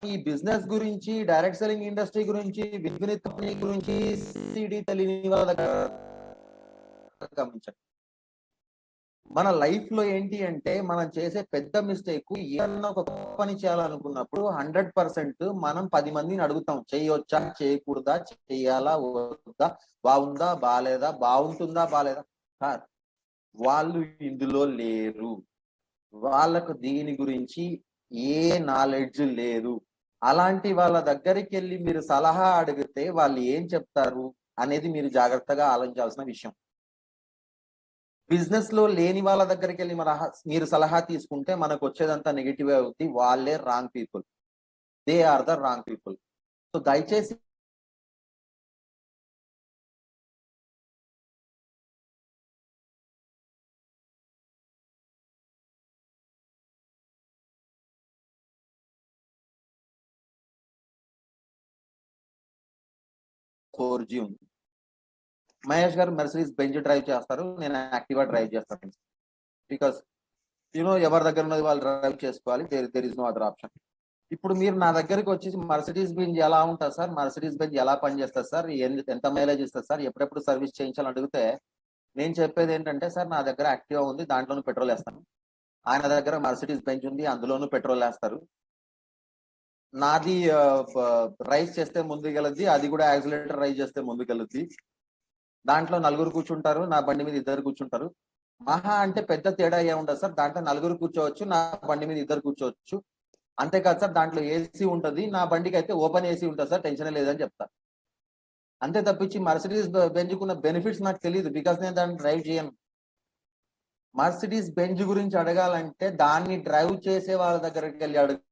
ఈ బిజినెస్ గురించి, direct selling industry గురించి, వినియోగ కంపెనీ గురించి సిడి తెలియని వాళ్ళ దగ్గర గమనించండి. మన లైఫ్ లో ఏంటి అంటే మనం చేసే పెద్ద మిస్టేక్, ఏదన్నా ఒక పని చేయాలనుకున్నప్పుడు 100% మనం 10 మందిని అడుగుతాం. చేయొచ్చా, చేయకూడదా, చేయాలా, వద్దా, బాగుందా, బాలేదా, బాగుంటుందా, బాలేదా. సార్, వాళ్ళు ఇందులో లేరు. వాళ్ళకు దీని గురించి ఏ నాలెడ్జ్ లేదు. అలాంటి వాళ్ళ దగ్గరికెళ్ళి మీరు సలహా అడిగితే వాళ్ళు ఏం చెప్తారు అనేది మీరు జాగ్రత్తగా ఆలోచించాల్సిన విషయం. బిజినెస్ లో లేని వాళ్ళ దగ్గరికెళ్ళి మీరు సలహా తీసుకుంటే మనకు వచ్చేదంతా నెగెటివ్ అవుద్ది. వాళ్ళే wrong people. They are the wrong people. So దయచేసి ఫోర్జీ ఉంది. మహేష్ గారు మెర్సిడీస్ బెంజ్ డ్రైవ్ చేస్తారు. నేను యాక్టివా డ్రైవ్ చేస్తాను. బికాస్ ఎవరి దగ్గర ఉన్నది వాళ్ళు డ్రైవ్ చేసుకోవాలి. There is no other option. ఇప్పుడు మీరు నా దగ్గరికి వచ్చేసి మర్సిడీస్ బెంజ్ ఎలా ఉంటుంది సార్, మర్సిడీస్ బెంజ్ ఎలా పనిచేస్తుంది సార్, ఎంత మైలేజ్ ఇస్తుంది సార్, ఎప్పుడెప్పుడు సర్వీస్ చేయించాలని అడిగితే నేను చెప్పేది ఏంటంటే, సార్ నా దగ్గర యాక్టివా ఉంది, దాంట్లోనూ పెట్రోల్ వేస్తాను. ఆయన దగ్గర మర్సిడీస్ బెంజ్ ఉంది, అందులోనూ పెట్రోల్ వేస్తారు. నాది రైస్ చేస్తే ముందుకెళ్ళద్ది, అది కూడా యాక్సిలేటర్ రైజ్ చేస్తే ముందుకెళ్ళద్ది. దాంట్లో నలుగురు కూర్చుంటారు, నా బండి మీద ఇద్దరు కూర్చుంటారు. మహా అంటే పెద్ద తేడా ఏముండదు సార్. దాంట్లో నలుగురు కూర్చోవచ్చు, నా బండి మీద ఇద్దరు కూర్చోవచ్చు. అంతేకాదు సార్, దాంట్లో ఏసీ ఉంటది, నా బండికి అయితే ఓపెన్ ఏసీ ఉంటుంది సార్, టెన్షన్ లేదని చెప్తా. అంతే తప్పించి మర్సిడీస్ బెంజ్కున్న బెనిఫిట్స్ నాకు తెలియదు. బికాస్ నేను దాన్ని డ్రైవ్ చేయను. మర్సిడీస్ బెంజ్ గురించి అడగాలంటే దాన్ని డ్రైవ్ చేసే వాళ్ళ దగ్గరికి వెళ్ళి అడుగు.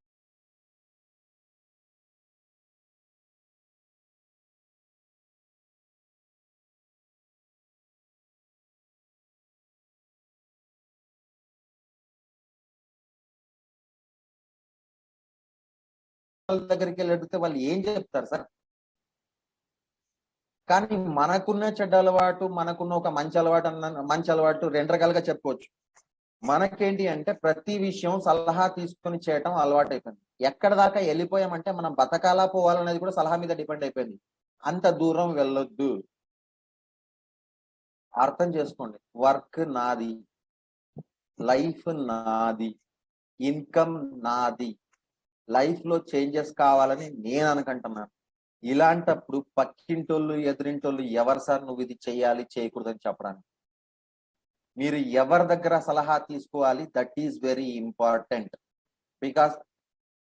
వాళ్ళ దగ్గరికి వెళ్ళి అడిగితే వాళ్ళు ఏం చెప్తారు సార్. కానీ మనకున్న చెడ్డ అలవాటు, మనకున్న ఒక మంచి అలవాటు రెండు రకాలుగా చెప్పుకోవచ్చు. మనకేంటి అంటే ప్రతి విషయం సలహా తీసుకొని చేయటం అలవాటు అయిపోయింది. ఎక్కడ దాకా వెళ్ళిపోయామంటే మనం బతకాలా పోవాలనేది కూడా సలహా మీద డిపెండ్ అయిపోయింది. అంత దూరం వెళ్ళొద్దు. అర్థం చేసుకోండి. వర్క్ నాది, లైఫ్ నాది, ఇన్కమ్ నాది. లైఫ్ లో చేంజెస్ కావాలని నేను అనుకుంటున్నాను. ఇలాంటప్పుడు పక్కింటోళ్ళు, ఎదురింటోళ్ళు ఎవరు సార్ నువ్వు ఇది చేయాలి, చేయకూడదని చెప్పడానికి. మీరు ఎవరి దగ్గర సలహా తీసుకోవాలి, that is very important. Because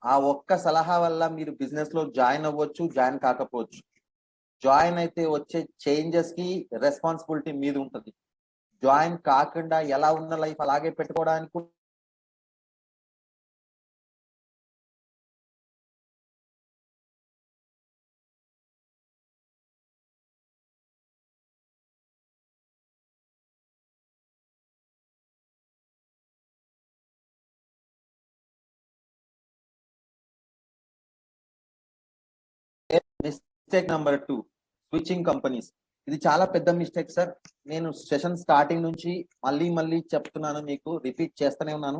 ఆ ఒక్క సలహా వల్ల మీరు బిజినెస్ లో జాయిన్ అవ్వచ్చు, జాయిన్ కాకపోవచ్చు. జాయిన్ అయితే వచ్చే చేంజెస్ కి రెస్పాన్సిబిలిటీ మీద ఉంటుంది. జాయిన్ కాకుండా ఎలా ఉన్న లైఫ్ అలాగే పెట్టుకోవడానికి మిస్టేక్ నెంబర్ 2, స్విచ్చింగ్ కంపెనీస్. ఇది చాలా పెద్ద మిస్టేక్ సార్. నేను సెషన్ స్టార్టింగ్ నుంచి మళ్ళీ మళ్ళీ చెప్తున్నాను, మీకు రిపీట్ చేస్తూనే ఉన్నాను.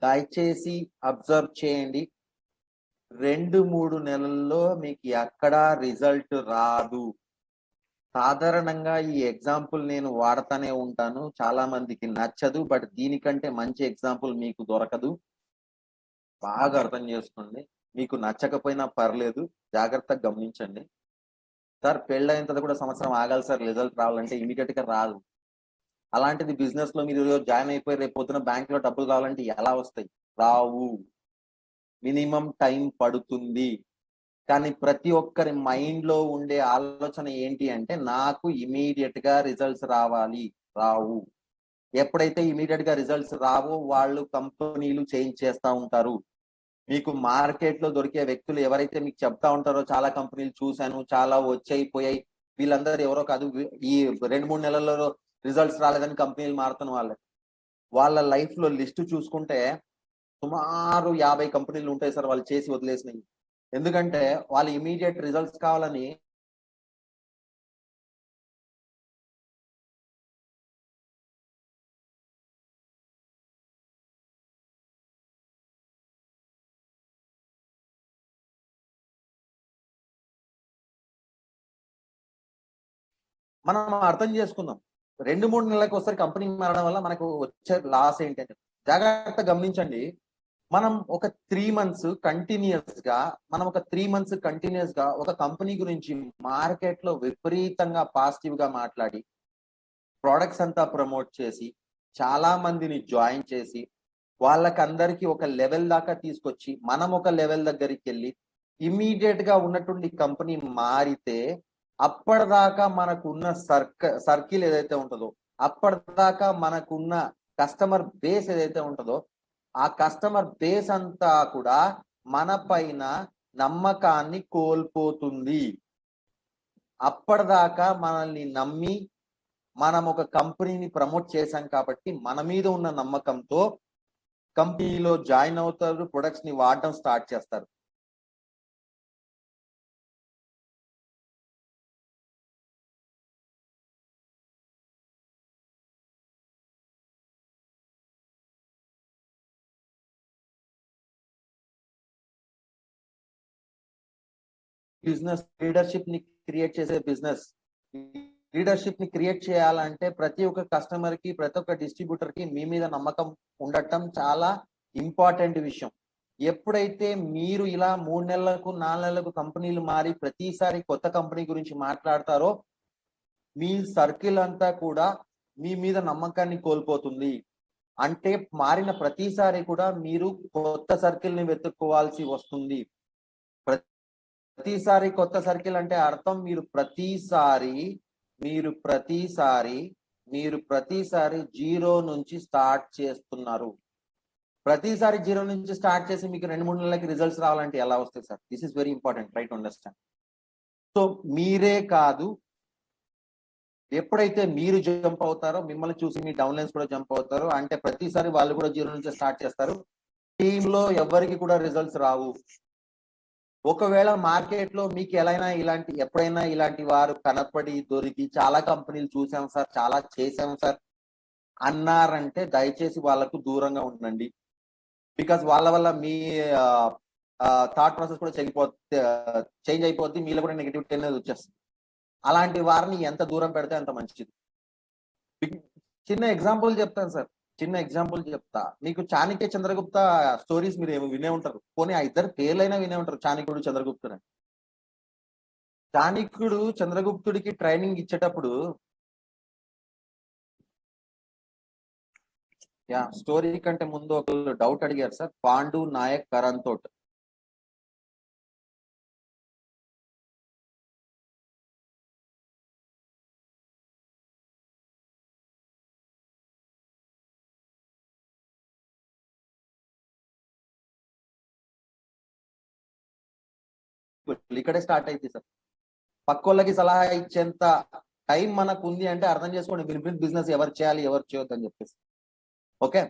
దయచేసి అబ్జర్వ్ చేయండి. 2-3 నెలల్లో మీకు ఎక్కడా రిజల్ట్ రాదు. సాధారణంగా ఈ ఎగ్జాంపుల్ నేను వాడతానే ఉంటాను. చాలా మందికి నచ్చదు. బట్ దీనికంటే మంచి ఎగ్జాంపుల్ మీకు దొరకదు. బాగా అర్థం చేసుకోండి. మీకు నచ్చకపోయినా పర్లేదు, జాగ్రత్తగా గమనించండి. సార్, పెళ్ళైన తర్వాత కూడా సంవత్సరం ఆగాలి సార్ రిజల్ట్ రావాలంటే. ఇమీడియట్ గా రాదు. అలాంటిది బిజినెస్ లో మీరు జాయిన్ అయిపోయి రేపు పొద్దున బ్యాంక్ లో డబ్బులు కావాలంటే ఎలా వస్తాయి? రావు. మినిమం టైం పడుతుంది. కానీ ప్రతి ఒక్కరి మైండ్ లో ఉండే ఆలోచన ఏంటి అంటే, నాకు ఇమీడియట్ గా రిజల్ట్స్ రావాలి. రావు. ఎప్పుడైతే ఇమీడియట్ గా రిజల్ట్స్ రావో వాళ్ళు కంపెనీలు చేంజ్ చేస్తా ఉంటారు. మీకు మార్కెట్ లో దొరికే వ్యక్తులు ఎవరైతే మీకు చెప్తా ఉంటారో, చాలా కంపెనీలు చూశాను, చాలా వచ్చాయి పోయాయి, వీళ్ళందరూ ఎవరో కాదు. ఈ 2-3 నెలల్లో రిజల్ట్స్ రాలేదని కంపెనీలు మారుతున్న వాళ్ళే. వాళ్ళ లైఫ్ లో లిస్ట్ చూసుకుంటే సుమారు 50 కంపెనీలు ఉంటాయి సార్ వాళ్ళు చేసి వదిలేసినవి. ఎందుకంటే వాళ్ళు ఇమీడియట్ రిజల్ట్స్ కావాలని మనం అర్థం చేసుకుందాం. 2-3 నెలలకు ఒకసారి కంపెనీ మారడం వల్ల మనకు వచ్చే లాస్ ఏంటని. జాగ్రత్తగా గమనించండి. మనం ఒక 3 మంత్స్ కంటిన్యూయస్‌గా ఒక 3 మంత్స్ కంటిన్యూయస్‌గా ఒక కంపెనీ గురించి మార్కెట్‌లో విపరీతంగా పాజిటివ్‌గా మాట్లాడి, ప్రొడక్ట్స్ అంతా ప్రమోట్ చేసి, చాలా మందిని జాయిన్ చేసి, వాళ్ళకందరికీ ఒక లెవెల్ దాకా తీసుకొచ్చి, మనం ఒక లెవెల్ దగ్గరికెళ్ళి, ఇమ్మీడియేట్‌గా ఉన్నటువంటి కంపెనీ మారితే, అప్పటిదాకా మనకున్న సర్కిల్ ఏదైతే ఉంటదో, అప్పటిదాకా మనకున్న కస్టమర్ బేస్ ఏదైతే ఉంటదో, ఆ కస్టమర్ బేస్ అంతా కూడా మన పైన నమ్మకాన్ని కోల్పోతుంది. అప్పటిదాకా మనల్ని నమ్మి మనం ఒక కంపెనీని ప్రమోట్ చేశాం కాబట్టి మన మీద ఉన్న నమ్మకంతో కంపెనీలో జాయిన్ అవుతారు, ప్రొడక్ట్స్ ని వాడడం స్టార్ట్ చేస్తారు. బిజినెస్ లీడర్షిప్ ని క్రియేట్ చేసే బిజినెస్. లీడర్షిప్ ని క్రియేట్ చేయాలంటే ప్రతి ఒక్క కస్టమర్ కి, ప్రతి ఒక్క డిస్ట్రిబ్యూటర్ కి మీ మీద నమ్మకం ఉండటం చాలా ఇంపార్టెంట్ విషయం. ఎప్పుడైతే మీరు ఇలా 3 నెలలకు, 4 నెలలకు కంపెనీలు మారి ప్రతిసారి కొత్త కంపెనీ గురించి మాట్లాడతారో, మీ సర్కిల్ అంతా కూడా మీ మీద నమ్మకాన్ని కోల్పోతుంది. అంటే మారిన ప్రతిసారి కూడా మీరు కొత్త సర్కిల్ ని వెతుక్కోవాల్సి వస్తుంది. ప్రతిసారి కొత్త సర్కిల్ అంటే అర్థం మీరు ప్రతిసారి మీరు ప్రతిసారి జీరో నుంచి స్టార్ట్ చేస్తున్నారు. ప్రతిసారి జీరో నుంచి స్టార్ట్ చేసి మీకు 2-3 నెలలకి రిజల్ట్స్ రావాలంటే ఎలా వస్తాయి sir? This is very important, try to understand. So మీరే కాదు, ఎప్పుడైతే మీరు జంప్ అవుతారో మిమ్మల్ని చూసి మీ డౌన్లైన్స్ కూడా జంప్ అవుతారు. అంటే ప్రతిసారి వాళ్ళు కూడా జీరో నుంచి స్టార్ట్ చేస్తారు. టీమ్ లో ఎవరికి కూడా రిజల్ట్స్ రావు. ఒకవేళ మార్కెట్ లో మీకు ఎప్పుడైనా ఇలాంటి వారు కనపడి దొరికి చాలా కంపెనీలు చూసాం సార్, చాలా చేసాం సార్ అన్నారంటే దయచేసి వాళ్ళకు దూరంగా ఉండండి. బికాస్ వాళ్ళ వల్ల మీ థాట్ ప్రాసెస్ కూడా చేంజ్ అయిపోద్ది. మీలో కూడా నెగిటివిటీ అనేది వచ్చేస్తుంది. అలాంటి వారిని ఎంత దూరం పెడితే అంత మంచిది. చిన్న ఎగ్జాంపుల్ చెప్తాను సార్. చిన్న ఎగ్జాంపుల్ చెప్తా. మీకు చాణక్య చంద్రగుప్త స్టోరీస్ మీరు వినే ఉంటారు. పోనీ ఆ ఇద్దరు పేర్లైనా వినే ఉంటారు, చాణక్యుడు చంద్రగుప్తుడు. చాణక్యుడు చంద్రగుప్తుడికి ట్రైనింగ్ ఇచ్చేటప్పుడు స్టోరీ కంటే ముందు ఒకళ్ళు డౌట్ అడిగారు సార్. పాండు నాయక్ కరణ్ తోట్. ఇక్కడే స్టార్ట్ అయింది సార్. పక్కోళ్ళకి సలహా ఇచ్చేంత టైం మనకు ఉంది అంటే అర్థం చేసుకోండి బిజినెస్ ఎవరు చేయాలి, ఎవరు చేయొద్దు అని చెప్పేసి. ఓకే.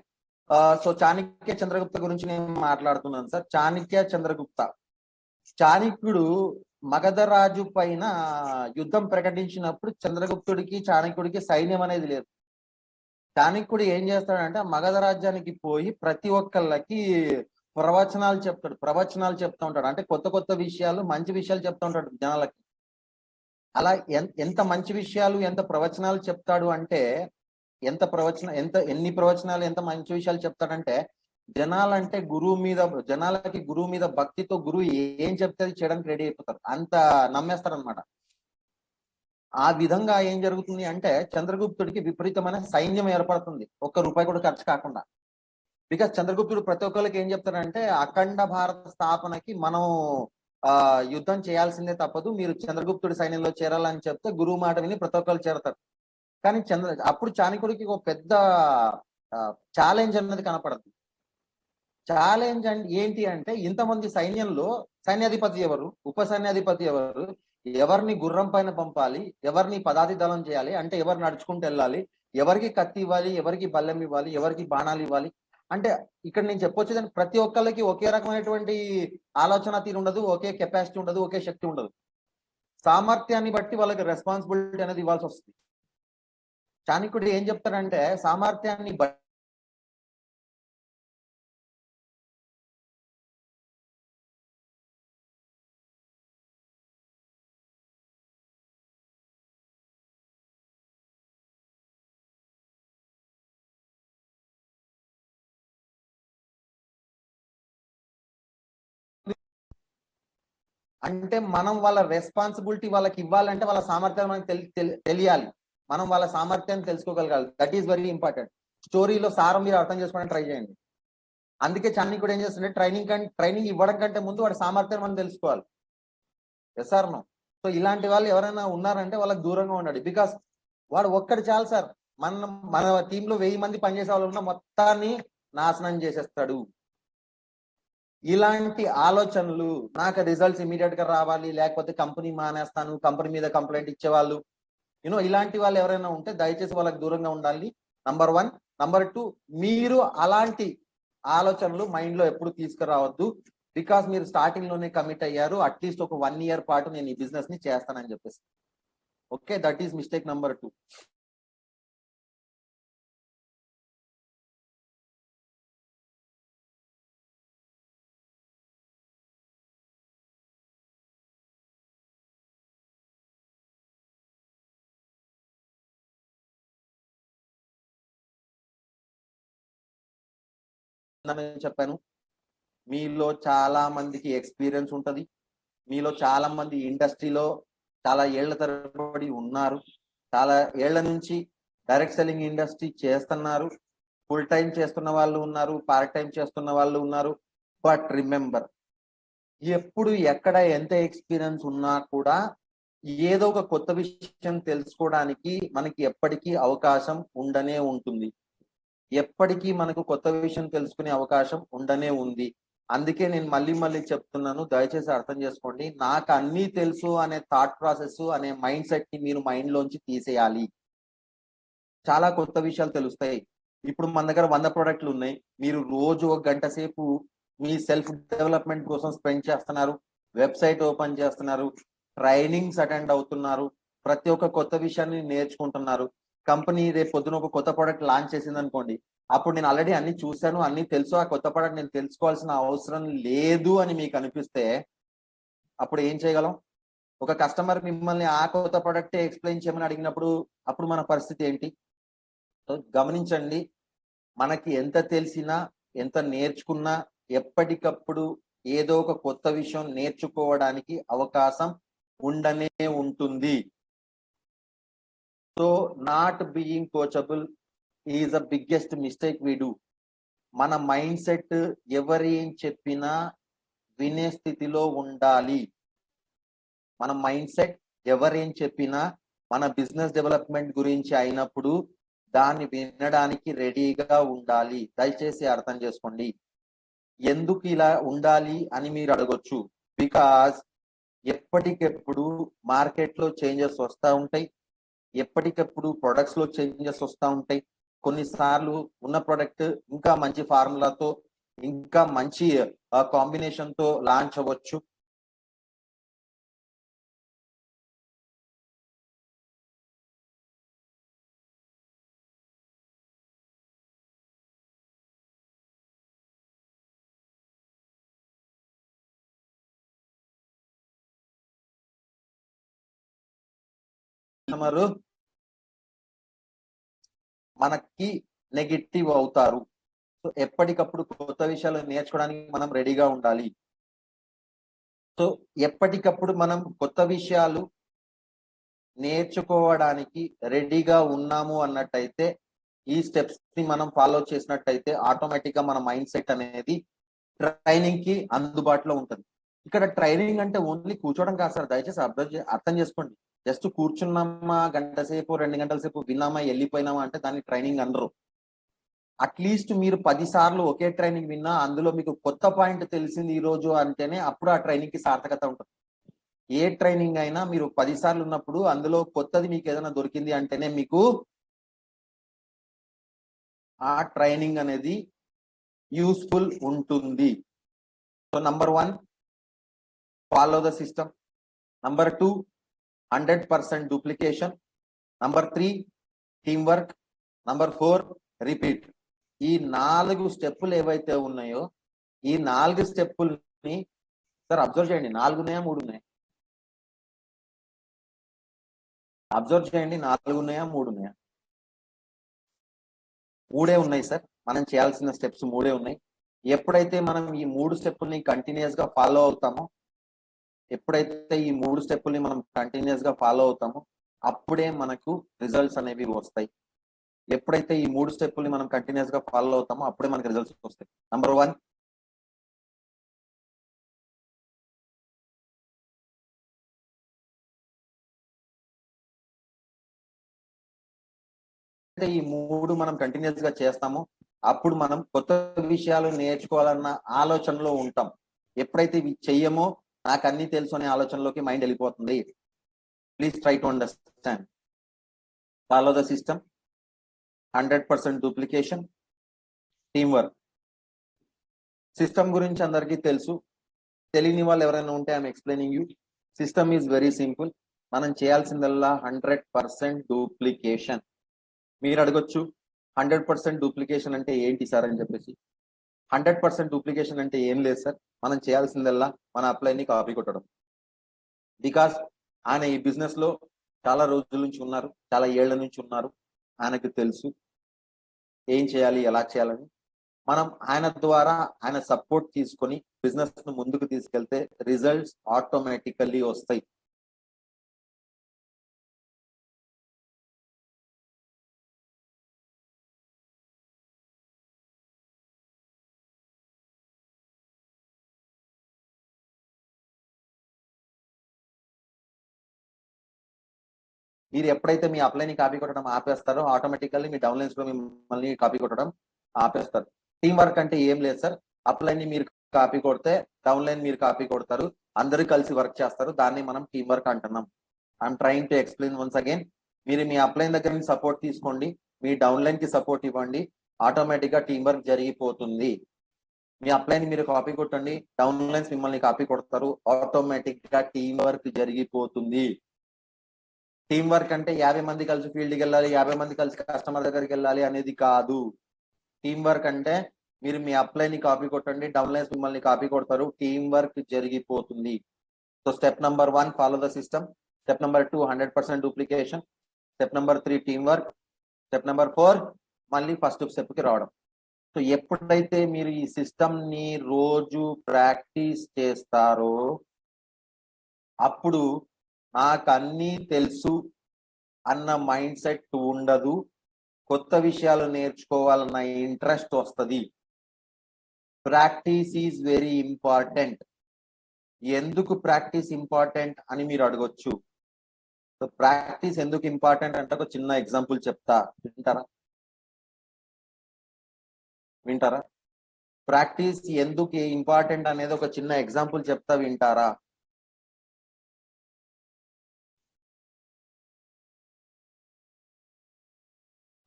సో చాణక్య చంద్రగుప్త గురించి నేను మాట్లాడుతున్నాను సార్. చాణక్య చంద్రగుప్త. చాణక్యుడు మగధ రాజు పైన యుద్ధం ప్రకటించినప్పుడు చంద్రగుప్తుడికి, చాణక్యుడికి సైన్యం అనేది లేదు. చాణక్యుడు ఏం చేస్తాడంటే మగధ రాజ్యానికి పోయి ప్రతి ఒక్కళ్ళకి ప్రవచనాలు చెప్తా ఉంటాడు. అంటే కొత్త కొత్త విషయాలు, మంచి విషయాలు చెప్తా ఉంటాడు జనాలకి. అలా ఎంత మంచి విషయాలు, ఎంత ప్రవచనాలు చెప్తాడు అంటే, ఎన్ని ప్రవచనాలు, ఎంత మంచి విషయాలు చెప్తాడంటే, జనాలకి గురువు మీద భక్తితో గురువు ఏం చెప్తే చేయడానికి రెడీ అయిపోతారు. అంత నమ్మేస్తారనమాట. ఆ విధంగా ఏం జరుగుతుంది అంటే చంద్రగుప్తుడికి విపరీతమైన సైన్యం ఏర్పడుతుంది, ఒక్క రూపాయి కూడా ఖర్చు కాకుండా. బికాస్ చంద్రగుప్తుడు ప్రతి ఒక్కరికి ఏం చెప్తాడంటే, అఖండ భారత స్థాపనకి మనం యుద్ధం చేయాల్సిందే తప్పదు, మీరు చంద్రగుప్తుడి సైన్యంలో చేరాలని చెప్తే గురువు మాట విని ప్రతి ఒక్కరు చేరతారు. కానీ అప్పుడు చాణక్యుడికి ఒక పెద్ద ఛాలెంజ్ అన్నది కనపడదు. ఛాలెంజ్ ఏంటి అంటే, ఇంతమంది సైన్యంలో సైన్యాధిపతి ఎవరు, ఉప సైన్యాధిపతి ఎవరు, ఎవరిని గుర్రం పైన పంపాలి, ఎవరిని పదాతి దళం చేయాలి, అంటే ఎవరు నడుచుకుంటూ వెళ్ళాలి, ఎవరికి కత్తి ఇవ్వాలి, ఎవరికి బల్లెం ఇవ్వాలి, ఎవరికి బాణాలు ఇవ్వాలి. అంటే ఇక్కడ నేను చెప్పొచ్చేదాన్ని ప్రతి ఒక్కళ్ళకి ఒకే రకమైనటువంటి ఆలోచన తీరు ఉండదు, ఒకే కెపాసిటీ ఉండదు, ఒకే శక్తి ఉండదు. సామర్థ్యాన్ని బట్టి వాళ్ళకి రెస్పాన్సిబిలిటీ అనేది ఇవ్వాల్సి వస్తుంది. చాణక్యుడు ఏం చెప్తాడంటే సామర్థ్యాన్ని అంటే మనం వాళ్ళ రెస్పాన్సిబిలిటీ వాళ్ళకి ఇవ్వాలంటే వాళ్ళ సామర్థ్యం మనకి తెలియాలి. మనం వాళ్ళ సామర్థ్యాన్ని తెలుసుకోగలగాలి. That is very important. స్టోరీలో సారం మీరు అర్థం చేసుకోవడానికి ట్రై చేయండి. అందుకే చాన్ని కూడా ఏం చేస్తుంటే ట్రైనింగ్ ఇవ్వడం కంటే ముందు వాడి సామర్థ్యం మనం తెలుసుకోవాలి. Yes or no? సో ఇలాంటి వాళ్ళు ఎవరైనా ఉన్నారంటే వాళ్ళకి దూరంగా ఉండండి. బికాస్ వాడు ఒక్కడు చాలు సార్. మన టీంలో 1000 మంది పనిచేసే వాళ్ళు ఉన్న మొత్తాన్ని నాశనం చేసేస్తాడు. ఇలాంటి ఆలోచనలు, నాకు రిజల్ట్స్ ఇమీడియట్ గా రావాలి, లేకపోతే కంపెనీ మానేస్తాను, కంపెనీ మీద కంప్లైంట్ ఇచ్చేవాళ్ళు, ఇలాంటి వాళ్ళు ఎవరైనా ఉంటే దయచేసి వాళ్ళకి దూరంగా ఉండాలి. నంబర్ 1. నంబర్ 2, మీరు అలాంటి ఆలోచనలు మైండ్ లో ఎప్పుడు తీసుకురావద్దు. బికాస్ మీరు స్టార్టింగ్ లోనే కమిట్ అయ్యారు, అట్లీస్ట్ ఒక 1 year పాటు నేను ఈ బిజినెస్ ని చేస్తానని చెప్పేసి. Okay, that is mistake number 2. చెప్పాను, మీలో చాలా మందికి ఎక్స్పీరియన్స్ ఉంటది. మీలో చాలా మంది ఇండస్ట్రీలో చాలా ఏళ్ల తరబడి ఉన్నారు. చాలా ఏళ్ల నుంచి డైరెక్ట్ సెల్లింగ్ ఇండస్ట్రీ చేస్తున్నారు. ఫుల్ టైం చేస్తున్న వాళ్ళు ఉన్నారు, పార్ట్ టైం చేస్తున్న వాళ్ళు ఉన్నారు. బట్ రిమెంబర్, ఎప్పుడు ఎక్కడ ఎంత ఎక్స్పీరియన్స్ ఉన్నా కూడా ఏదో ఒక కొత్త విషయం తెలుసుకోవడానికి మనకి ఎప్పటికీ అవకాశం ఉండనే ఉంటుంది. ఎప్పటికీ మనకు కొత్త విషయం తెలుసుకునే అవకాశం ఉండనే ఉంది. అందుకే నేను మళ్ళీ మళ్ళీ చెప్తున్నాను, దయచేసి అర్థం చేసుకోండి. నాకు అన్నీ తెలుసు అనే థాట్ ప్రాసెస్ అనే మైండ్ సెట్ ని మీరు మైండ్ లోంచి తీసేయాలి. చాలా కొత్త విషయాలు తెలుస్తాయి. ఇప్పుడు మన దగ్గర 100 ప్రోడక్ట్లు ఉన్నాయి. మీరు రోజు 1 గంట సేపు మీ సెల్ఫ్ డెవలప్మెంట్ కోసం స్పెండ్ చేస్తున్నారు, వెబ్సైట్ ఓపెన్ చేస్తున్నారు, ట్రైనింగ్స్ అటెండ్ అవుతున్నారు, ప్రతి ఒక్క కొత్త విషయాన్ని నేర్చుకుంటున్నారు. కంపెనీ రేపు పొద్దున ఒక కొత్త ప్రోడక్ట్ లాంచ్ చేసింది అనుకోండి, అప్పుడు నేను ఆల్రెడీ అన్ని చూశాను, అన్ని తెలుసు, ఆ కొత్త ప్రోడక్ట్ నేను తెలుసుకోవాల్సిన అవసరం లేదు అని మీకు అనిపిస్తే అప్పుడు ఏం చేయగలం? ఒక కస్టమర్ మిమ్మల్ని ఆ కొత్త ప్రోడక్ట్ ఎక్స్ప్లెయిన్ చేయమని అడిగినప్పుడు అప్పుడు మన పరిస్థితి ఏంటి? గమనించండి, మనకి ఎంత తెలిసినా, ఎంత నేర్చుకున్నా ఎప్పటికప్పుడు ఏదో ఒక కొత్త విషయం నేర్చుకోవడానికి అవకాశం ఉండనే ఉంటుంది. So not being coachable is the biggest mistake we do. మన మైండ్ సెట్ ఎవరేం చెప్పినా వినే స్థితిలో ఉండాలి. మన మైండ్ సెట్ ఎవరేం చెప్పినా మన బిజినెస్ డెవలప్మెంట్ గురించి అయినప్పుడు దాన్ని వినడానికి రెడీగా ఉండాలి. దయచేసి అర్థం చేసుకోండి. ఎందుకు ఇలా ఉండాలి అని మీరు అడగొచ్చు. బికాజ్ ఎప్పటికెప్పుడు మార్కెట్ లో చేంజెస్ వస్తూ ఉంటాయి, ఎప్పటికప్పుడు ప్రొడక్ట్స్ లో చేంజెస్ వస్తూ ఉంటాయి. కొన్నిసార్లు ఉన్న ప్రొడక్ట్ ఇంకా మంచి ఫార్ములాతో, ఇంకా మంచి కాంబినేషన్ తో లాంచ్ అవ్వచ్చు. మనకి నెగిటివ్ అవుతారు. సో ఎప్పటికప్పుడు కొత్త విషయాలు నేర్చుకోవడానికి మనం రెడీగా ఉండాలి. సో ఎప్పటికప్పుడు మనం కొత్త విషయాలు నేర్చుకోవడానికి రెడీగా ఉన్నాము అన్నట్టయితే, ఈ స్టెప్స్ ని మనం ఫాలో చేసినట్టయితే ఆటోమేటిక్ గా మన మైండ్ సెట్ అనేది ట్రైనింగ్ కి అందుబాటులో ఉంటుంది. ఇక్కడ ట్రైనింగ్ అంటే ఓన్లీ కూర్చోవడం కాదు సార్, దయచేసి అర్థం చేసుకోండి. జస్ట్ కూర్చున్నామా, గంట సేపు 2 గంటల సేపు విన్నామా, వెళ్ళిపోయినామా అంటే దాన్ని ట్రైనింగ్ అనరు. అట్లీస్ట్ మీరు 10 సార్లు ఒకే ట్రైనింగ్ విన్నా అందులో మీకు కొత్త పాయింట్ తెలిసింది ఈ రోజు అంటేనే అప్పుడు ఆ ట్రైనింగ్ కి సార్థకత ఉంటుంది. ఏ ట్రైనింగ్ అయినా మీరు 10 సార్లు ఉన్నప్పుడు అందులో కొత్తది మీకు ఏదైనా దొరికింది అంటేనే మీకు ఆ ట్రైనింగ్ అనేది యూస్ఫుల్ ఉంటుంది. So number 1, follow the system. Number 2, 100% duplication. Number 3, team work. Number 4, repeat. ఈ 4 స్టెప్పులు ఏవైతే ఉన్నాయో ఈ 4 స్టెప్పుల్ని సార్ అబ్జర్వ్ చేయండి. 4 ఉన్నాయా, 3 ఉన్నాయా? అబ్జర్వ్ చేయండి, 4 ఉన్నాయా, 3 ఉన్నాయా? 3 ఉన్నాయి సార్. మనం చేయాల్సిన స్టెప్స్ 3 ఉన్నాయి. ఎప్పుడైతే మనం ఈ 3 స్టెప్పుల్ని కంటిన్యూస్ గా ఫాలో అవుతామో ఎప్పుడైతే ఈ 3 స్టెప్పుల్ని మనం కంటిన్యూస్ గా ఫాలో అవుతామో అప్పుడే మనకు రిజల్ట్స్ అనేవి వస్తాయి. ఎప్పుడైతే ఈ 3 స్టెప్పుల్ని మనం కంటిన్యూస్ గా ఫాలో అవుతామో అప్పుడే మనకి రిజల్ట్స్ వస్తాయి. నంబర్ 1, అయితే ఈ 3 మనం కంటిన్యూస్ గా చేస్తామో అప్పుడు మనం కొత్త విషయాలు నేర్చుకోవాలన్న ఆలోచనలో ఉంటాం. ఎప్పుడైతే ఇవి చెయ్యమో నాకు అన్ని తెలుసు అనే ఆలోచనలోకి మైండ్ వెళ్ళిపోతుంది. Please try to understand. Follow the system, 100% duplication, team work. System గురించి అందరికీ తెలుసు. తెలియని వాళ్ళు ఎవరైనా ఉంటే I'm explaining you. System is very simple. మనం చేయాల్సిందల్లా 100% డూప్లికేషన్. మీరు అడగొచ్చు 100% డూప్లికేషన్ అంటే ఏంటి సార్ అని చెప్పేసి. 100% డూప్లికేషన్ అంటే ఏం లేదు సార్, మనం చేయాల్సిందల్లా మన అప్లైని కాపీ కొట్టడం. బికాస్ ఆయన ఈ బిజినెస్ లో చాలా రోజుల నుంచి ఉన్నారు, చాలా ఏళ్ల నుంచి ఉన్నారు. ఆయనకు తెలుసు ఏం చేయాలి, ఎలా చేయాలని. మనం ఆయన ద్వారా ఆయన సపోర్ట్ తీసుకొని బిజినెస్ ను ముందుకు తీసుకెళ్తే రిజల్ట్స్ ఆటోమేటికల్లీ వస్తాయి. మీరు ఎప్పుడైతే మీ అప్లైని కాపీ కొట్టడం ఆపేస్తారో ఆటోమేటికల్లీ మీ డౌన్ లైన్స్ లో మిమ్మల్ని కాపీ కొట్టడం ఆపేస్తారు. టీం వర్క్ అంటే ఏం లేదు సార్, అప్లైని మీరు కాపీ కొడితే డౌన్ లైన్ మీరు కాపీ కొడతారు, అందరూ కలిసి వర్క్ చేస్తారు, దాన్ని మనం టీం వర్క్ అంటున్నాం. I'm trying to explain once again. మీరు మీ అప్లైన్ దగ్గర నుంచి సపోర్ట్ తీసుకోండి, మీ డౌన్ లైన్ కి సపోర్ట్ ఇవ్వండి, ఆటోమేటిక్ గా టీం వర్క్ జరిగిపోతుంది. మీ అప్లైన్ మీరు కాపీ కొట్టండి, డౌన్ లైన్స్ మిమ్మల్ని కాపీ కొడతారు, ఆటోమేటిక్ గా టీం వర్క్ జరిగిపోతుంది. టీం వర్క్ అంటే 50 మంది కలిసి ఫీల్డ్కి వెళ్ళాలి, 50 మంది కలిసి కస్టమర్ దగ్గరికి వెళ్ళాలి అనేది కాదు. టీం వర్క్ అంటే మీరు మీ అప్లైన్ ని కాపీ కొట్టండి, డౌన్ లైన్స్ మిమ్మల్ని కాపీ కొడతారు, టీం వర్క్ జరిగిపోతుంది. So step number 1 follow the system, step number 2 100% duplication, step number 3 team work, step number 4 మళ్ళీ ఫస్ట్ స్టెప్ కి రావడం. సో ఎప్పుడైతే మీరు ఈ సిస్టమ్ ని రోజు ప్రాక్టీస్ చేస్తారో అప్పుడు నాకు అన్నీ తెలుసు అన్న మైండ్ సెట్ ఉండదు, కొత్త విషయాలు నేర్చుకోవాలన్న ఇంట్రెస్ట్ వస్తుంది. Practice is very important. ఎందుకు ప్రాక్టీస్ ఇంపార్టెంట్ అని మీరు అడగొచ్చు. సో ప్రాక్టీస్ ఎందుకు ఇంపార్టెంట్ అంటే ఒక చిన్న ఎగ్జాంపుల్ చెప్తా, వింటారా? ప్రాక్టీస్ ఎందుకు ఇంపార్టెంట్ అనేది ఒక చిన్న ఎగ్జాంపుల్ చెప్తా, వింటారా?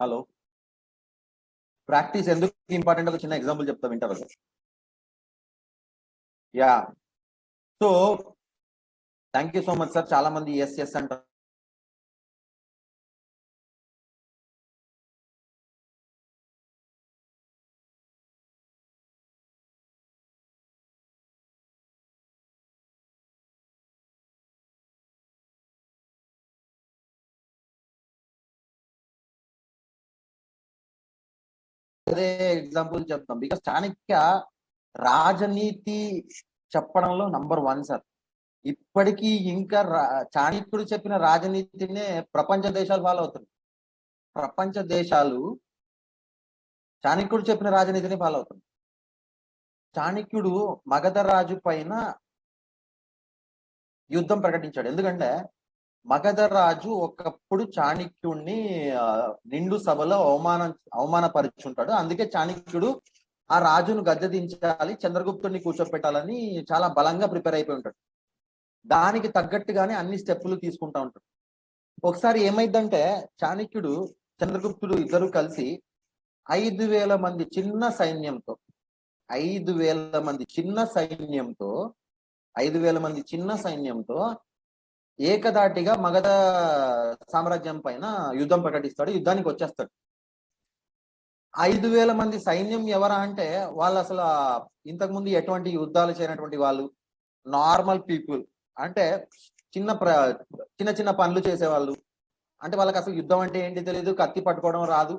హలో, ప్రాక్టీస్ ఎందుకు ఇంపార్టెంట్ ఒక చిన్న ఎగ్జాంపుల్ చెప్తా, వింటారా sir? Yeah, so thank you so much sir. చాలా మంది ఎస్ ఎస్ అంటారు. అదే ఎగ్జాంపుల్ చెప్తాం. బికాస్ చాణక్య రాజనీతి చెప్పడంలో నంబర్ 1 సార్. ఇప్పటికీ ఇంకా చాణక్యుడు చెప్పిన రాజనీతినే ప్రపంచ దేశాలు ఫాలో అవుతున్నాయి. ప్రపంచ దేశాలు చాణక్యుడు చెప్పిన రాజనీతిని ఫాలో అవుతుంది. చాణక్యుడు మగధ రాజు పైన యుద్ధం ప్రకటించాడు. ఎందుకంటే మగధ రాజు ఒకప్పుడు చాణక్యుడిని నిండు సభలో అవమానపరుచుంటాడు. అందుకే చాణక్యుడు ఆ రాజును గద్దె దించాలి, చంద్రగుప్తుడిని కూర్చోపెట్టాలని చాలా బలంగా ప్రిపేర్ అయిపోయి ఉంటాడు. దానికి తగ్గట్టుగానే అన్ని స్టెప్పులు తీసుకుంటా ఉంటాడు. ఒకసారి ఏమైందంటే చాణక్యుడు చంద్రగుప్తుడు ఇద్దరు కలిసి 5,000 మంది చిన్న సైన్యంతో 5,000 మంది చిన్న సైన్యంతో 5,000 మంది చిన్న సైన్యంతో ఏకదాటిగా మగధ సామ్రాజ్యం పైన యుద్ధం ప్రకటిస్తాడు, యుద్ధానికి వచ్చేస్తాడు. 5,000 మంది సైన్యం ఎవరా అంటే వాళ్ళు అసలు ఇంతకు ముందు ఎటువంటి యుద్ధాలు చేయనటువంటి వాళ్ళు, నార్మల్ పీపుల్. అంటే చిన్న చిన్న చిన్న పనులు చేసేవాళ్ళు. అంటే వాళ్ళకి అసలు యుద్ధం అంటే ఏంటి తెలియదు, కత్తి పట్టుకోవడం రాదు.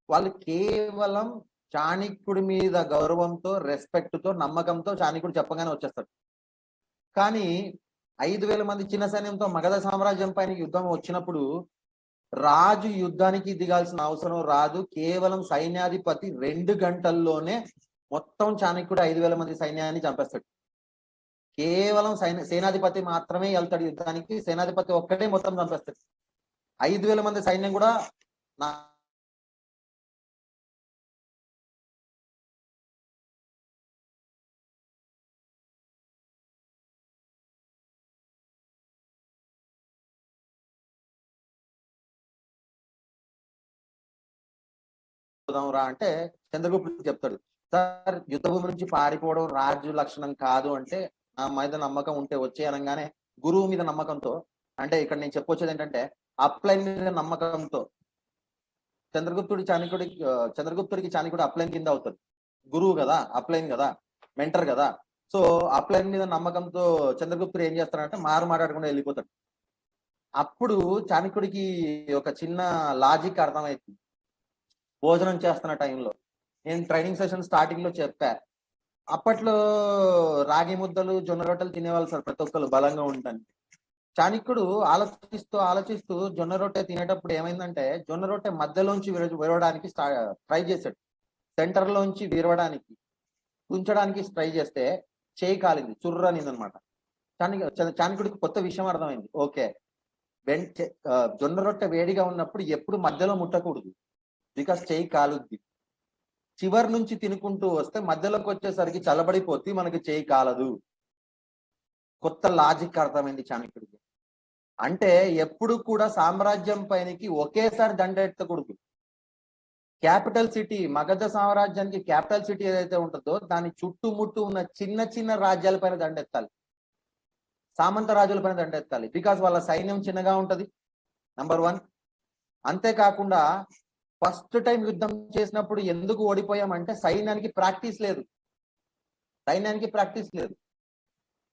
వాళ్ళు కేవలం చాణక్యుడి మీద గౌరవంతో, రెస్పెక్ట్ తో, నమ్మకంతో చాణక్యుడు చెప్పగానే వచ్చేస్తాడు. కానీ 5,000 మంది చిన్న సైన్యంతో మగధ సామ్రాజ్యం పైన యుద్ధం వచ్చినప్పుడు రాజు యుద్ధానికి దిగాల్సిన అవసరం రాదు. కేవలం సైన్యాధిపతి 2 గంటల్లోనే మొత్తం చాణక్యుడు 5,000 మంది సైన్యాన్ని చంపేస్తాడు. కేవలం సేనాధిపతి మాత్రమే వెళ్తాడు యుద్ధానికి. సేనాధిపతి ఒక్కటే మొత్తం చంపేస్తాడు. 5,000 మంది సైన్యం కూడా రా అంటే చంద్రగుప్తుడు చెప్తాడు, సార్ యుద్ధ భూమి నుంచి పారిపోవడం రాజు లక్షణం కాదు అంటే, నా మీద నమ్మకం ఉంటే వచ్చే అనగానే గురువు మీద నమ్మకంతో, అంటే ఇక్కడ నేను చెప్పొచ్చేది ఏంటంటే అప్లైన్ మీద నమ్మకంతో చంద్రగుప్తుడికి చాణక్యుడు అప్లైన్ కింద అవుతాడు. గురువు కదా, అప్లైన్ కదా, మెంటర్ కదా. సో అప్లైన్ మీద నమ్మకంతో చంద్రగుప్తుడు ఏం చేస్తాడంటే మాట్లాడకుండా వెళ్ళిపోతాడు. అప్పుడు చాణక్యుడికి ఒక చిన్న లాజిక్ అర్థమైంది. భోజనం చేస్తున్న టైంలో నేను ట్రైనింగ్ సెషన్ స్టార్టింగ్ లో చెప్పా, అప్పట్లో రాగి ముద్దలు జొన్న రొట్టెలు తినేవాళ్ళు సార్ ప్రతి ఒక్కరు బలంగా ఉంటాను. చాణక్యుడు ఆలోచిస్తూ జొన్న రొట్టె తినేటప్పుడు ఏమైందంటే జొన్న రొట్టె మధ్యలోంచి విరవడానికి ట్రై చేశాడు. సెంటర్ లోంచి విరవడానికి ఉంచడానికి ట్రై చేస్తే చేయి కాలింది, చుర్రనింది అనమాట. చాణక్యుడికి కొత్త విషయం అర్థమైంది. ఓకే, జొన్న రొట్టె వేడిగా ఉన్నప్పుడు ఎప్పుడు మధ్యలో ముట్టకూడదు, బికాస్ చేయి కాలుద్ది. చివరి నుంచి తినుకుంటూ వస్తే మధ్యలోకి వచ్చేసరికి చల్లబడిపోతే మనకి చేయి కాలదు. కొత్త లాజిక్ అర్థమైంది చాణక్యుడికి. అంటే ఎప్పుడు కూడా సామ్రాజ్యం పైనకి ఒకేసారి దండెత్తకూడదు. క్యాపిటల్ సిటీ, మగధ సామ్రాజ్యానికి క్యాపిటల్ సిటీ ఏదైతే ఉంటుందో దాని చుట్టుముట్టు ఉన్న చిన్న చిన్న రాజ్యాల పైన దండెత్తాలి, సామంత రాజుల పైన దండెత్తాలి. బికాస్ వాళ్ళ సైన్యం చిన్నగా ఉంటది, నంబర్ 1. అంతేకాకుండా ఫస్ట్ టైం యుద్ధం చేసినప్పుడు ఎందుకు ఓడిపోయామంటే సైన్యానికి ప్రాక్టీస్ లేదు.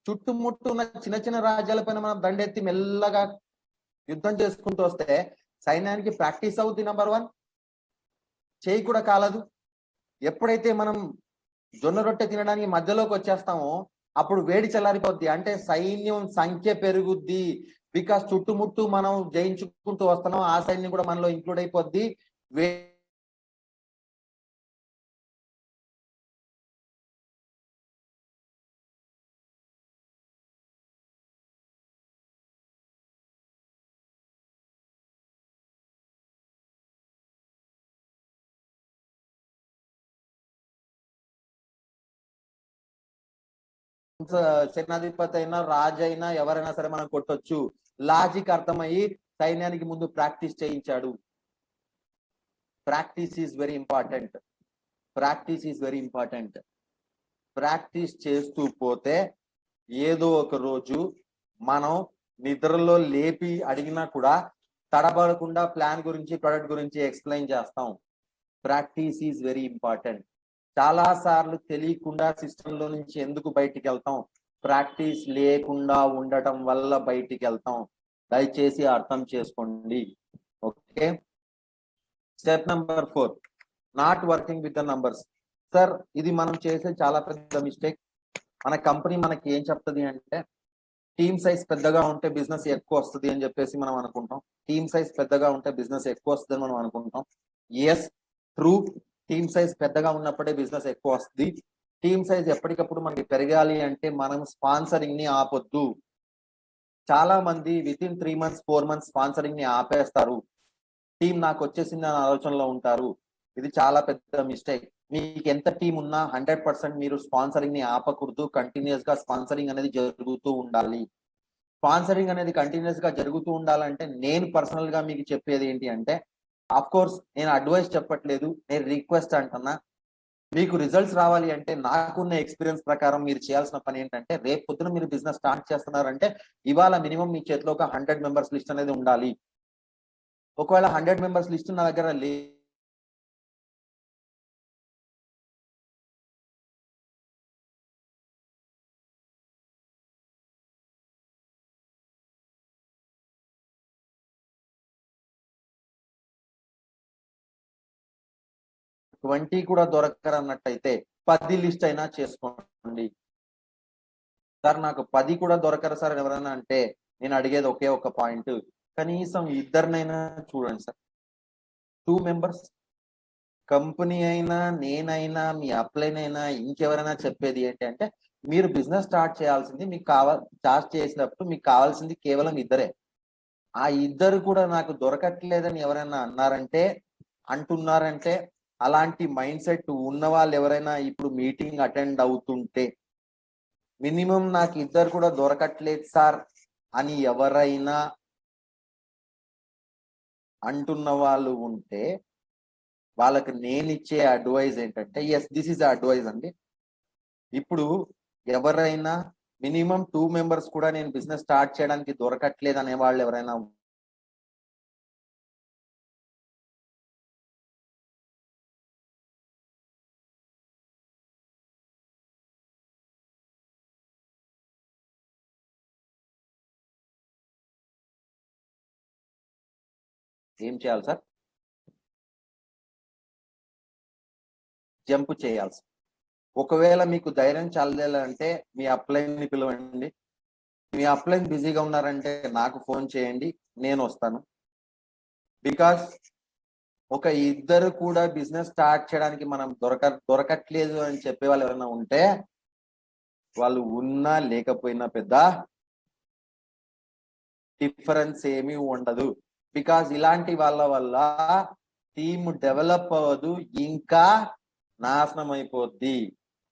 చుట్టుముట్టు ఉన్న చిన్న చిన్న రాజ్యాల పైన మనం దండెత్తి మెల్లగా యుద్ధం చేసుకుంటూ వస్తే సైన్యానికి ప్రాక్టీస్ అవుతుంది, నంబర్ 1. చేయి కూడా కాలదు. ఎప్పుడైతే మనం జొన్న రొట్టె తినడానికి మధ్యలోకి వచ్చేస్తామో అప్పుడు వేడి చల్లారిపోద్ది, అంటే సైన్యం సంఖ్య పెరుగుద్ది. బికాస్ చుట్టుముట్టు మనం జయించుకుంటూ వస్తున్నాం, ఆ సైన్యం కూడా మనలో ఇంక్లూడ్ అయిపోద్ది. సేనాధిపతి అయినా రాజు అయినా ఎవరైనా సరే మనం కొట్టొచ్చు. లాజిక్ అర్థమయ్యి సైన్యానికి ముందు ప్రాక్టీస్ చేయించాడు. Practice is very important. Practice చేస్తూ పోతే ఏదో ఒక రోజు మనం నిద్రలో లేపి అడిగినా కూడా తడబడకుండా ప్లాన్ గురించి, ప్రొడక్ట్ గురించి ఎక్స్ప్లెయిన్ చేస్తాం. Practice is very important. చాలా సార్లు తెలియకుండా సిస్టమ్ లో నుంచి ఎందుకు బయటికి వెళ్తాం? ప్రాక్టీస్ లేకుండా ఉండటం వల్ల బయటికి వెళ్తాం. దయచేసి అర్థం చేసుకోండి. Okay, step number 4, not working with the numbers. Sir ఇది మనం చేసే చాలా పెద్ద మిస్టేక్. మన కంపెనీ మనకి ఏం చెప్తుంది అంటే టీమ్ సైజ్ పెద్దగా ఉంటే బిజినెస్ ఎక్కువ వస్తుంది అని చెప్పేసి మనం అనుకుంటాం. టీమ్ సైజ్ పెద్దగా ఉంటే బిజినెస్ ఎక్కువ వస్తుంది అని మనం అనుకుంటాం. Yes, true. టీమ్ సైజ్ పెద్దగా ఉన్నప్పుడే బిజినెస్ ఎక్కువ వస్తుంది. టీమ్ సైజ్ ఎప్పటికప్పుడు మనకి పెరగాలి అంటే మనం స్పాన్సరింగ్ ని ఆపొద్దు. చాలా మంది with in 3 months 4 months sponsoring ని ఆపేస్తారు. టీం నాకు వచ్చేసింది అనే ఆలోచనలో ఉంటారు. ఇది చాలా పెద్ద మిస్టేక్. మీకు ఎంత టీం ఉన్నా 100% మీరు స్పాన్సరింగ్ ని ఆపకూడదు. కంటిన్యూస్ గా స్పాన్సరింగ్ అనేది జరుగుతూ ఉండాలి. స్పాన్సరింగ్ అనేది కంటిన్యూస్ గా జరుగుతూ ఉండాలంటే నేను పర్సనల్ గా మీకు చెప్పేది ఏంటి అంటే, ఆఫ్ కోర్స్ నేను అడ్వైస్ చెప్పట్లేదు, నేను రిక్వెస్ట్ అంటున్నా. మీకు రిజల్ట్స్ రావాలి అంటే నాకున్న ఎక్స్పీరియన్స్ ప్రకారం మీరు చేయాల్సిన పని ఏంటంటే, రేపు పొద్దున మీరు బిజినెస్ స్టార్ట్ చేస్తున్నారంటే ఇవాళ మినిమం మీ చేతిలో ఒక 100 మెంబర్స్ లిస్ట్ అనేది ఉండాలి. ఒకవేళ 100 మెంబర్స్ లిస్ట్ నా దగ్గర 20 కూడా దొరకరన్నట్టయితే 10 లిస్ట్ అయినా చేసుకోండి. సార్ నాకు 10 కూడా దొరకరు సార్ ఎవరైనా అంటే నేను అడిగేది ఒకే ఒక పాయింట్, కనీసం ఇద్దరినైనా చూడండి సార్. 2 మెంబర్స్, కంపెనీ అయినా నేనైనా మీ అప్లైన్ అయినా ఇంకెవరైనా చెప్పేది ఏంటి అంటే మీరు బిజినెస్ స్టార్ట్ చేయాల్సింది మీకు స్టార్ట్ చేసినప్పుడు మీకు కావాల్సింది కేవలం ఇద్దరే. ఆ ఇద్దరు కూడా నాకు దొరకట్లేదని ఎవరైనా అంటున్నారంటే అలాంటి మైండ్ సెట్ ఉన్న వాళ్ళు ఎవరైనా ఇప్పుడు మీటింగ్ అటెండ్ అవుతుంటే మినిమం నాకు ఇద్దరు కూడా దొరకట్లేదు సార్ అని ఎవరైనా అంటున్న వాళ్ళు ఉంటే వాళ్ళకి నేను ఇచ్చే అడ్వైజ్ ఏంటంటే, ఎస్ దిస్ ఇస్ అడ్వైజ్ అండి. ఇప్పుడు ఎవరైనా మినిమం 2 మెంబర్స్ కూడా నేను బిజినెస్ స్టార్ట్ చేయడానికి దొరకట్లేదు అనే వాళ్ళు ఎవరైనా ఏం చేయాలి సార్? జంప్ చేయాల్సి. ఒకవేళ మీకు ధైర్యం చాలేదంటే మీ అప్లైన్ ని పిలవండి. మీ అప్లైన్ బిజీగా ఉన్నారంటే నాకు ఫోన్ చేయండి, నేను వస్తాను. బికాస్ ఒక ఇద్దరు కూడా బిజినెస్ స్టార్ట్ చేయడానికి మనం దొరకట్లేదు అని చెప్పే వాళ్ళు ఎవరైనా ఉంటే వాళ్ళు ఉన్నా లేకపోయినా పెద్ద డిఫరెన్స్ ఏమీ ఉండదు. బికాస్ ఇలాంటి వాళ్ళ వల్ల టీమ్ డెవలప్ అవ్వదు, ఇంకా నాశనం అయిపోద్ది.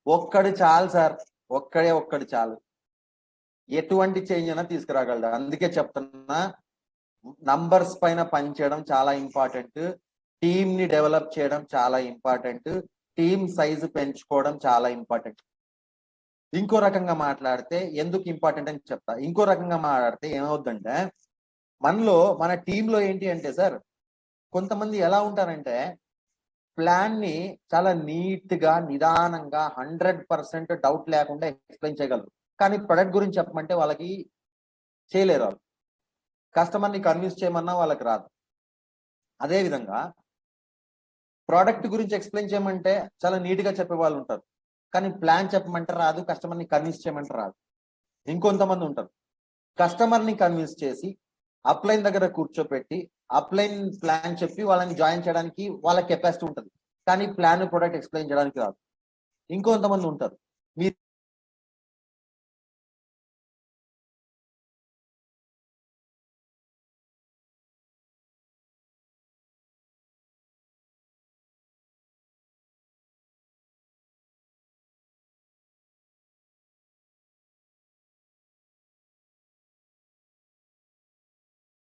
ఒక్కడు చాలు సార్, ఒక్కడు చాలు, ఎటువంటి చేంజ్ అయినా తీసుకురాగలడు. అందుకే చెప్తున్నా, నంబర్స్ పైన పనిచేయడం చాలా ఇంపార్టెంట్, టీమ్ ని డెవలప్ చేయడం చాలా ఇంపార్టెంట్, టీమ్ సైజు పెంచుకోవడం చాలా ఇంపార్టెంట్. ఇంకో రకంగా మాట్లాడితే ఎందుకు ఇంపార్టెంట్ అని చెప్తా. ఇంకో రకంగా మాట్లాడితే ఏమవుతుందంటే మన టీంలో ఏంటి అంటే సార్, కొంతమంది ఎలా ఉంటారంటే ప్లాన్ ని చాలా నీట్ గా నిదానంగా 100% డౌట్ లేకుండా ఎక్స్ప్లెయిన్ చేయగలరు. కానీ ప్రొడక్ట్ గురించి చెప్పమంటే వాళ్ళకి చేయలేరు. వాళ్ళు కస్టమర్ ని కన్విన్స్ చేయమన్నా వాళ్ళకి రాదు. అదే విధంగా ప్రోడక్ట్ గురించి ఎక్స్ప్లెయిన్ చేయమంటే చాలా నీట్ గా చెప్పే వాళ్ళు ఉంటారు, కానీ ప్లాన్ చెప్పమంటే రాదు, కస్టమర్ ని కన్విన్స్ చేయమంటే రాదు. ఇంకొంతమంది ఉంటారు, కస్టమర్ ని కన్విన్స్ చేసి అప్లైన్ దగ్గర కూర్చోపెట్టి అప్లైన్ ప్లాన్ చెప్పి వాళ్ళని జాయిన్ చేయడానికి వాళ్ళ కెపాసిటీ ఉంటుంది, కానీ ప్లాన్ ప్రొడక్ట్ ఎక్స్ప్లెయిన్ చేయడానికి రాదు. ఇంకొంతమంది ఉంటారు, మీరు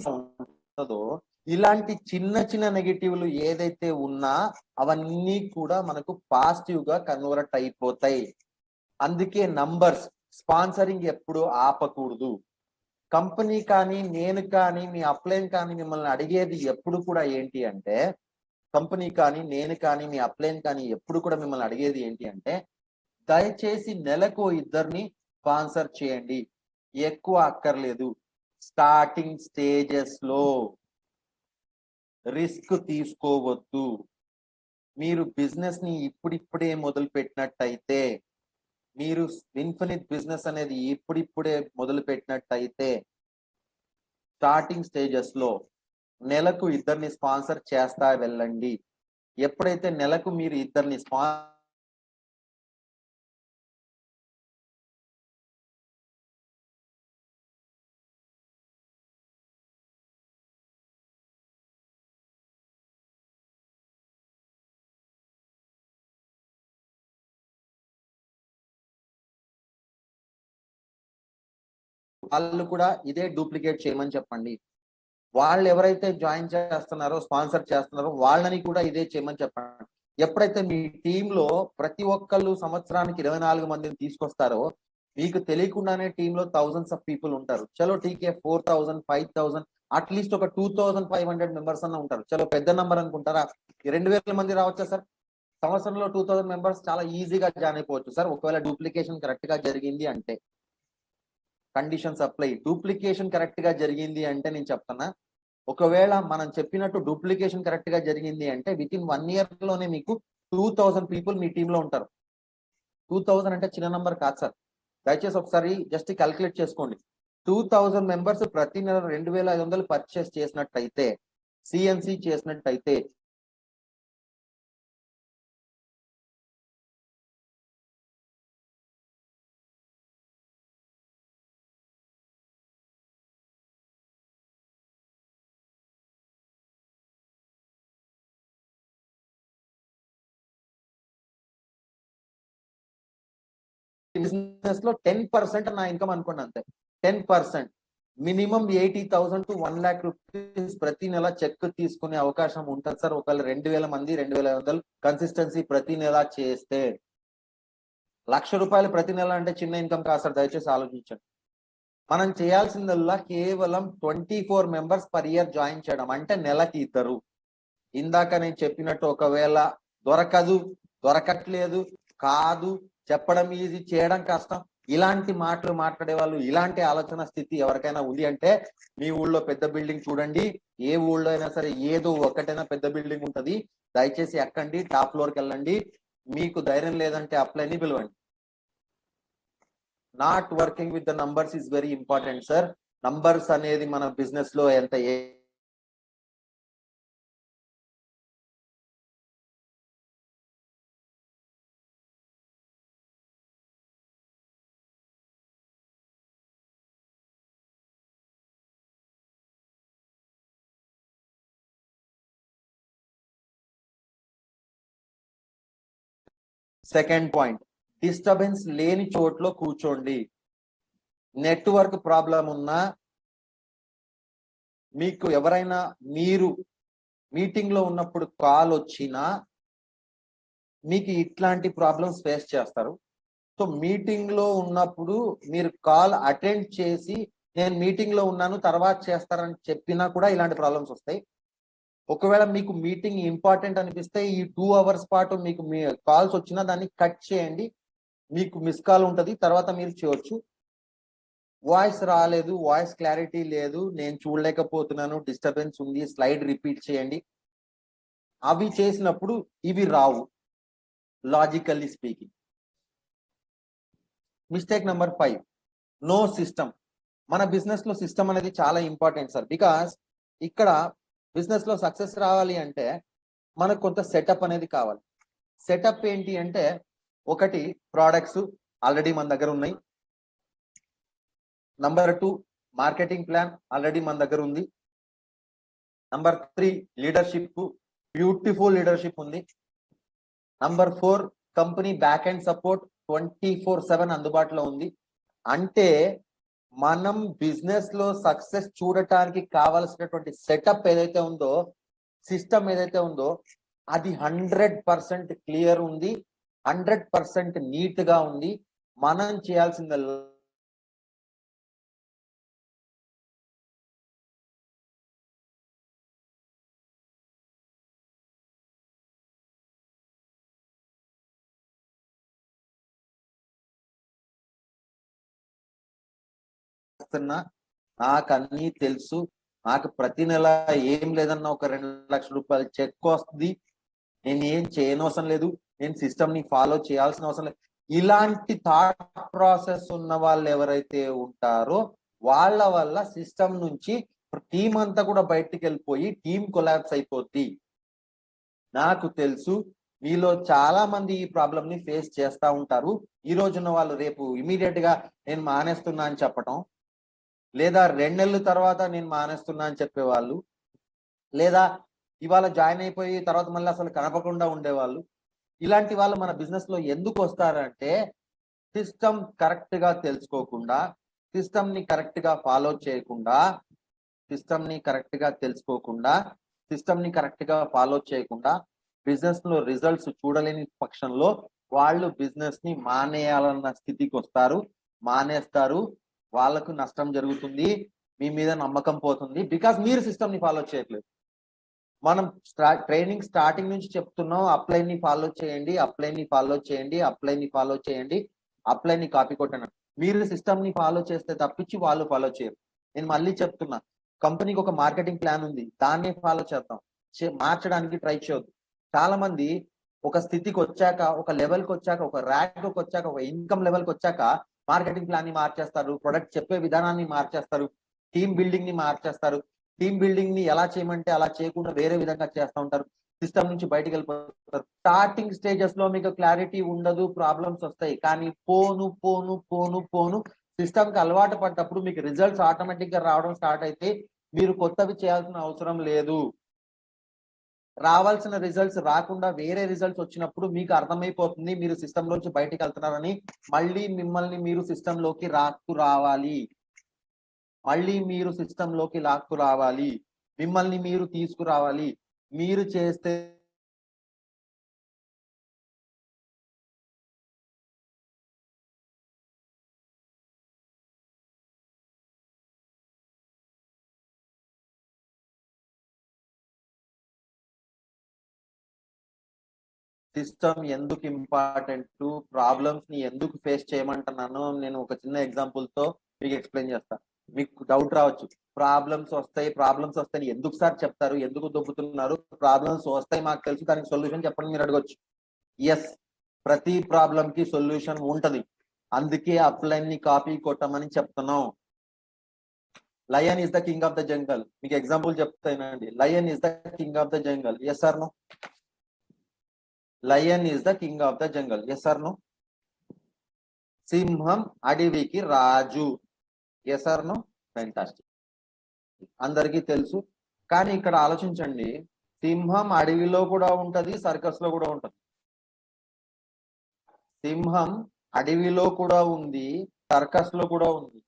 ఉంటుందో ఇలాంటి చిన్న చిన్న నెగటివ్లు ఏదైతే ఉన్నా అవన్నీ కూడా మనకు పాజిటివ్ గా కన్వర్ట్ అయిపోతాయి. అందుకే నంబర్స్, స్పాన్సరింగ్ ఎప్పుడు ఆపకూడదు. కంపెనీ కానీ నేను కానీ మీ అప్లైన్ కానీ మిమ్మల్ని అడిగేది ఎప్పుడు కూడా ఏంటి అంటే, కంపెనీ కానీ నేను కానీ మీ అప్లైన్ కానీ ఎప్పుడు కూడా మిమ్మల్ని అడిగేది ఏంటి అంటే, దయచేసి నెలకు ఇద్దరిని స్పాన్సర్ చేయండి, ఎక్కువ అక్కర్లేదు. స్టార్టింగ్ స్టేజెస్ లో రిస్క్ తీసుకోవద్దు. మీరు బిజినెస్ ని ఇప్పుడిప్పుడే మొదలు పెట్టినట్టయితే, మీరు ఇన్ఫినిట్ బిజినెస్ అనేది ఇప్పుడిప్పుడే మొదలు పెట్టినట్టయితే స్టార్టింగ్ స్టేజెస్ లో నెలకు ఇద్దరిని స్పాన్సర్ చేస్తా వెళ్ళండి. ఎప్పుడైతే నెలకు మీరు ఇద్దరిని వాళ్ళు కూడా ఇదే డూప్లికేట్ చేయమని చెప్పండి. వాళ్ళు ఎవరైతే జాయిన్ చేస్తున్నారో స్పాన్సర్ చేస్తున్నారో వాళ్ళని కూడా ఇదే చేయమని చెప్పండి. ఎప్పుడైతే మీ టీంలో ప్రతి ఒక్కళ్ళు సంవత్సరానికి 24 మందిని తీసుకొస్తారో మీకు తెలియకుండానే టీంలో థౌసండ్స్ ఆఫ్ పీపుల్ ఉంటారు. చలో టీకే 4000 5000 అట్లీస్ట్ ఒక 2500 మెంబర్స్ అన్న ఉంటారు. చలో పెద్ద నంబర్ అనుకుంటారా, 2000 మంది రావచ్చా సార్? సంవత్సరంలో 2000 మెంబర్స్ చాలా ఈజీగా జాయిన్ అయిపోవచ్చు సార్, ఒకవేళ డూప్లికేషన్ కరెక్ట్ గా జరిగింది అంటే. Conditions apply. డూప్లికేషన్ కరెక్ట్ గా జరిగింది అంటే నేను చెప్తున్నా, ఒకవేళ మనం చెప్పినట్టు డూప్లికేషన్ కరెక్ట్ గా జరిగింది అంటే విత్ ఇన్ 1 year లోనే మీకు 2000 పీపుల్ మీ టీంలో ఉంటారు. 2000 అంటే చిన్న నంబర్ కాదు సార్. దయచేసి ఒకసారి జస్ట్ క్యాలిక్యులేట్ చేసుకోండి. 2000 మెంబర్స్ ప్రతి నెల 2500 పర్చేస్ చేసినట్టయితే, సిఎన్సి చేసినట్టయితే బిజినెస్ లో 10% నా ఇన్కమ్ అనుకోండి, అంతే. 10% మినిమం 80,000 to 1 lakh రూపీస్ ప్రతి నెల చెక్ తీసుకునే అవకాశం ఉంటుంది సార్. ఒకవేళ 2000 మంది 2500 కన్సిస్టెన్సీ ప్రతి నెల చేస్తే. ₹1,00,000 ప్రతి నెల అంటే చిన్న ఇన్కమ్ కాదు సార్, దయచేసి ఆలోచించండి. మనం చేయాల్సిందల్లా కేవలం 24 మెంబర్స్ పర్ ఇయర్ జాయిన్ చేయడం, అంటే నెలకి 2. ఇందాక నేను చెప్పినట్టు ఒకవేళ దొరకట్లేదు, కాదు, చెప్పడం ఈజీ, చేయడం కష్టం, ఇలాంటి మాటలు మాట్లాడే వాళ్ళు, ఇలాంటి ఆలోచన స్థితి ఎవరికైనా ఉంది అంటే మీ ఊళ్ళో పెద్ద బిల్డింగ్ చూడండి. ఏ ఊళ్ళో అయినా సరే ఏదో ఒకటైనా పెద్ద బిల్డింగ్ ఉంటది. దయచేసి ఎక్కండి, టాప్ ఫ్లోర్కి వెళ్ళండి. మీకు ధైర్యం లేదంటే అప్లైని పిలవండి. Not working with the numbers is very important sir. Numbers అనేది మన బిజినెస్ లో ఎంత సెకండ్ పాయింట్, డిస్టర్బెన్స్ లేని చోట్లో కూర్చోండి. నెట్వర్క్ ప్రాబ్లం ఉన్నా, మీకు ఎవరైనా మీరు మీటింగ్ లో ఉన్నప్పుడు కాల్ వచ్చినా మీకు ఇట్లాంటి ప్రాబ్లమ్స్ ఫేస్ చేస్తారు. సో మీటింగ్ లో ఉన్నప్పుడు మీరు కాల్ అటెండ్ చేసి నేను మీటింగ్ లో ఉన్నాను తర్వాత చేస్తారని చెప్పినా కూడా ఇలాంటి ప్రాబ్లమ్స్ వస్తాయి. ఒకవేళ మీకు మీటింగ్ ఇంపార్టెంట్ అనిపిస్తే ఈ 2 hours పాటు మీకు మీ కాల్స్ వచ్చినా దాన్ని కట్ చేయండి. మీకు మిస్ కాల్ ఉంటుంది, తర్వాత మీరు చేయొచ్చు. వాయిస్ రాలేదు, వాయిస్ క్లారిటీ లేదు, నేను చూడలేకపోతున్నాను, డిస్టర్బెన్స్ ఉంది, స్లైడ్ రిపీట్ చేయండి. అవి చేసినప్పుడు ఇవి రావు, logically speaking. Mistake number 5, no system. మన బిజినెస్ లో సిస్టమ్ అనేది చాలా ఇంపార్టెంట్ సార్. బికాస్ ఇక్కడ బిజినెస్ లో సక్సెస్ రావాలి అంటే మనకు కొంత సెటప్ అనేది కావాలి. సెటప్ ఏంటి అంటే, ఒకటి, ప్రోడక్ట్స్ ఆల్రెడీ మన దగ్గర ఉన్నాయి. నంబర్ 2, మార్కెటింగ్ ప్లాన్ ఆల్రెడీ మన దగ్గర ఉంది. నంబర్ 3, లీడర్షిప్, బ్యూటిఫుల్ లీడర్షిప్ ఉంది. Number 4, company back and support 24/7 అందుబాటులో ఉంది. అంటే మనం బిజినెస్ లో సక్సెస్ చూడటానికి కావలసినటువంటి సెటప్ ఏదైతే ఉందో, సిస్టమ్ ఏదైతే ఉందో, అది 100% క్లియర్ ఉంది, 100% నీట్ గా ఉంది. మనం చేయాల్సిందల్లా నాకు అన్ని తెలుసు, నాకు ప్రతి నెల ఏం లేదన్నా ఒక 2 లక్షల రూపాయలు చెక్ వస్తుంది, నేను ఏం చేయనవసరం లేదు, నేను సిస్టమ్ ని ఫాలో చేయాల్సిన అవసరం లేదు, ఇలాంటి థాట్ ప్రాసెస్ ఉన్న వాళ్ళు ఎవరైతే ఉంటారో వాళ్ళ వల్ల సిస్టమ్ నుంచి టీం అంతా కూడా బయటికి వెళ్ళిపోయి టీం కొలాప్స్ అయిపోద్ది. నాకు తెలుసు మీలో చాలా మంది ఈ ప్రాబ్లం ని ఫేస్ చేస్తా ఉంటారు. ఈ రోజున్న వాళ్ళు రేపు ఇమీడియట్ గా నేను మానేస్తున్నా అని చెప్పటం, లేదా 2 నెలల తర్వాత నేను మానేస్తున్నా అని చెప్పేవాళ్ళు, లేదా ఇవాళ జాయిన్ అయిపోయి తర్వాత మళ్ళీ అసలు కనపకుండా ఉండేవాళ్ళు. ఇలాంటి వాళ్ళు మన బిజినెస్ లో ఎందుకు వస్తారంటే, సిస్టమ్ కరెక్ట్ గా తెలుసుకోకుండా, సిస్టమ్ ని కరెక్ట్ గా ఫాలో చేయకుండా, సిస్టమ్ ని కరెక్ట్ గా తెలుసుకోకుండా, సిస్టమ్ ని కరెక్ట్ గా ఫాలో చేయకుండా బిజినెస్ లో రిజల్ట్స్ చూడలేని పక్షంలో వాళ్ళు బిజినెస్ ని మానేయాలన్న స్థితికి వస్తారు, మానేస్తారు. వాళ్ళకు నష్టం జరుగుతుంది, మీ మీద నమ్మకం పోతుంది. బికాస్ మీరు సిస్టమ్ ని ఫాలో చేయట్లేదు. మనం ట్రైనింగ్ స్టార్టింగ్ నుంచి చెప్తున్నాం, అప్లై ని ఫాలో చేయండి, అప్లై ని ఫాలో చేయండి, అప్లై ని ఫాలో చేయండి, అప్లై ని కాపీ కొట్టండి. మీరు సిస్టమ్ ని ఫాలో చేస్తే తప్పించి వాళ్ళు ఫాలో చేయరు. నేను మళ్ళీ చెప్తున్నా, కంపెనీకి ఒక మార్కెటింగ్ ప్లాన్ ఉంది, దాన్ని ఫాలో చేద్దాం, మార్చడానికి ట్రై చేయొద్దు. చాలా మంది ఒక స్థితికి వచ్చాక, ఒక లెవెల్కి వచ్చాక, ఒక ర్యాంక్ వచ్చాక, ఒక ఇన్కమ్ లెవెల్కి వచ్చాక మార్కెటింగ్ ప్లాన్ ని మార్చేస్తారు, ప్రొడక్ట్ చెప్పే విధానాన్ని మార్చేస్తారు, టీమ్ బిల్డింగ్ ని మార్చేస్తారు. టీమ్ బిల్డింగ్ ని ఎలా చేయమంటే అలా చేయకుండా వేరే విధంగా చేస్తూ ఉంటారు. సిస్టమ్ నుంచి బయటకు వెళ్ళిపోతారు. స్టార్టింగ్ స్టేజెస్ లో మీకు క్లారిటీ ఉండదు, ప్రాబ్లమ్స్ వస్తాయి. కానీ పోను పోను పోను పోను సిస్టమ్ కి అలవాటు పడ్డప్పుడు మీకు రిజల్ట్స్ ఆటోమేటిక్ గా రావడం స్టార్ట్ అయితే మీరు కొత్తవి చేయాల్సిన అవసరం లేదు. రావాల్సిన రిజల్ట్స్ రాకుండా వేరే రిజల్ట్స్ వచ్చినప్పుడు మీకు అర్థమైపోతుంది మీరు సిస్టమ్ లోంచి బయటకు వెళ్తున్నారని. మళ్ళీ మిమ్మల్ని మీరు సిస్టమ్ లోకి రావాలి, మళ్ళీ మీరు సిస్టమ్ లోకి లాక్కు రావాలి, మిమ్మల్ని మీరు తీసుకురావాలి. మీరు చేస్తే సిస్టమ్ ఎందుకు ఇంపార్టెంట్, ప్రాబ్లమ్స్ ని ఎందుకు ఫేస్ చేయమంటున్నాను నేను ఒక చిన్న ఎగ్జాంపుల్ తో మీకు ఎక్స్ప్లెయిన్ చేస్తాను. మీకు డౌట్ రావచ్చు, ప్రాబ్లమ్స్ వస్తాయి ఎందుకు సార్ చెప్తారు, ఎందుకు దొబ్బుతున్నారు, ప్రాబ్లమ్స్ వస్తాయి మాకు తెలుసు, దానికి సొల్యూషన్ చెప్పండి మీరు అడగొచ్చు. ఎస్, ప్రతి ప్రాబ్లం కి సొల్యూషన్ ఉంటది. అందుకే అప్లైన్ ని కాపీ కొట్టమని చెప్తున్నాం. Lion is the king of the jungle. మీకు ఎగ్జాంపుల్ చెప్తానండి. Lion is the king of the jungle. Yes or no? Lion is the king of the jungle. Yes or no? సింహం అడవికి రాజు. Yes or no? ఫ్యాంటాస్టిక్, అందరికీ తెలుసు. కానీ ఇక్కడ ఆలోచించండి, సింహం అడవిలో కూడా ఉంటది, సర్కస్ లో కూడా ఉంటది. సింహం అడవిలో కూడా ఉంది, సర్కస్ లో కూడా ఉంది.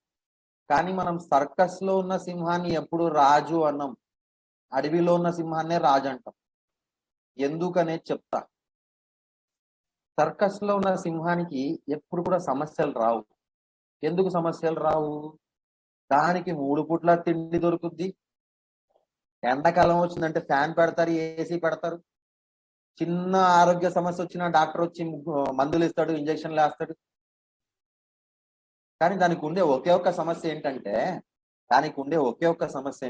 కానీ మనం సర్కస్ లో ఉన్న సింహాన్ని ఎప్పుడు రాజు అన్నాం, అడవిలో ఉన్న సింహాన్నే రాజు అంటాం. ఎందుకనేది చెప్తా. సర్కస్ లో ఉన్న సింహానికి ఎప్పుడు కూడా సమస్యలు రావు. ఎందుకు సమస్యలు రావు? దానికి 3 పూట్ల తిండి దొరుకుద్ది. ఎండాకాలం వచ్చిందంటే ఫ్యాన్ పెడతారు, ఏసీ పెడతారు. చిన్న ఆరోగ్య సమస్య వచ్చినా డాక్టర్ వచ్చి మందులు ఇస్తాడు, ఇంజక్షన్లు వేస్తాడు. కానీ దానికి ఉండే ఒకే ఒక్క సమస్య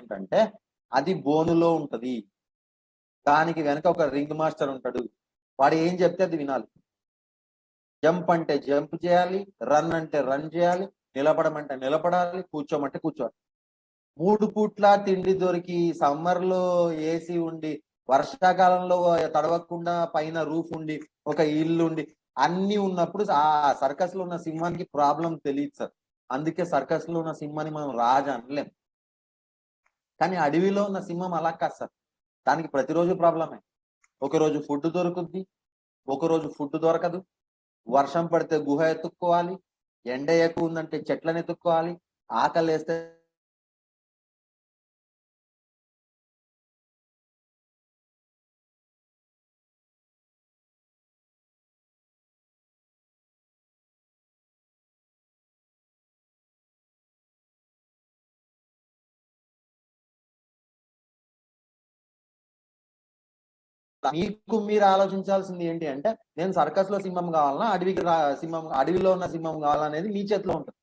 ఏంటంటే అది బోనులో ఉంటది. దానికి వెనక ఒక రింగ్ మాస్టర్ ఉంటాడు. వాడు ఏం చెప్తే అది వినాలి. జంప్ అంటే జంప్ చేయాలి, రన్ అంటే రన్ చేయాలి, నిలబడమంటే నిలబడాలి, కూర్చోమంటే కూర్చోవాలి. 3 పూట్ల తిండి దొరికి, సమ్మర్ లో ఏసీ ఉండి, వర్షాకాలంలో తడవకుండా పైన రూఫ్ ఉండి, ఒక ఇల్లు ఉండి, అన్ని ఉన్నప్పుడు ఆ సర్కస్ లో ఉన్న సింహానికి ప్రాబ్లం తెలియదు సార్. అందుకే సర్కస్ లో ఉన్న సింహాన్ని మనం రాజు అనలేం. కానీ అడవిలో ఉన్న సింహం అలా కాదు సార్. దానికి ప్రతిరోజు ప్రాబ్లమే. ఒకరోజు ఫుడ్ దొరుకుద్ది, ఒకరోజు ఫుడ్ దొరకదు. వర్షం పడితే గుహ ఎత్తుక్కోవాలి, ఎండ ఎక్కువ ఉందంటే చెట్లను ఎత్తుక్కోవాలి, ఆకలి వేస్తే మీకు మీరు ఆలోచించాల్సింది ఏంటి అంటే, నేను సర్కస్ లో సింహం కావాలన్నా, అడవిలో ఉన్న సింహం కావాలనేది మీ చేతిలో ఉంటుంది.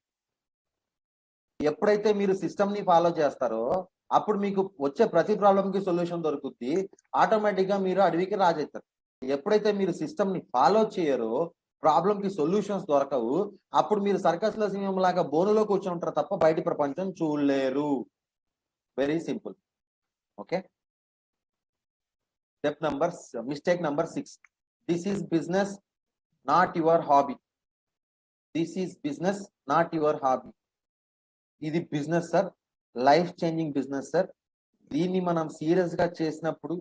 ఎప్పుడైతే మీరు సిస్టమ్ ని ఫాలో చేస్తారో అప్పుడు మీకు వచ్చే ప్రతి ప్రాబ్లం కి సొల్యూషన్ దొరుకుద్ది. ఆటోమేటిక్ గా మీరు అడవికి రాజవుతారు. ఎప్పుడైతే మీరు సిస్టమ్ ని ఫాలో చేయరో ప్రాబ్లం కి సొల్యూషన్స్ దొరకవు. అప్పుడు మీరు సర్కస్ లో సింహం లాగా బోనులో కూర్చుంటారు తప్ప బయట ప్రపంచం చూడలేరు. Very simple. Okay. Mistake number 6. This is business not your hobby. This is business not your hobby. ఇది business sir, life changing business sir. దీన్ని మనం సీరియస్ గా చేసినప్పుడు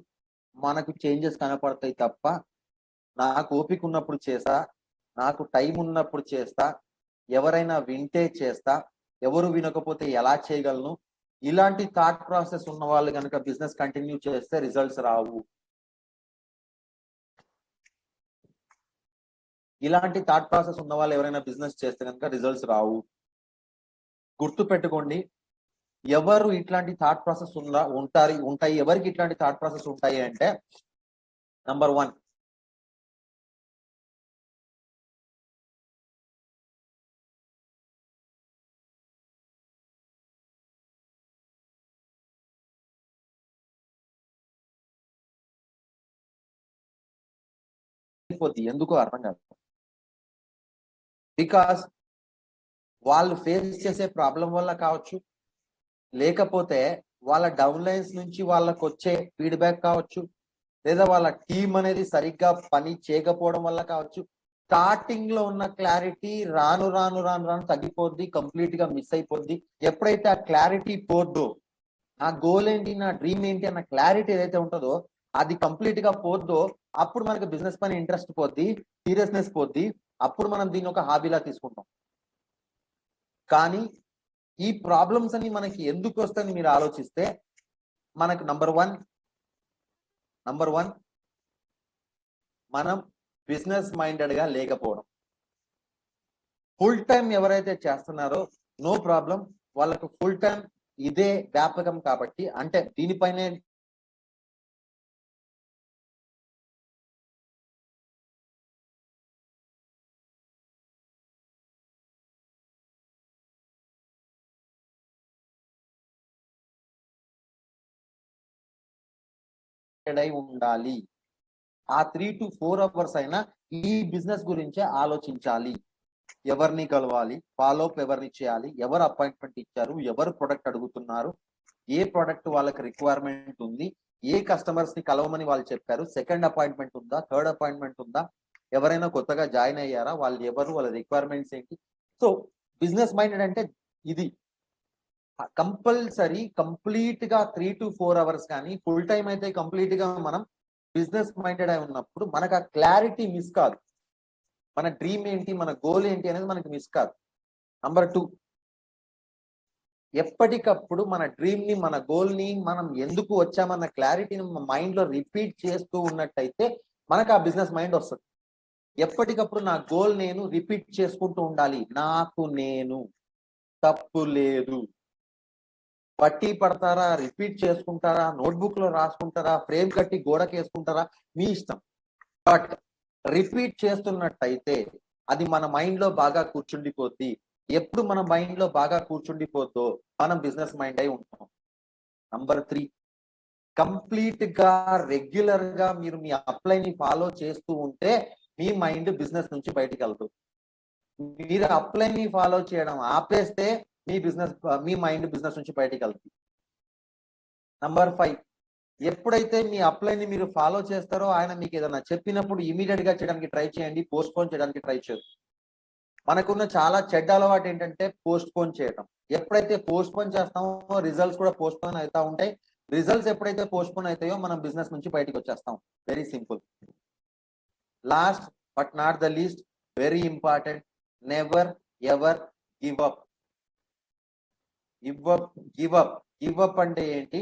మనకు చేంజెస్ కనపడతాయి తప్ప, నాకు ఓపిక ఉన్నప్పుడు చేస్తా, నాకు టైం ఉన్నప్పుడు చేస్తా, ఎవరైనా వింటే చేస్తా, ఎవరు వినకపోతే ఎలా చేయగలను, ఇలాంటి థాట్ ప్రాసెస్ ఉన్న వాళ్ళు కనుక బిజినెస్ కంటిన్యూ చేస్తే రిజల్ట్స్ రావు. ఇలాంటి థాట్ ప్రాసెస్ ఉన్న వాళ్ళు ఎవరైనా బిజినెస్ చేస్తే కనుక రిజల్ట్స్ రావు. గుర్తు పెట్టుకోండి. ఎవరు ఇట్లాంటి థాట్ ప్రాసెస్ ఉంటాయి, ఎవరికి ఇట్లాంటి థాట్ ప్రాసెస్ ఉంటాయి అంటే, నంబర్ 1, ఎందుకో అర్థం కాదు. బికాస్ వాళ్ళు ఫేస్ చేసే ప్రాబ్లం వల్ల కావచ్చు, లేకపోతే వాళ్ళ డౌన్ లైన్స్ నుంచి వాళ్ళకు వచ్చే ఫీడ్బ్యాక్ కావచ్చు, లేదా వాళ్ళ టీం అనేది సరిగ్గా పని చేయకపోవడం వల్ల కావచ్చు. స్టార్టింగ్ లో ఉన్న క్లారిటీ రాను రాను రాను రాను తగ్గిపోద్ది, కంప్లీట్ గా మిస్ అయిపోద్ది. ఎప్పుడైతే ఆ క్లారిటీ పోద్దో, నా గోల్ ఏంటి, నా డ్రీమ్ ఏంటి అన్న క్లారిటీ ఏదైతే ఉంటుందో అది కంప్లీట్ గా పోద్దో, అప్పుడు మనకి బిజినెస్ పైన ఇంట్రెస్ట్ పోద్ది, సీరియస్నెస్ పోద్ది. అప్పుడు మనం దీన్ని ఒక హాబీలా తీసుకుంటాం. కానీ ఈ ప్రాబ్లమ్స్ అన్ని మనకి ఎందుకు వస్తాయని మీరు ఆలోచిస్తే, మనకు నంబర్ వన్ మనం బిజినెస్ మైండెడ్ గా లేకపోవడం. ఫుల్ టైం ఎవరైతే చేస్తున్నారో నో ప్రాబ్లం, వాళ్ళకు ఫుల్ టైం ఇదే వ్యాపకం కాబట్టి, అంటే దీనిపైనే అయి ఉండాలి. ఆ 3 to 4 అవర్స్ అయినా ఈ బిజినెస్ గురించే ఆలోచించాలి. ఎవరిని కలవాలి, ఫాలోఅప్ ఎవరిని చేయాలి, ఎవరు అపాయింట్మెంట్ ఇచ్చారు, ఎవరు ప్రొడక్ట్ అడుగుతున్నారు, ఏ ప్రొడక్ట్ వాళ్ళకి రిక్వైర్మెంట్ ఉంది, ఏ కస్టమర్స్ ని కలవమని వాళ్ళు చెప్పారు, సెకండ్ అపాయింట్మెంట్ ఉందా, థర్డ్ అపాయింట్మెంట్ ఉందా, ఎవరైనా కొత్తగా జాయిన్ అయ్యారా, వాళ్ళు ఎవరు, వాళ్ళ రిక్వైర్మెంట్స్ ఏంటి. సో బిజినెస్ మైండెడ్ అంటే ఇది కంపల్సరీ కంప్లీట్ గా 3 to 4 అవర్స్ కానీ, ఫుల్ టైం అయితే కంప్లీట్ గా మనం బిజినెస్ మైండెడ్ అయి ఉన్నప్పుడు మనకు ఆ క్లారిటీ మిస్ కాదు. మన డ్రీమ్ ఏంటి, మన గోల్ ఏంటి అనేది మనకి మిస్ కాదు. నంబర్ 2, ఎప్పటికప్పుడు మన డ్రీమ్ ని, మన గోల్ ని, మనం ఎందుకు వచ్చామన్న క్లారిటీని మైండ్ లో రిపీట్ చేస్తూ ఉన్నట్టయితే మనకు ఆ బిజినెస్ మైండ్ వస్తుంది. ఎప్పటికప్పుడు నా గోల్ నేను రిపీట్ చేసుకుంటూ ఉండాలి. నాకు నేను, తప్పు లేదు. పట్టి పడతారా, రిపీట్ చేసుకుంటారా, నోట్బుక్ లో రాసుకుంటారా, ఫ్రేమ్ కట్టి గోడకి వేసుకుంటారా, మీ ఇష్టం. బట్ రిపీట్ చేస్తున్నట్టయితే అది మన మైండ్ లో బాగా కూర్చుండిపోద్ది. ఎప్పుడు మన మైండ్ లో బాగా కూర్చుండిపోద్దో మనం బిజినెస్ మైండ్ అయి ఉంటాం. నంబర్ 3, కంప్లీట్ గా రెగ్యులర్ గా మీరు మీ అప్లైని ఫాలో చేస్తూ ఉంటే మీ మైండ్ బిజినెస్ నుంచి బయటికి వెళ్తుంది. మీరు అప్లైని ఫాలో చేయడం ఆపేస్తే మీ మైండ్ బిజినెస్ నుంచి బయటికి వెళ్తుంది. నంబర్ 5, ఎప్పుడైతే మీ అప్లైని మీరు ఫాలో చేస్తారో, ఆయన మీకు ఏదైనా చెప్పినప్పుడు ఇమీడియట్ గా చేయడానికి ట్రై చేయండి, పోస్ట్ పోన్ చేయడానికి ట్రై చేయదు. మనకున్న చాలా చెడ్డ అలవాటు ఏంటంటే పోస్ట్ పోన్ చేయడం. ఎప్పుడైతే పోస్ట్ పోన్ చేస్తామో రిజల్ట్స్ కూడా పోస్ట్ పోన్ అవుతా ఉంటాయి. రిజల్ట్స్ ఎప్పుడైతే పోస్ట్ పోన్ అవుతాయో మనం బిజినెస్ నుంచి బయటకు వచ్చేస్తాం. Very simple. Last but not the least, very important, never ever give up. Give up అంటే ఏంటి?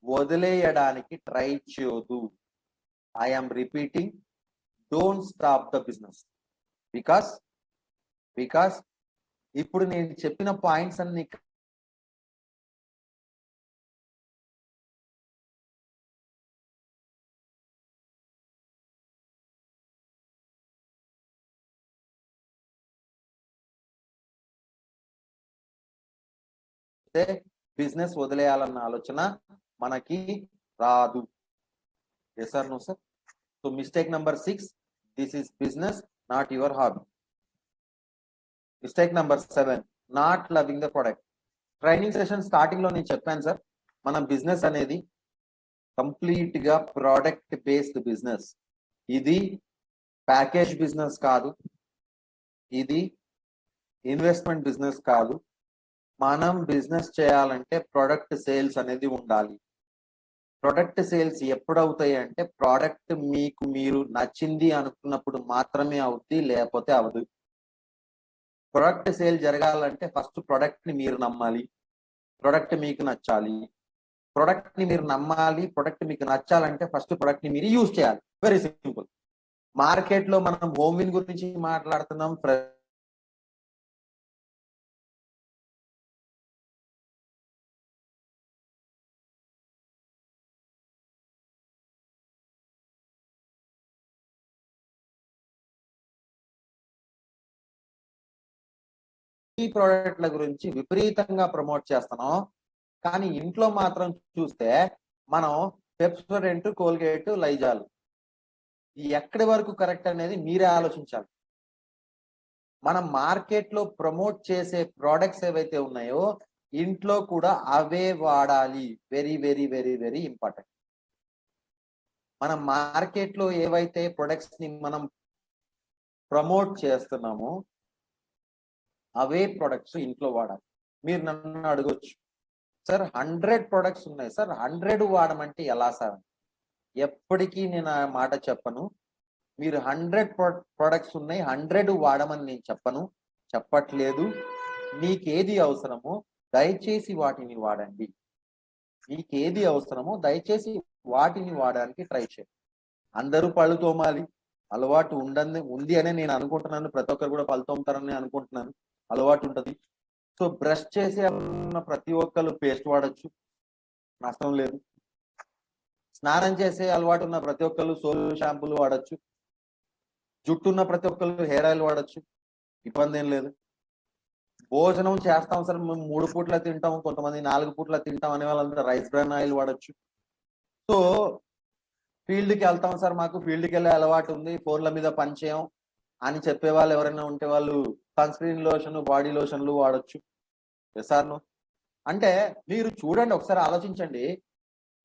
వదిలేయడానికి ట్రై చేయొద్దు. I'm repeating, don't stop the business. Because ఇప్పుడు నేను చెప్పిన పాయింట్స్ అన్ని బిజినెస్ వదిలేయాలన్న ఆలోచన మనకి రాదు. Yes or no sir? So mistake number 6, this is business not your hobby. Mistake number 7, not loving the product. Training session starting లో నేను చెప్పాను సార్, మన బిజినెస్ అనేది కంప్లీట్ గా ప్రోడక్ట్ బేస్డ్ బిజినెస్. ఇది ప్యాకేజ్ బిజినెస్ కాదు, ఇది ఇన్వెస్ట్మెంట్ బిజినెస్ కాదు. మనం బిజినెస్ చేయాలంటే ప్రొడక్ట్ సేల్స్ అనేది ఉండాలి. ప్రొడక్ట్ సేల్స్ ఎప్పుడు అవుతాయి అంటే ప్రోడక్ట్ మీకు మీరు నచ్చింది అనుకున్నప్పుడు మాత్రమే అవుద్ది, లేకపోతే అవదు. ప్రొడక్ట్ సేల్ జరగాలంటే ఫస్ట్ ప్రొడక్ట్ ని మీరు నమ్మాలి, ప్రొడక్ట్ మీకు నచ్చాలి. ప్రొడక్ట్ ని మీరు నమ్మాలి, ప్రొడక్ట్ మీకు నచ్చాలంటే ఫస్ట్ ప్రొడక్ట్ ని మీరు యూజ్ చేయాలి. Very simple. మార్కెట్ లో మనం హోమ్ గురించి మాట్లాడుతున్నాం. ఈ ప్రోడక్ట్ల గురించి విపరీతంగా ప్రమోట్ చేస్తున్నాం, కానీ ఇంట్లో మాత్రం చూస్తే మనం పెప్సోడెంట్, కోల్గేట్, లైజాల్ ఎక్కడి వరకు కరెక్ట్ అనేది మీరే ఆలోచించాలి. మనం మార్కెట్ లో ప్రమోట్ చేసే ప్రోడక్ట్స్ ఏవైతే ఉన్నాయో ఇంట్లో కూడా అవే వాడాలి. Very very very very important. మనం మార్కెట్ లో ఏవైతే ప్రొడక్ట్స్ ని మనం ప్రమోట్ చేస్తున్నామో అవే ప్రొడక్ట్స్ ఇంట్లో వాడాలి. మీరు నన్ను అడగొచ్చు, సార్ 100 ప్రొడక్ట్స్ ఉన్నాయి సార్, 100 వాడమంటే ఎలా సార్? ఎప్పటికీ నేను ఆ మాట చెప్పను. మీరు 100 ప్రొడక్ట్స్ ఉన్నాయి, 100 వాడమని నేను చెప్పట్లేదు. మీకేది అవసరమో దయచేసి వాటిని వాడండి. మీకేది అవసరమో దయచేసి వాటిని వాడడానికి ట్రై చేయండి. అందరూ పళ్ళు తోమాలి అలవాటు ఉంది అనే నేను అనుకుంటున్నాను. ప్రతి ఒక్కరు కూడా పళ్ళు తోముతారని అనుకుంటున్నాను. అలవాటు ఉంటది. సో బ్రష్ చేసే ప్రతి ఒక్కరు పేస్ట్ వాడచ్చు, నష్టం లేదు. స్నానం చేసే అలవాటు ఉన్న ప్రతి ఒక్కరు సోల్ షాంపూలు వాడచ్చు. జుట్టు ఉన్న ప్రతి ఒక్కరు హెయిర్ ఆయిల్ వాడచ్చు, ఇబ్బంది ఏం లేదు. భోజనం చేస్తాం సార్, మేము 3 పూట్ల తింటాం, కొంతమంది 4 పూట్ల తింటాం అనే వాళ్ళంతా రైస్ బ్రాన్ ఆయిల్ వాడచ్చు. సో ఫీల్డ్కి వెళ్తాం సార్, మాకు ఫీల్డ్కి వెళ్ళే అలవాటు ఉంది, ఫోన్ల మీద పనిచేయం అని చెప్పే వాళ్ళు ఎవరైనా ఉంటే వాళ్ళు సన్ స్క్రీన్ లోషన్, బాడీ లోషన్లు వాడచ్చు. సార్ అంటే మీరు చూడండి, ఒకసారి ఆలోచించండి.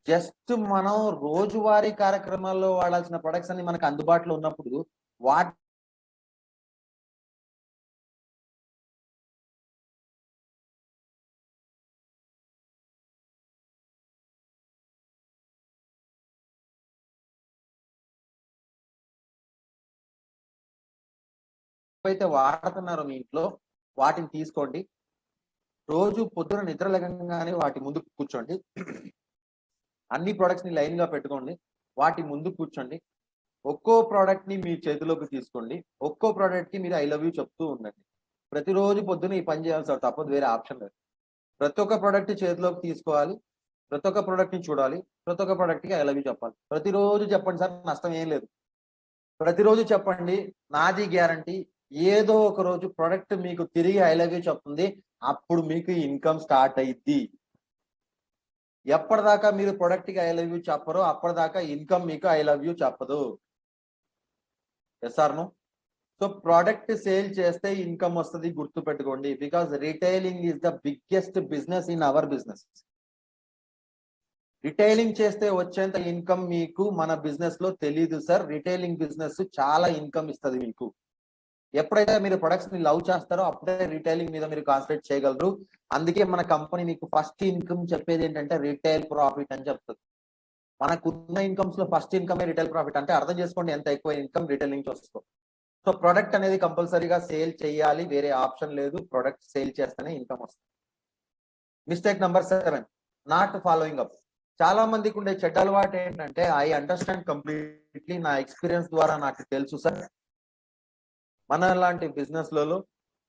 జస్ట్ మనం రోజువారీ కార్యక్రమాల్లో వాడాల్సిన ప్రొడక్ట్స్ అన్ని మనకు అందుబాటులో ఉన్నప్పుడు వాటి అయితే వాడుతున్నారో మీ ఇంట్లో వాటిని తీసుకోండి. రోజు పొద్దున నిద్ర లేవగానే వాటి ముందు కూర్చోండి. అన్ని ప్రొడక్ట్స్ ని లైన్ గా పెట్టుకోండి, వాటి ముందు కూర్చోండి. ఒక్కో ప్రోడక్ట్ ని మీ చేతిలోకి తీసుకోండి. ఒక్కో ప్రోడక్ట్ కి మీరు ఐ లవ్ యూ చెప్తూ ఉండండి. ప్రతిరోజు పొద్దున ఈ పని చేయాలి సార్, తప్పదు, వేరే ఆప్షన్ లేదు. ప్రతి ఒక్క ప్రోడక్ట్ చేతిలోకి తీసుకోవాలి, ప్రతి ఒక్క ప్రోడక్ట్ ని చూడాలి, ప్రతి ఒక్క ప్రోడక్ట్ కి ఐ లవ్ యూ చెప్పాలి. ప్రతిరోజు చెప్పండి సార్, నష్టం ఏం లేదు. ప్రతిరోజు చెప్పండి, నాది గ్యారంటీ. ఏదో ఒక రోజు ప్రొడక్ట్ మీకు తిరిగి ఐ లవ్ యూ చెప్తుంది, అప్పుడు మీకు ఇన్కమ్ స్టార్ట్ అయ్యిద్ది. ఎప్పటిదాకా మీరు ప్రొడక్ట్ కి ఐ లవ్ యూ చెప్పరో అప్పటిదాకా ఇన్కమ్ మీకు ఐ లవ్ యూ చెప్పదు. Yes or no? So product sale చేస్తే ఇన్కమ్ వస్తుంది, గుర్తు పెట్టుకోండి. Because retailing is the biggest business in our business. Retailing చేస్తే వచ్చేంత ఇన్కమ్ మీకు మన బిజినెస్ లో తెలీదు సార్. రిటైలింగ్ బిజినెస్ చాలా ఇన్కమ్ ఇస్తుంది మీకు. ఎప్పుడైతే మీరు ప్రొడక్ట్స్ ని లవ్ చేస్తారో అప్పుడే రిటైలింగ్ మీద మీరు కాన్సన్ట్రేట్ చేయగలరు. అందుకే మన కంపెనీ మీకు ఫస్ట్ ఇన్కమ్ చెప్పేది ఏంటంటే రిటైల్ ప్రాఫిట్ అని చెప్తుంది. మనకున్న ఇన్కమ్స్ లో ఫస్ట్ ఇన్కమ్ రిటైల్ ప్రాఫిట్. అంటే అర్థం చేసుకోండి ఎంత ఎక్కువ ఇన్కమ్ రిటైలింగ్ వస్తుంది. సో ప్రొడక్ట్ అనేది కంపల్సరీగా సేల్ చేయాలి, వేరే ఆప్షన్ లేదు. ప్రొడక్ట్ సేల్ చేస్తేనే ఇన్కమ్ వస్తుంది. Mistake number 7, not following up. చాలా మందికి ఉండే చెడ్డ అలవాటు ఏంటంటే ఐ అండర్స్టాండ్ కంప్లీట్లీ, నా ఎక్స్పీరియన్స్ ద్వారా నాకు తెలుసు సార్. మన లాంటి బిజినెస్ లలో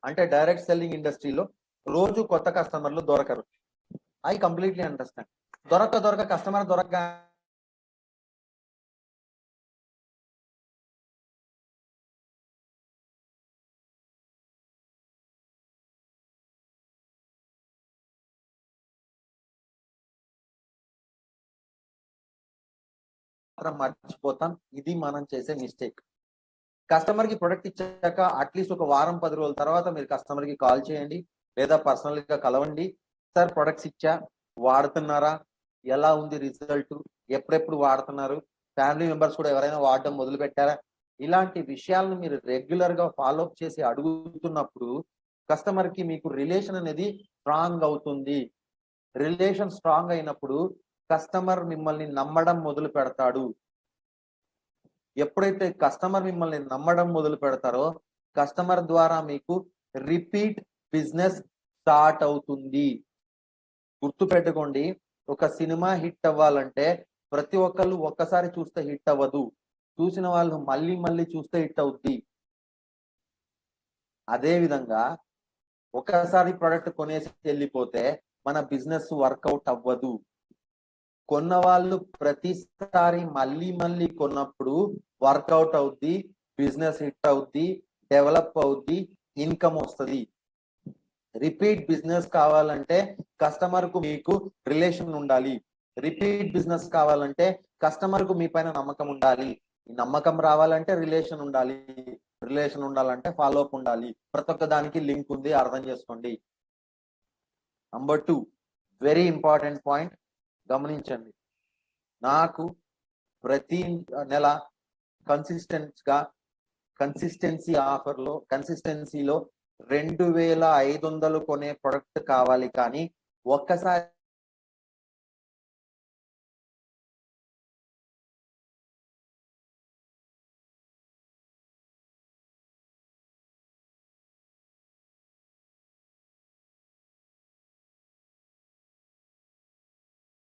అంటే డైరెక్ట్ సెల్లింగ్ ఇండస్ట్రీలో రోజు కొత్త కస్టమర్లు దొరకరు. I completely understand. దొరక కస్టమర్ దొరక మర్చిపోతాం. ఇది మనం చేసే మిస్టేక్. కస్టమర్ కి ప్రొడక్ట్ ఇచ్చాక అట్లీస్ట్ ఒక వారం 10 రోజుల తర్వాత మీరు కస్టమర్ కి కాల్ చేయండి, లేదా పర్సనల్ గా కలవండి. సార్ ప్రొడక్ట్స్ ఇచ్చా, వాడుతున్నారా, ఎలా ఉంది రిజల్ట్, ఎప్పుడెప్పుడు వాడుతున్నారు, ఫ్యామిలీ మెంబర్స్ కూడా ఎవరైనా వాడడం మొదలు పెట్టారా, ఇలాంటి విషయాలను మీరు రెగ్యులర్ గా ఫాలో అప్ చేసి అడుగుతున్నప్పుడు కస్టమర్ కి మీకు రిలేషన్ అనేది స్ట్రాంగ్ అవుతుంది. రిలేషన్ స్ట్రాంగ్ అయినప్పుడు కస్టమర్ మిమ్మల్ని నమ్మడం మొదలు పెడతాడు. ఎప్పుడైతే కస్టమర్ మిమ్మల్ని నమ్మడం మొదలు పెడతారో కస్టమర్ ద్వారా మీకు రిపీట్ బిజినెస్ స్టార్ట్ అవుతుంది. గుర్తు పెట్టుకోండి, ఒక సినిమా హిట్ అవ్వాలంటే ప్రతి ఒక్కళ్ళు ఒక్కసారి చూస్తే హిట్ అవ్వదు, చూసిన వాళ్ళు మళ్ళీ మళ్ళీ చూస్తే హిట్ అవుద్ది. అదే విధంగా ఒకసారి ప్రొడక్ట్ కొనేసి వెళ్ళిపోతే మన బిజినెస్ వర్కౌట్ అవ్వదు. కొన్న వాళ్ళు ప్రతిసారి మళ్ళీ మళ్ళీ కొన్నప్పుడు వర్కౌట్ అవుద్ది, బిజినెస్ హిట్ అవుద్ది, డెవలప్ అవుద్ది, ఇన్కమ్ వస్తుంది. రిపీట్ బిజినెస్ కావాలంటే కస్టమర్ కు మీకు రిలేషన్ ఉండాలి. రిపీట్ బిజినెస్ కావాలంటే కస్టమర్ కు మీ పైన నమ్మకం ఉండాలి. ఈ నమ్మకం రావాలంటే రిలేషన్ ఉండాలి, రిలేషన్ ఉండాలంటే ఫాలో అప్ ఉండాలి. ప్రతి ఒక్క దానికి లింక్ ఉంది, అర్థం చేసుకోండి. నంబర్ 2 వెరీ ఇంపార్టెంట్ పాయింట్ గమనించండి. నాకు ప్రతి నెల కన్సిస్టెన్సీలో 2500 కొనే ప్రొడక్ట్ కావాలి, కానీ ఒక్కసారి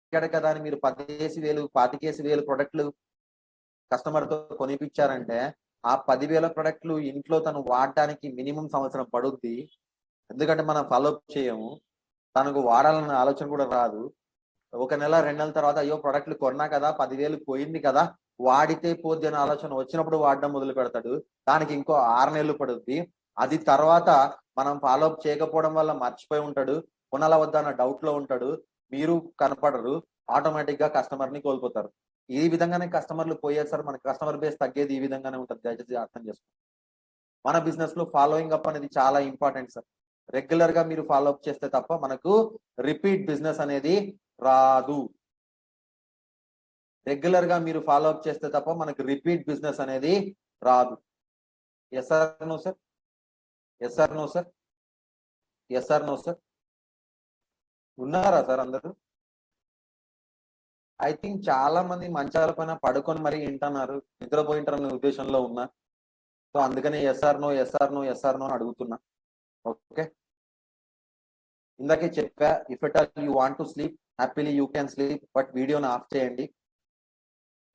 ఇక్కడ కదా అని మీరు 10,000 25,000 ప్రొడక్ట్లు కస్టమర్ తో కొనిపించారంటే ఆ 10,000 ప్రొడక్ట్లు ఇంట్లో తను వాడడానికి మినిమం సంవత్సరం పడుద్ది. ఎందుకంటే మనం ఫాలో అప్ చేయము, తనకు వాడాలన్న ఆలోచన కూడా రాదు. ఒక నెల 2 నెలల తర్వాత అయ్యో ప్రొడక్ట్లు కొన్నా కదా, 10,000 పోయింది కదా, వాడితే పోద్ది అనే ఆలోచన వచ్చినప్పుడు వాడడం మొదలు పెడతాడు. దానికి ఇంకో 6 నెలలు పడుద్ది. అది తర్వాత మనం ఫాలో అప్ చేయకపోవడం వల్ల మర్చిపోయి ఉంటాడు, కొనాలా వద్దా అన్న డౌట్ లో ఉంటాడు, మీరు కనపడరు, ఆటోమేటిక్ గా కస్టమర్ ని కోల్పోతారు. ఈ విధంగానే కస్టమర్లు పోయేది సార్, మన కస్టమర్ బేస్ తగ్గేది ఈ విధంగానే ఉంటుంది. దయచేసి అర్థం చేసుకోండి. మన బిజినెస్ లో ఫాలోయింగ్ అప్ అనేది చాలా ఇంపార్టెంట్ సార్. రెగ్యులర్ గా మీరు ఫాలో అప్ చేస్తే తప్ప మనకు రిపీట్ బిజినెస్ అనేది రాదు. రెగ్యులర్ గా మీరు ఫాలో అప్ చేస్తే తప్ప మనకు రిపీట్ బిజినెస్ అనేది రాదు. Yes or no sir? Yes or no sir? Yes or no sir? ఉన్నారా సార్ అందరూ? ఐ థింక్ చాలా మంది మంచాల పైన పడుకొని మరి వింటున్నారు, నిద్రపోయింటారనే ఉద్దేశంలో ఉన్నా. సో అందుకనే ఎస్ఆర్ నో అని అడుగుతున్నా. ఓకే, ఇందాకే చెప్పా, if at all you want to sleep happily you can sleep, but వీడియోని ఆఫ్ చేయండి.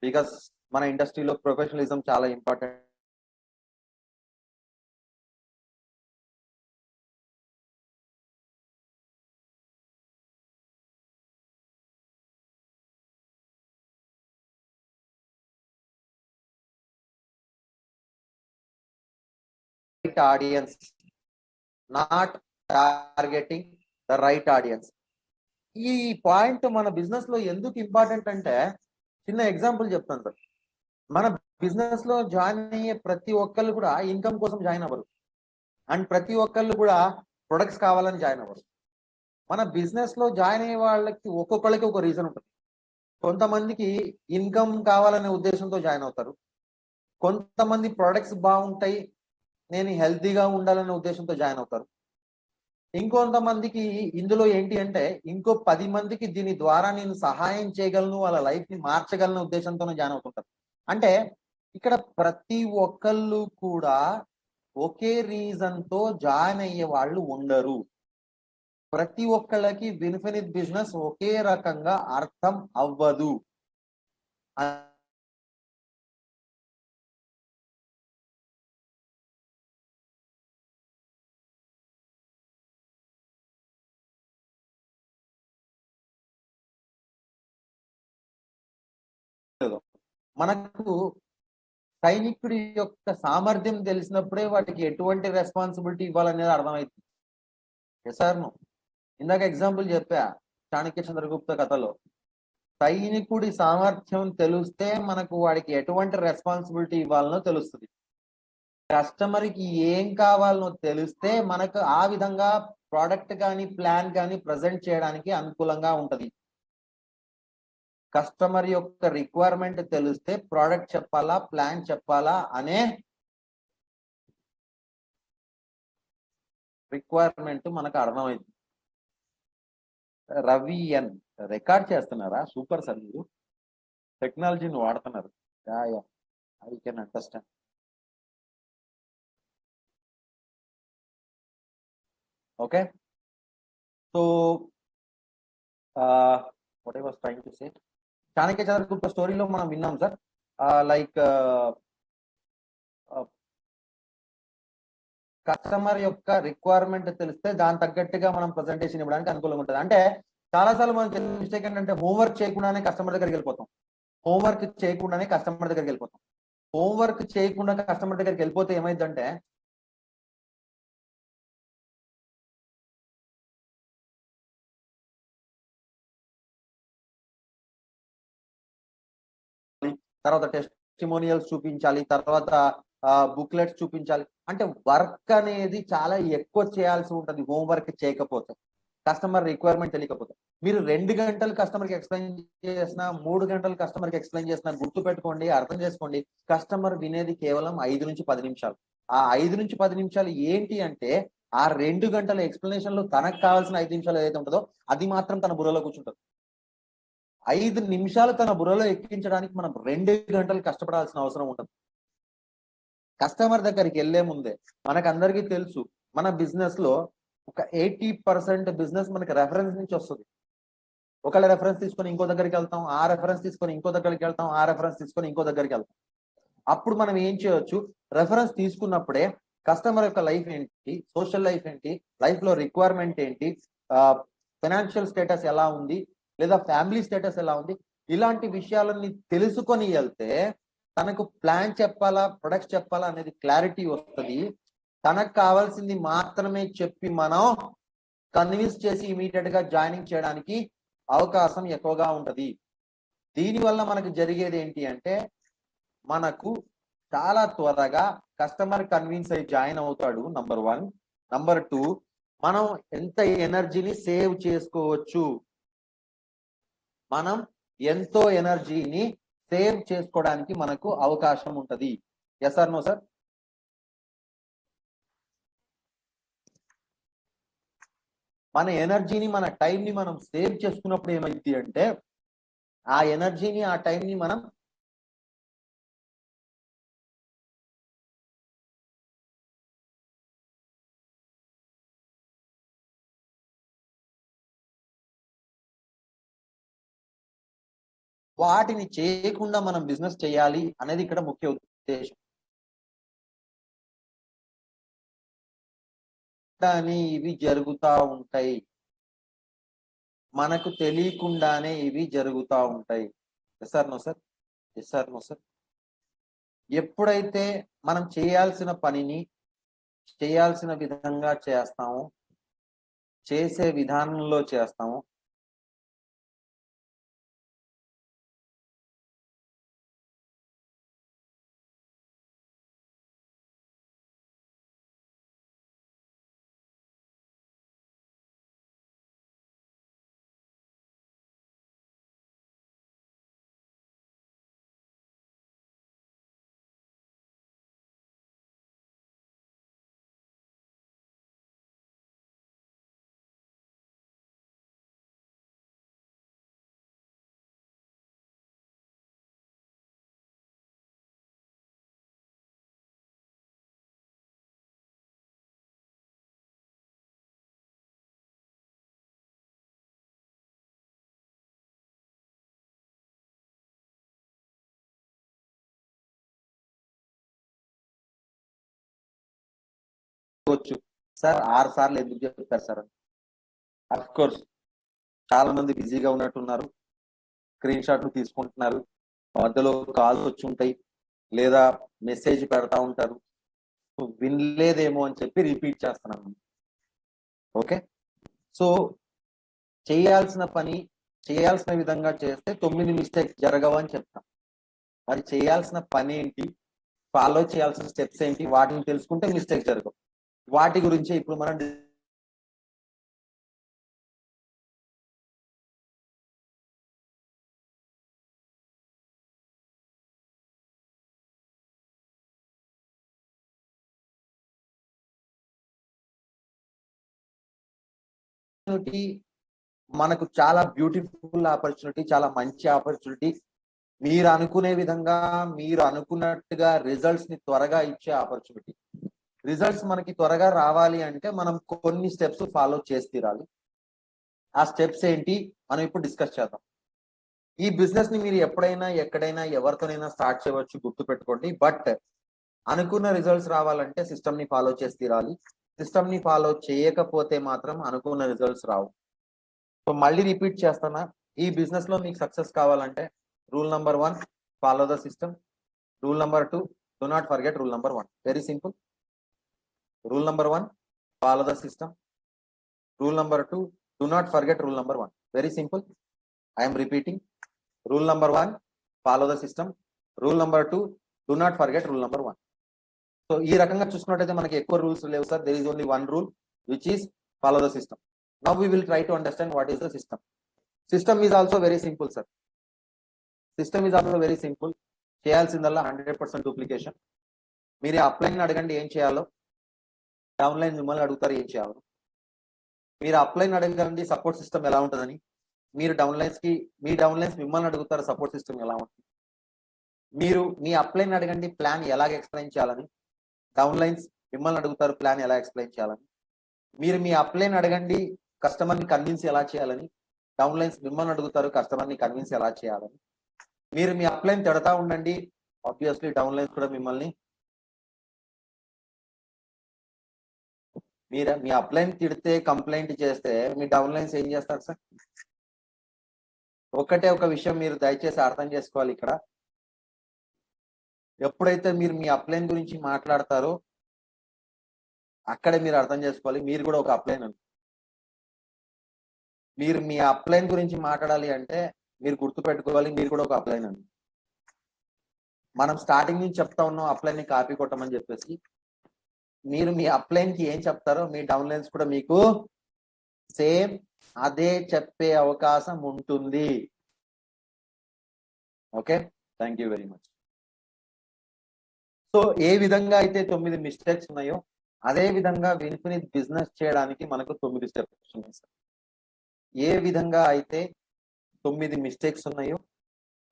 బికాస్ మన ఇండస్ట్రీలో ప్రొఫెషనలిజం చాలా important. Audience, not targeting the right audience. ఈ పాయింట్ మన బిజినెస్ లో ఎందుకు ఇంపార్టెంట్ అంటే, చిన్న ఎగ్జాంపుల్ చెప్తాను సార్. మన బిజినెస్ లో జాయిన్ అయ్యే ప్రతి ఒక్కళ్ళు కూడా ఇన్కమ్ కోసం జాయిన్ అవ్వరు, అండ్ ప్రతి ఒక్కళ్ళు కూడా ప్రొడక్ట్స్ కావాలని జాయిన్ అవ్వరు. మన బిజినెస్ లో జాయిన్ అయ్యే వాళ్ళకి ఒక్కొక్కళ్ళకి ఒక రీజన్ ఉంటుంది. కొంతమందికి ఇన్కమ్ కావాలనే ఉద్దేశంతో జాయిన్ అవుతారు, కొంతమంది ప్రొడక్ట్స్ బాగుంటాయి, నేను హెల్తీగా ఉండాలనే ఉద్దేశంతో జాయిన్ అవుతారు, ఇంకొంతమందికి ఇందులో ఏంటి అంటే ఇంకో 10 మందికి దీని ద్వారా నేను సహాయం చేయగలను, వాళ్ళ లైఫ్ ని మార్చగలను ఉద్దేశంతోనే జాయిన్ అవుతుంటారు. అంటే ఇక్కడ ప్రతి ఒక్కళ్ళు కూడా ఒకే రీజన్ తో జాయిన్ అయ్యే వాళ్ళు ఉండరు. ప్రతి ఒక్కళ్ళకి ఇన్ఫినిట్ బిజినెస్ ఒకే రకంగా అర్థం అవ్వదు. మనకు సైనికుడి యొక్క సామర్థ్యం తెలిసినప్పుడే వాటికి ఎటువంటి రెస్పాన్సిబిలిటీ ఇవ్వాలనేది అర్థమైంది. సార్ ఇందాక ఎగ్జాంపుల్ చెప్పా, చాణక్య చంద్రగుప్త కథలో సైనికుడి సామర్థ్యం తెలిస్తే మనకు వాడికి ఎటువంటి రెస్పాన్సిబిలిటీ ఇవ్వాలనో తెలుస్తుంది. కస్టమర్ కి ఏం కావాలనో తెలిస్తే మనకు ఆ విధంగా ప్రోడక్ట్ కానీ ప్లాన్ కానీ ప్రజెంట్ చేయడానికి అనుకూలంగా ఉంటది. కస్టమర్ యొక్క రిక్వైర్మెంట్ తెలిస్తే ప్రోడక్ట్ చెప్పాలా, ప్లాన్ చెప్పాలా అనే రిక్వైర్మెంట్ మనకు అర్థమైంది. రవి ఎన్ రికార్డ్ చేస్తున్నారా? సూపర్ సార్, మీరు టెక్నాలజీని వాడుతున్నారు. I can understand. Okay, so what I was trying to say, Chanakya Chandragupta స్టోరీలో మనం విన్నాం సార్, లైక్ కస్టమర్ యొక్క రిక్వైర్మెంట్ తెలిస్తే దాని తగ్గట్టుగా మనం ప్రజెంటేషన్ ఇవ్వడానికి అనుకూలంగా ఉంటుంది. అంటే చాలాసార్లు మనం చేసే మిస్టేక్ ఏంటంటే హోంవర్క్ చేయకుండానే కస్టమర్ దగ్గరికి వెళ్ళిపోతాం. హోంవర్క్ చేయకుండానే కస్టమర్ దగ్గరికి వెళ్ళిపోతాం. హోంవర్క్ చేయకుండా కస్టమర్ దగ్గరికి వెళ్ళిపోతే ఏమైందంటే తర్వాత టెస్ట్ టెస్టిమోనియల్స్ చూపించాలి, తర్వాత బుక్లెట్స్ చూపించాలి. అంటే వర్క్ అనేది చాలా ఎక్కువ చేయాల్సి ఉంటది హోంవర్క్ చేయకపోతే, కస్టమర్ రిక్వైర్మెంట్ తెలియకపోతే. మీరు 2 గంటలు కస్టమర్కి ఎక్స్ప్లెయిన్ చేసినా, 3 గంటలు కస్టమర్కి ఎక్స్ప్లెయిన్ చేసినా గుర్తు పెట్టుకోండి, అర్థం చేసుకోండి, కస్టమర్ వినేది కేవలం 5-10 నిమిషాలు. ఆ 5-10 నిమిషాలు ఏంటి అంటే, ఆ 2 గంటల ఎక్స్ప్లెనేషన్ లో తనకు కావాల్సిన 5 నిమిషాలు ఏదైతే ఉంటుందో అది మాత్రం తన బుర్రలో కూర్చుంటది. 5 నిమిషాలు తన బుర్రలో ఎక్కించడానికి మనం 2 గంటలు కష్టపడాల్సిన అవసరం ఉంటుంది. కస్టమర్ దగ్గరికి వెళ్లే ముందే మనకందరికీ తెలుసు, మన బిజినెస్ లో ఒక 80% బిజినెస్ మనకి రెఫరెన్స్ నుంచి వస్తుంది. ఒకళ్ళ రెఫరెన్స్ తీసుకొని ఇంకో దగ్గరికి వెళ్తాం, ఆ రెఫరెన్స్ తీసుకొని ఇంకో దగ్గరికి వెళ్తాం, ఆ రెఫరెన్స్ తీసుకొని ఇంకో దగ్గరికి వెళ్తాం. అప్పుడు మనం ఏం చేయొచ్చు, రెఫరెన్స్ తీసుకున్నప్పుడే కస్టమర్ యొక్క లైఫ్ ఏంటి, సోషల్ లైఫ్ ఏంటి, లైఫ్ లో రిక్వైర్మెంట్ ఏంటి, ఫైనాన్షియల్ స్టేటస్ ఎలా ఉంది, లేదా ఫ్యామిలీ స్టేటస్ ఎలా ఉంది, ఇలాంటి విషయాలన్నీ తెలుసుకొని వెళ్తే తనకు ప్లాన్ చెప్పాలా, ప్రొడక్ట్స్ చెప్పాలా అనేది క్లారిటీ వస్తుంది. తనకు కావాల్సింది మాత్రమే చెప్పి మనం కన్విన్స్ చేసి ఇమీడియట్ గా జాయినింగ్ చేయడానికి అవకాశం ఎక్కువగా ఉంటది. దీనివల్ల మనకు జరిగేది ఏంటి అంటే, మనకు చాలా త్వరగా కస్టమర్ కన్విన్స్ అయి జాయిన్ అవుతాడు, నంబర్ 1. నంబర్ 2, మనం ఎంత ఎనర్జీని సేవ్ చేసుకోవచ్చు, మనం ఎంతో ఎనర్జీని సేవ్ చేసుకోవడానికి మనకు అవకాశం ఉంటది. Yes or no sir? మన ఎనర్జీని, మన టైంని మనం సేవ్ చేసుకున్నప్పుడు ఏమైంది అంటే, ఆ ఎనర్జీని, ఆ టైంని మనం వాటిని చేయకుండా మనం బిజినెస్ చేయాలి అనేది ఇక్కడ ముఖ్య ఉద్దేశం. కానీ ఇవి జరుగుతూ ఉంటాయి, మనకు తెలియకుండానే ఇవి జరుగుతూ ఉంటాయి. Yes or no sir? Yes or no sir? ఎప్పుడైతే మనం చేయాల్సిన పనిని చేయాల్సిన విధంగా చేస్తాము, చేసే విధానంలో చేస్తాము, సార్ 6 సార్లు ఎందుకు చెప్పారు సార్? అఫ్ కోర్స్ చాలా మంది బిజీగా ఉన్నట్టున్నారు, స్క్రీన్ షాట్లు తీసుకుంటున్నారు, మధ్యలో కాల్స్ వచ్చి ఉంటాయి, లేదా మెసేజ్ పెడతా ఉంటారు, వినలేదేమో అని చెప్పి రిపీట్ చేస్తున్నాను. ఓకే, సో చేయాల్సిన పని చేయాల్సిన విధంగా చేస్తే 9 మిస్టేక్స్ జరగవు అని చెప్తాం. మరి చేయాల్సిన పని ఏంటి, ఫాలో చేయాల్సిన స్టెప్స్ ఏంటి, వాటిని తెలుసుకుంటే మిస్టేక్ జరగవు. వాటి గురించి ఇప్పుడు మనం మనకు చాలా బ్యూటిఫుల్ ఆపర్చునిటీ, చాలా మంచి ఆపర్చునిటీ, మీరు అనుకునే విధంగా మీరు అనుకున్నట్టుగా రిజల్ట్స్ ని త్వరగా ఇచ్చే ఆపర్చునిటీ. రిజల్ట్స్ మనకి త్వరగా రావాలి అంటే మనం కొన్ని స్టెప్స్ ఫాలో చేసి తీరాలి. ఆ స్టెప్స్ ఏంటి మనం ఇప్పుడు డిస్కస్ చేద్దాం. ఈ బిజినెస్ ని మీరు ఎప్పుడైనా, ఎక్కడైనా, ఎవరితోనైనా స్టార్ట్ చేయవచ్చు, గుర్తు పెట్టుకోండి. బట్ అనుకున్న రిజల్ట్స్ రావాలంటే సిస్టమ్ ని ఫాలో చేసి తీరాలి. సిస్టమ్ ని ఫాలో చేయకపోతే మాత్రం అనుకున్న రిజల్ట్స్ రావు. సో మళ్ళీ రిపీట్ చేస్తానా, ఈ బిజినెస్ లో మీకు సక్సెస్ కావాలంటే rule number 1, follow the system. Rule number 2, do not forget rule number 1. Very simple. Rule number 1, follow the system. Rule number 2, do not forget rule number 1. Very simple. I am repeating. Rule number 1, follow the system. Rule number 2, do not forget rule number 1. So ఈ రకంగా చూసుకున్నట్టయితే మనకి ఎక్కువ rules లేవు sir. There is only one rule which is follow the system. Now we will try to understand what is the system. System is also very simple sir. System is also very simple. చేయాల్సిందల్లా 100% duplication. మీరు upline అడగండి ఏం చేయాలో, downline మిమ్మల్ని అడుగుతారు ఏం చేయాలో. మీరు అప్లైన్ అడగండి సపోర్ట్ సిస్టమ్ ఎలా ఉంటుందని, మీరు మీ డౌన్లైన్స్ మిమ్మల్ని అడుగుతారు సపోర్ట్ సిస్టమ్ ఎలా ఉంటుంది. మీరు మీ అప్లైన్ అడగండి ప్లాన్ ఎలాగ ఎక్స్ప్లెయిన్ చేయాలని, డౌన్లైన్స్ మిమ్మల్ని అడుగుతారు ప్లాన్ ఎలా ఎక్స్ప్లెయిన్ చేయాలని. మీరు మీ అప్లైన్ అడగండి కస్టమర్ని కన్విన్స్ ఎలా చేయాలని, డౌన్లైన్స్ మిమ్మల్ని అడుగుతారు కస్టమర్ని కన్విన్స్ ఎలా చేయాలని. మీరు మీ అప్లైన్ తిడతా ఉండండి, ఆబ్వియస్లీ డౌన్లైన్స్ కూడా మిమ్మల్ని, మీరు మీ అప్లైన్ తిడితే కంప్లైంట్ చేస్తే మీ డౌన్లైన్స్ ఏం చేస్తారు సార్? ఒకటే ఒక విషయం మీరు దయచేసి అర్థం చేసుకోవాలి. ఇక్కడ ఎప్పుడైతే మీరు మీ అప్లైన్ గురించి మాట్లాడతారో అక్కడే మీరు అర్థం చేసుకోవాలి మీరు కూడా ఒక అప్లైన్ అని. మీరు మీ అప్లైన్ గురించి మాట్లాడాలి అంటే మీరు గుర్తుపెట్టుకోవాలి మీరు కూడా ఒక అప్లైన్ అని. మనం స్టార్టింగ్ నుంచి చెప్తా ఉన్నాం అప్లైన్ ని కాపీ కొట్టమని చెప్పేసి. మీరు మీ అప్లైన్ కి ఏం చెప్తారో మీ డౌన్లైన్స్ కూడా మీకు సేమ్ అదే చెప్పే అవకాశం ఉంటుంది. Okay, thank you very much. So ఏ విధంగా అయితే 9 మిస్టేక్స్ ఉన్నాయో అదే విధంగా విన్ఫినిట్ బిజినెస్ చేయడానికి మనకు 9 స్టెప్స్ ఉన్నాయి సార్. ఏ విధంగా అయితే 9 మిస్టేక్స్ ఉన్నాయో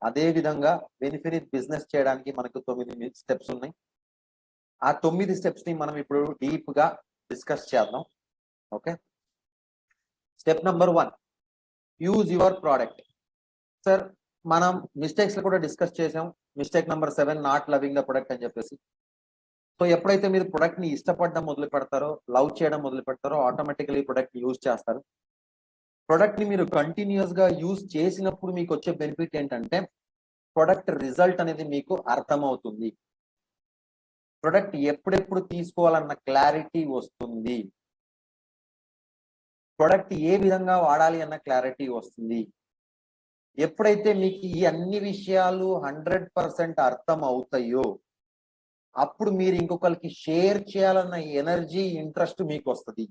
అదే విధంగా విన్ఫినిట్ బిజినెస్ చేయడానికి మనకు 9 స్టెప్స్ ఉన్నాయి. ఆ 9 స్టెప్స్ ని మనం ఇప్పుడు డీప్ గా డిస్కస్ చేద్దాం. Okay, step number 1, use your product. Sir మనం మిస్టేక్స్ కూడా డిస్కస్ చేసాం. Mistake number 7, not loving the product అని చెప్పేసి. సో ఎప్పుడైతే మీరు ప్రొడక్ట్ ని ఇష్టపడడం మొదలు పెడతారో, లవ్ చేయడం మొదలు పెడతారో ఆటోమేటికలీ ప్రొడక్ట్ ని యూజ్ చేస్తారు. ప్రొడక్ట్ ని మీరు కంటిన్యూస్ గా యూజ్ చేసినప్పుడు మీకు వచ్చే బెనిఫిట్ ఏంటంటే ప్రొడక్ట్ రిజల్ట్ అనేది మీకు అర్థమవుతుంది. ప్రొడక్ట్ ఎప్పుడెప్పుడు తీసుకోవాలన్న క్లారిటీ వస్తుంది. ప్రొడక్ట్ ఏ విధంగా వాడాలి అన్న క్లారిటీ వస్తుంది. ఎప్పుడైతే మీకు ఈ అన్ని విషయాలు 100% అర్థం అవుతాయో అప్పుడు మీరు ఇంకొకరికి షేర్ చేయాలన్న ఎనర్జీ, ఇంట్రెస్ట్ మీకు వస్తుంది.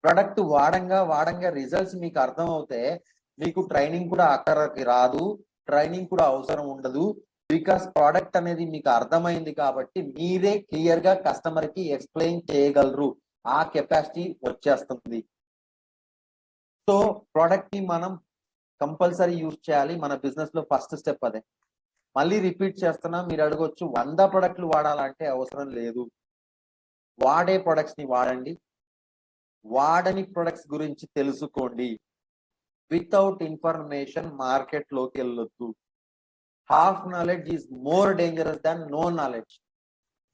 ప్రొడక్ట్ వాడంగా రిజల్ట్స్ మీకు అర్థం అవుతే మీకు ట్రైనింగ్ కూడా అక్కడికి రాదు, ట్రైనింగ్ కూడా అవసరం ఉండదు. బికాస్ ప్రోడక్ట్ అనేది మీకు అర్థమైంది కాబట్టి మీరే క్లియర్ గా కస్టమర్ కి ఎక్స్ప్లెయిన్ చేయగలరు. ఆ కెపాసిటీ వచ్చేస్తుంది. సో ప్రోడక్ట్ ని మనం కంపల్సరీ యూజ్ చేయాలి. మన బిజినెస్ లో ఫస్ట్ స్టెప్ అదే. మళ్ళీ రిపీట్ చేస్తున్నా, మీరు అడగొచ్చు 100 ప్రొడక్ట్లు వాడాలంటే అవసరం లేదు. వాడే ప్రొడక్ట్స్ ని వాడండి, వాడని ప్రొడక్ట్స్ గురించి తెలుసుకోండి. వితౌట్ ఇన్ఫర్మేషన్ మార్కెట్ లోకి వెళ్ళొద్దు. Half knowledge is more dangerous than no knowledge.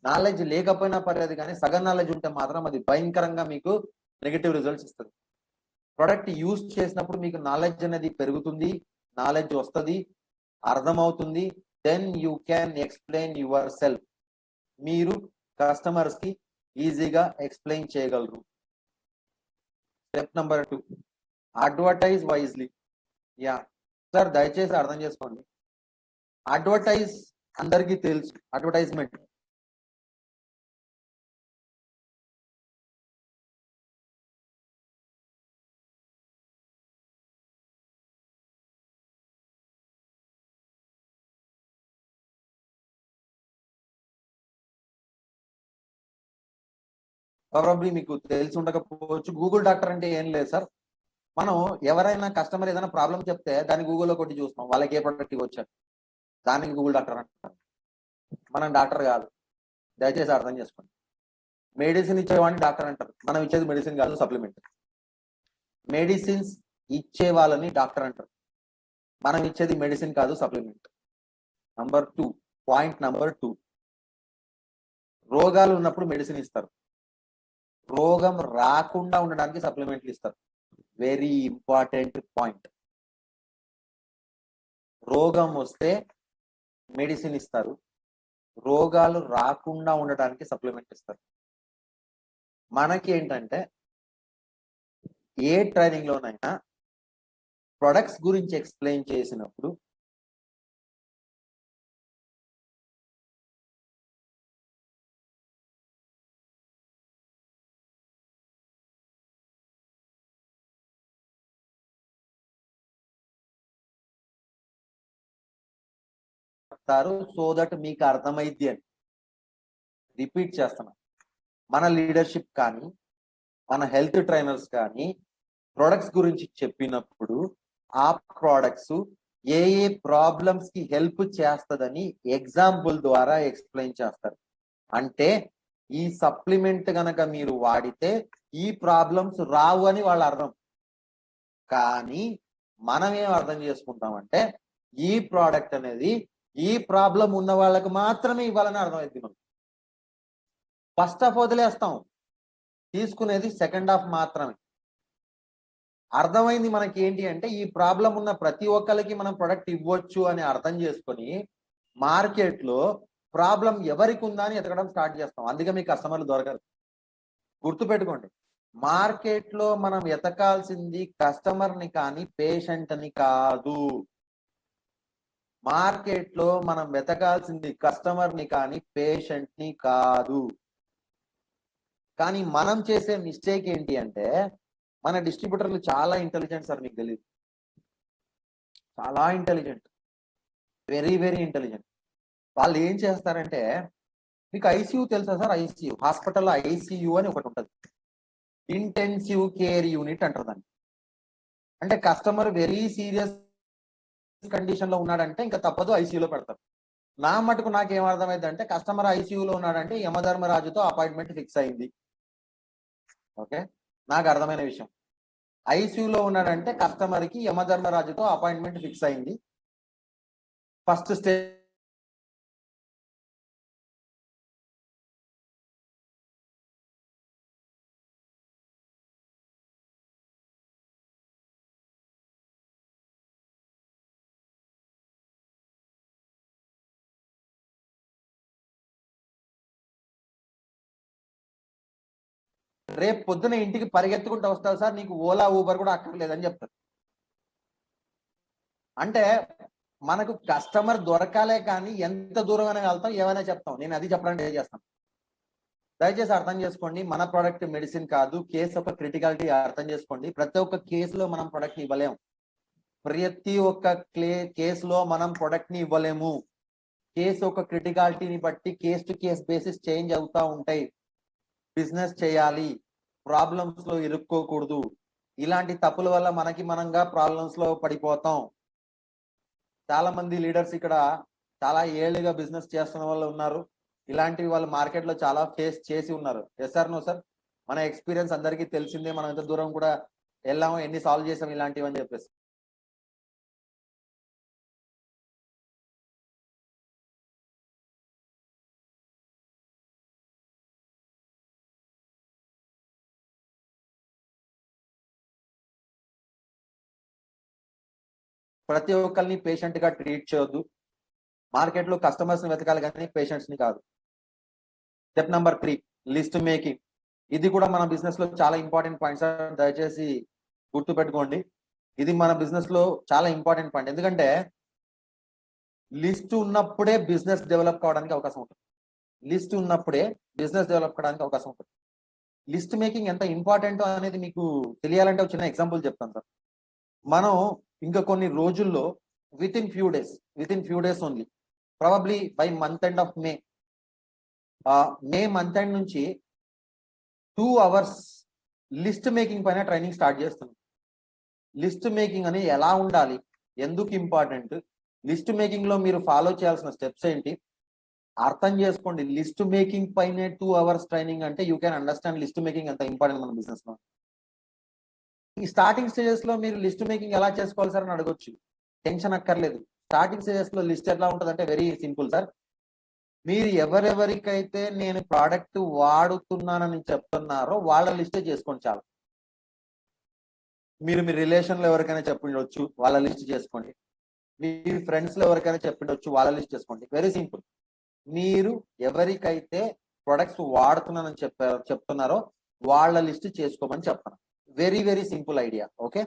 Knowledge లేకపోయినా పర్లేదు కానీ సగం నాలెడ్జ్ ఉంటే మాత్రం అది భయంకరంగా మీకు నెగటివ్ రిజల్ట్స్ ఇస్తుంది. ప్రొడక్ట్ యూజ్ చేసినప్పుడు మీకు నాలెడ్జ్ అనేది పెరుగుతుంది, నాలెడ్జ్ వస్తుంది, అర్థమవుతుంది. Then you can explain yourself. మీరు కస్టమర్స్ కి ఈజీగా ఎక్స్ప్లెయిన్ చేయగలరు. Step number 2, advertise wisely. Ya sir, దయచేసి అర్థం చేసుకోండి. అడ్వర్టైజ్ అందరికీ తెలుసు, అడ్వర్టైజ్మెంట్ ప్రాబబ్లీ మీకు తెలిసి ఉండకపోవచ్చు. గూగుల్ డాక్టర్ అంటే ఏం లేదు సార్. మనం ఎవరైనా కస్టమర్ ఏదైనా ప్రాబ్లం చెప్తే దాన్ని గూగుల్లో కొట్టి చూస్తాం, వాళ్ళకి ఏ ప్రొడక్ట్ వచ్చాడు, దానికి గూగుల్ డాక్టర్ అంటారు. మనం డాక్టర్ కాదు, దయచేసి అర్థం చేసుకోండి. మెడిసిన్ ఇచ్చేవాడిని డాక్టర్ అంటారు, మనం ఇచ్చేది మెడిసిన్ కాదు, సప్లిమెంట్. మెడిసిన్స్ ఇచ్చే వాళ్ళని డాక్టర్ అంటారు, మనం ఇచ్చేది మెడిసిన్ కాదు, సప్లిమెంట్. పాయింట్ నంబర్ 2, రోగాలు ఉన్నప్పుడు మెడిసిన్ ఇస్తారు, రోగం రాకుండా ఉండడానికి సప్లిమెంట్లు ఇస్తారు. Very important point. రోగం వస్తే మెడిసిన్ ఇస్తారు, రోగాలు రాకుండా ఉండడానికి సప్లిమెంట్ ఇస్తారు. మనకి ఏంటంటే ఏ ట్రైనింగ్ లోనైనా ప్రొడక్ట్స్ గురించి ఎక్స్ప్లెయిన్ చేసినప్పుడు చెప్తారు సో దట్ మీకు అర్థమైద్ది అని. రిపీట్ చేస్తున్నా, మన లీడర్షిప్ కానీ మన హెల్త్ ట్రైనర్స్ కానీ ప్రొడక్ట్స్ గురించి చెప్పినప్పుడు ఆ ప్రొడక్ట్స్ ఏ ఏ ప్రాబ్లమ్స్ కి హెల్ప్ చేస్తుందని ఎగ్జాంపుల్ ద్వారా ఎక్స్ప్లెయిన్ చేస్తారు. అంటే ఈ సప్లిమెంట్ గనక మీరు వాడితే ఈ ప్రాబ్లమ్స్ రావు అని వాళ్ళ అర్థం. కానీ మనం ఏం అర్థం చేసుకుంటామంటే ఈ ప్రోడక్ట్ అనేది ఈ ప్రాబ్లం ఉన్న వాళ్ళకి మాత్రమే ఇవ్వాలని అర్థమైంది. మనం ఫస్ట్ హాఫ్ వదిలేస్తాం, తీసుకునేది సెకండ్ హాఫ్ మాత్రమే. అర్థమైంది మనకి ఏంటి అంటే ఈ ప్రాబ్లం ఉన్న ప్రతి ఒక్కరికి మనం ప్రొడక్ట్ ఇవ్వచ్చు అని అర్థం చేసుకొని మార్కెట్ లో ప్రాబ్లం ఎవరికి ఉందా అని ఎతకడం స్టార్ట్ చేస్తాం. అందుకే మీ కస్టమర్లు దొరకరు. గుర్తుపెట్టుకోండి, మార్కెట్ లో మనం ఎతకాల్సింది కస్టమర్ ని కానీ పేషెంట్ ని కాదు. మార్కెట్ లో మనం వెతకాల్సింది కస్టమర్ ని కానీ పేషెంట్ ని కాదు. కానీ మనం చేసే మిస్టేక్ ఏంటి అంటే మన డిస్ట్రిబ్యూటర్లు చాలా ఇంటెలిజెంట్ సార్, మీకు తెలియదు. చాలా ఇంటెలిజెంట్, వెరీ వెరీ ఇంటెలిజెంట్. వాళ్ళు ఏం చేస్తారంటే, మీకు ఐసీయూ తెలుసా సార్? ఐసీయూ, హాస్పిటల్లో ఐసీయూ అని ఒకటి ఉంటుంది, ఇంటెన్సివ్ కేర్ యూనిట్ అంటారు దాన్ని. అంటే కస్టమర్ వెరీ సీరియస్ కండిషన్ లో ఉన్నాడంటే ఇంకా తప్పదు, ఐసీయూలో పెడతారు. నా మటుకు నాకేం అర్థమైంది అంటే కస్టమర్ ఐసీయూలో ఉన్నాడంటే యమధర్మరాజుతో అపాయింట్మెంట్ ఫిక్స్ అయింది. ఓకే, నాకు అర్థమైన విషయం. ఐసీయూలో ఉన్నాడంటే కస్టమర్ కి యమధర్మరాజుతో అపాయింట్మెంట్ ఫిక్స్ అయింది. ఫస్ట్ స్టేజ్ రేపు పొద్దున ఇంటికి పరిగెత్తుకుంటూ వస్తావు సార్, నీకు ఓలా ఊబర్ కూడా అక్కర్లేదని చెప్తారు. అంటే మనకు కస్టమర్ దొరకాలే కానీ ఎంత దూరం అయినా వెళ్తాం, ఏమైనా చెప్తాం. నేను అది చెప్పడానికి ట్రై చేస్తాను. దయచేసి అర్థం చేసుకోండి, మన ప్రోడక్ట్ మెడిసిన్ కాదు. కేసు ఒక క్రిటికాలిటీ అర్థం చేసుకోండి. ప్రతి ఒక్క కేసులో మనం ప్రొడక్ట్ ఇవ్వలేము. ప్రతి ఒక్క కేసులో మనం ప్రొడక్ట్ ని ఇవ్వలేము. కేసు ఒక క్రిటికాలిటీని బట్టి case to case basis change అవుతా ఉంటాయి. బిజినెస్ చేయాలి, ప్రాబ్లమ్స్ లో ఇరుక్కోకూడదు. ఇలాంటి తప్పుల వల్ల మనకి మనంగా ప్రాబ్లమ్స్ లో పడిపోతాం. చాలా మంది లీడర్స్ ఇక్కడ చాలా ఏళ్ళుగా బిజినెస్ చేస్తున్న వాళ్ళు ఉన్నారు. ఇలాంటివి వాళ్ళు మార్కెట్ లో చాలా ఫేస్ చేసి ఉన్నారు. Yes sir, no sir? మన ఎక్స్పీరియన్స్ అందరికీ తెలిసిందే. మనం ఎంత దూరం కూడా వెళ్ళాము, ఎన్ని సాల్వ్ చేసాం ఇలాంటివి అని చెప్పేసి. ప్రతి ఒక్కరిని పేషెంట్ గా ట్రీట్ చేయొద్దు. మార్కెట్ లో కస్టమర్స్ ని వెతకాలి కానీ పేషెంట్స్ ని కాదు. Step number 3, list making. ఇది కూడా మన బిజినెస్ లో చాలా ఇంపార్టెంట్ పాయింట్ సార్, దయచేసి గుర్తు పెట్టుకోండి. ఇది మన బిజినెస్ లో చాలా ఇంపార్టెంట్ పాయింట్. ఎందుకంటే లిస్ట్ ఉన్నప్పుడే బిజినెస్ డెవలప్ కావడానికి అవకాశం ఉంటుంది. లిస్ట్ ఉన్నప్పుడే బిజినెస్ డెవలప్ కావడానికి అవకాశం ఉంటుంది. లిస్ట్ మేకింగ్ ఎంత ఇంపార్టెంట్ అనేది మీకు తెలియాలంటే ఒక చిన్న ఎగ్జాంపుల్ చెప్తాను సార్. మనం ఇంకా కొన్ని రోజుల్లో with in few days only, probably by month end of May month end నుంచి 2 hours లిస్ట్ మేకింగ్ పైన ట్రైనింగ్ స్టార్ట్ చేస్తున్నాం. లిస్ట్ మేకింగ్ అని ఎలా ఉండాలి, ఎందుకు ఇంపార్టెంట్, లిస్ట్ మేకింగ్ లో మీరు ఫాలో చేయాల్సిన స్టెప్స్ ఏంటి అర్థం చేసుకోండి. లిస్ట్ మేకింగ్ పైనే 2 hours ట్రైనింగ్ అంటే you can understand list making ఎంత ఇంపార్టెంట్ మన బిజినెస్ లో. ఈ స్టార్టింగ్ స్టేజెస్ లో మీరు లిస్ట్ మేకింగ్ ఎలా చేసుకోవాలి సార్ అని అడగొచ్చు. టెన్షన్ అక్కర్లేదు. స్టార్టింగ్ స్టేజెస్ లో లిస్ట్ ఎట్లా ఉంటుంది అంటే వెరీ సింపుల్ సార్. మీరు ఎవరెవరికైతే నేను ప్రోడక్ట్ వాడుతున్నానని చెప్తున్నారో వాళ్ళ లిస్టే చేసుకోండి చాలు. మీరు మీ రిలేషన్ లో ఎవరికైనా చెప్పిండొచ్చు, వాళ్ళ లిస్ట్ చేసుకోండి. మీ ఫ్రెండ్స్ లో ఎవరికైనా చెప్పిండొచ్చు, వాళ్ళ లిస్ట్ చేసుకోండి. Very simple. మీరు ఎవరికైతే ప్రొడక్ట్స్ వాడుతున్నానని చెప్తున్నారో వాళ్ళ లిస్ట్ చేసుకోమని చెప్తాను. Very very simple idea. Okay,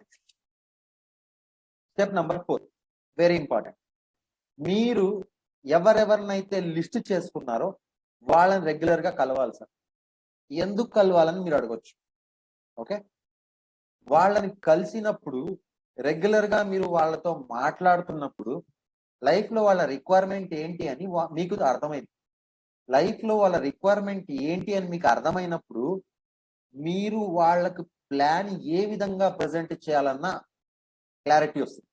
step number 4 very important. మీరు ఎవరెవరినైతే లిస్ట్ చేసుకున్నారో వాళ్ళని రెగ్యులర్ గా కలవాలి సార్. ఎందుకు కలవాలని మీరు అడగొచ్చు. ఓకే, వాళ్ళని కలిసినప్పుడు రెగ్యులర్ గా మీరు వాళ్ళతో మాట్లాడుతున్నప్పుడు లైఫ్ లో వాళ్ళ రిక్వైర్మెంట్ ఏంటి అని మీకు అర్థమైంది. లైఫ్ లో వాళ్ళ రిక్వైర్మెంట్ ఏంటి అని మీకు అర్థమైనప్పుడు మీరు వాళ్ళకు ప్లాన్ ఏ విధంగా ప్రజెంట్ చేయాలన్న క్లారిటీ వస్తుంది.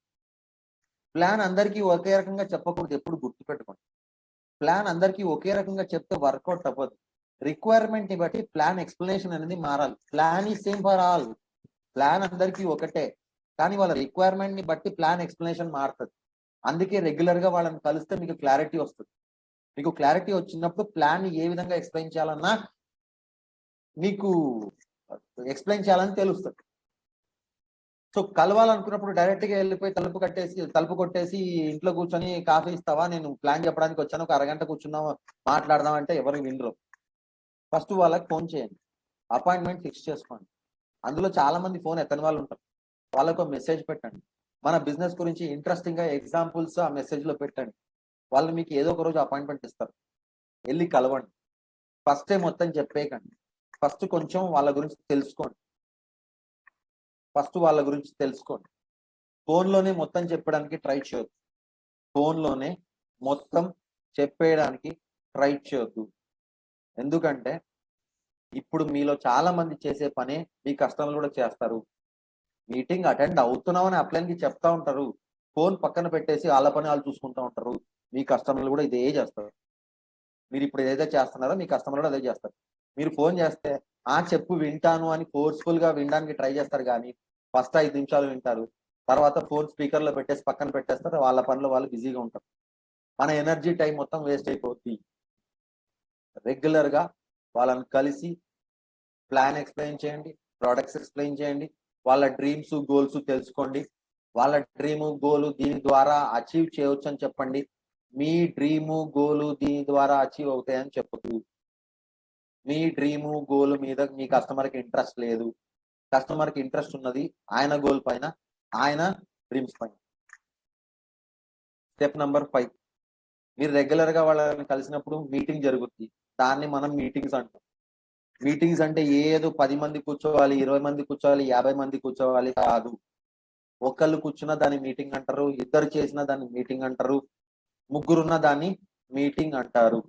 ప్లాన్ అందరికీ ఒకే రకంగా చెప్పకూడదు, ఎప్పుడు గుర్తుపెట్టుకోండి. ప్లాన్ అందరికీ ఒకే రకంగా చెప్తే వర్కౌట్ అవ్వదు. రిక్వైర్మెంట్ ని బట్టి ప్లాన్ ఎక్స్ప్లెనేషన్ అనేది మారాలి. ప్లాన్ ఈ సేమ్ ఫర్ ఆల్. ప్లాన్ అందరికీ ఒకటే, కానీ వాళ్ళ రిక్వైర్మెంట్ ని బట్టి ప్లాన్ ఎక్స్ప్లెనేషన్ మారుతుంది. అందుకే రెగ్యులర్ గా వాళ్ళని కలిస్తే మీకు క్లారిటీ వస్తుంది. మీకు క్లారిటీ వచ్చినప్పుడు ప్లాన్ ని ఏ విధంగా ఎక్స్ప్లెయిన్ చేయాలన్నా మీకు ఎక్స్ప్లెయిన్ చేయాలని తెలుస్తుంది. సో కలవాలనుకున్నప్పుడు డైరెక్ట్ గా వెళ్ళిపోయి తలుపు కొట్టేసి ఇంట్లో కూర్చొని కాఫీ ఇస్తావా, నేను ప్లాన్ చెప్పడానికి వచ్చాను, ఒక అరగంట కూర్చున్నాం మాట్లాడదాం అంటే ఎవరు వినరు. ఫస్ట్ వాళ్ళకి ఫోన్ చేయండి, అపాయింట్మెంట్ ఫిక్స్ చేసుకోండి. అందులో చాలా మంది ఫోన్ ఎత్తని వాళ్ళు ఉంటారు, వాళ్ళకు మెసేజ్ పెట్టండి. మన బిజినెస్ గురించి ఇంట్రెస్టింగ్ గా ఎగ్జాంపుల్స్ ఆ మెసేజ్ లో పెట్టండి. వాళ్ళు మీకు ఏదో ఒక రోజు అపాయింట్మెంట్ ఇస్తారు, వెళ్ళి కలవండి. ఫస్ట్ మొత్తం చెప్పేయకండి, ఫస్ట్ కొంచెం వాళ్ళ గురించి తెలుసుకోండి. ఫోన్లోనే మొత్తం చెప్పడానికి ట్రై చేయొద్దు. ఫోన్లోనే మొత్తం చెప్పేయడానికి ట్రై చేయొద్దు. ఎందుకంటే ఇప్పుడు మీలో చాలా మంది చేసే పనే మీ కస్టమర్లు కూడా చేస్తారు. మీటింగ్ అటెండ్ అవుతున్నామని అప్లైన్కి చెప్తా ఉంటారు, ఫోన్ పక్కన పెట్టేసి వాళ్ళ పని వాళ్ళు చూసుకుంటూ ఉంటారు. మీ కస్టమర్లు కూడా ఇదే చేస్తారు. మీరు ఇప్పుడు ఏదైతే చేస్తున్నారో మీ కస్టమర్లు కూడా అదే చేస్తారు. మీరు ఫోన్ చేస్తే చెప్పు వింటాను అని ఫోర్స్ఫుల్ గా వినడానికి ట్రై చేస్తారు, కానీ ఫస్ట్ 5 నిమిషాలు వింటారు, తర్వాత ఫోన్ స్పీకర్ లో పెట్టేసి పక్కన పెట్టేస్తారు, వాళ్ళ పనిలో వాళ్ళు బిజీగా ఉంటారు. మన ఎనర్జీ టైం మొత్తం వేస్ట్ అయిపోద్ది. రెగ్యులర్ గా వాళ్ళని కలిసి ప్లాన్ ఎక్స్ప్లెయిన్ చేయండి, ప్రొడక్ట్స్ ఎక్స్ప్లెయిన్ చేయండి, వాళ్ళ డ్రీమ్స్ గోల్స్ తెలుసుకోండి. వాళ్ళ డ్రీము గోలు దీని ద్వారా అచీవ్ చేయవచ్చు అని చెప్పండి. మీ డ్రీము గోలు దీని ద్వారా అచీవ్ అవుతాయని చెప్పదు. మీ డ్రీము గోల్ మీద మీ కస్టమర్కి ఇంట్రెస్ట్ లేదు, కస్టమర్కి ఇంట్రెస్ట్ ఉన్నది ఆయన గోల్ పైన, ఆయన డ్రీమ్స్ పైన. స్టెప్ నెంబర్ 5, మీరు రెగ్యులర్ గా వాళ్ళని కలిసినప్పుడు మీటింగ్ జరుగుద్ది, దాన్ని మనం మీటింగ్స్ అంటాం. మీటింగ్స్ అంటే ఏదో 10 మంది కూర్చోవాలి, 20 మంది కూర్చోవాలి, 50 మంది కూర్చోవాలి కాదు. ఒకళ్ళు కూర్చున్న దాన్ని మీటింగ్ అంటారు, ఇద్దరు చేసిన దాన్ని మీటింగ్ అంటారు, ముగ్గురున్న దాన్ని మీటింగ్ అంటారు.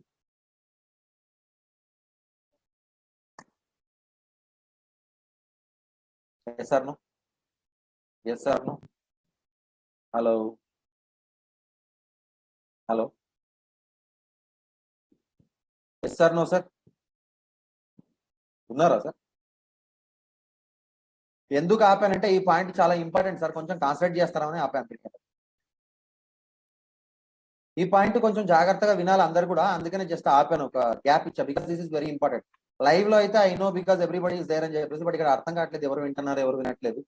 Yes sir no? Yes sir no? Hello hello, yes sir no sir? ఉన్నారా సార్? ఎందుకు ఆపానంటే ఈ పాయింట్ చాలా ఇంపార్టెంట్ సార్, కొంచెం కాన్సన్ట్రేట్ చేస్తారని ఆపాను. ఈ పాయింట్ కొంచెం జాగ్రత్తగా వినాలి అందరు కూడా, అందుకనే జస్ట్ ఆపాను, ఒక గ్యాప్ ఇచ్చా, because this is very important. Live లో అయితే I know because everybody is there అని చెప్పేసి, బట్ ఇక్కడ అర్థం కావట్లేదు ఎవరు వింటున్నారు ఎవరు వినట్లేదు.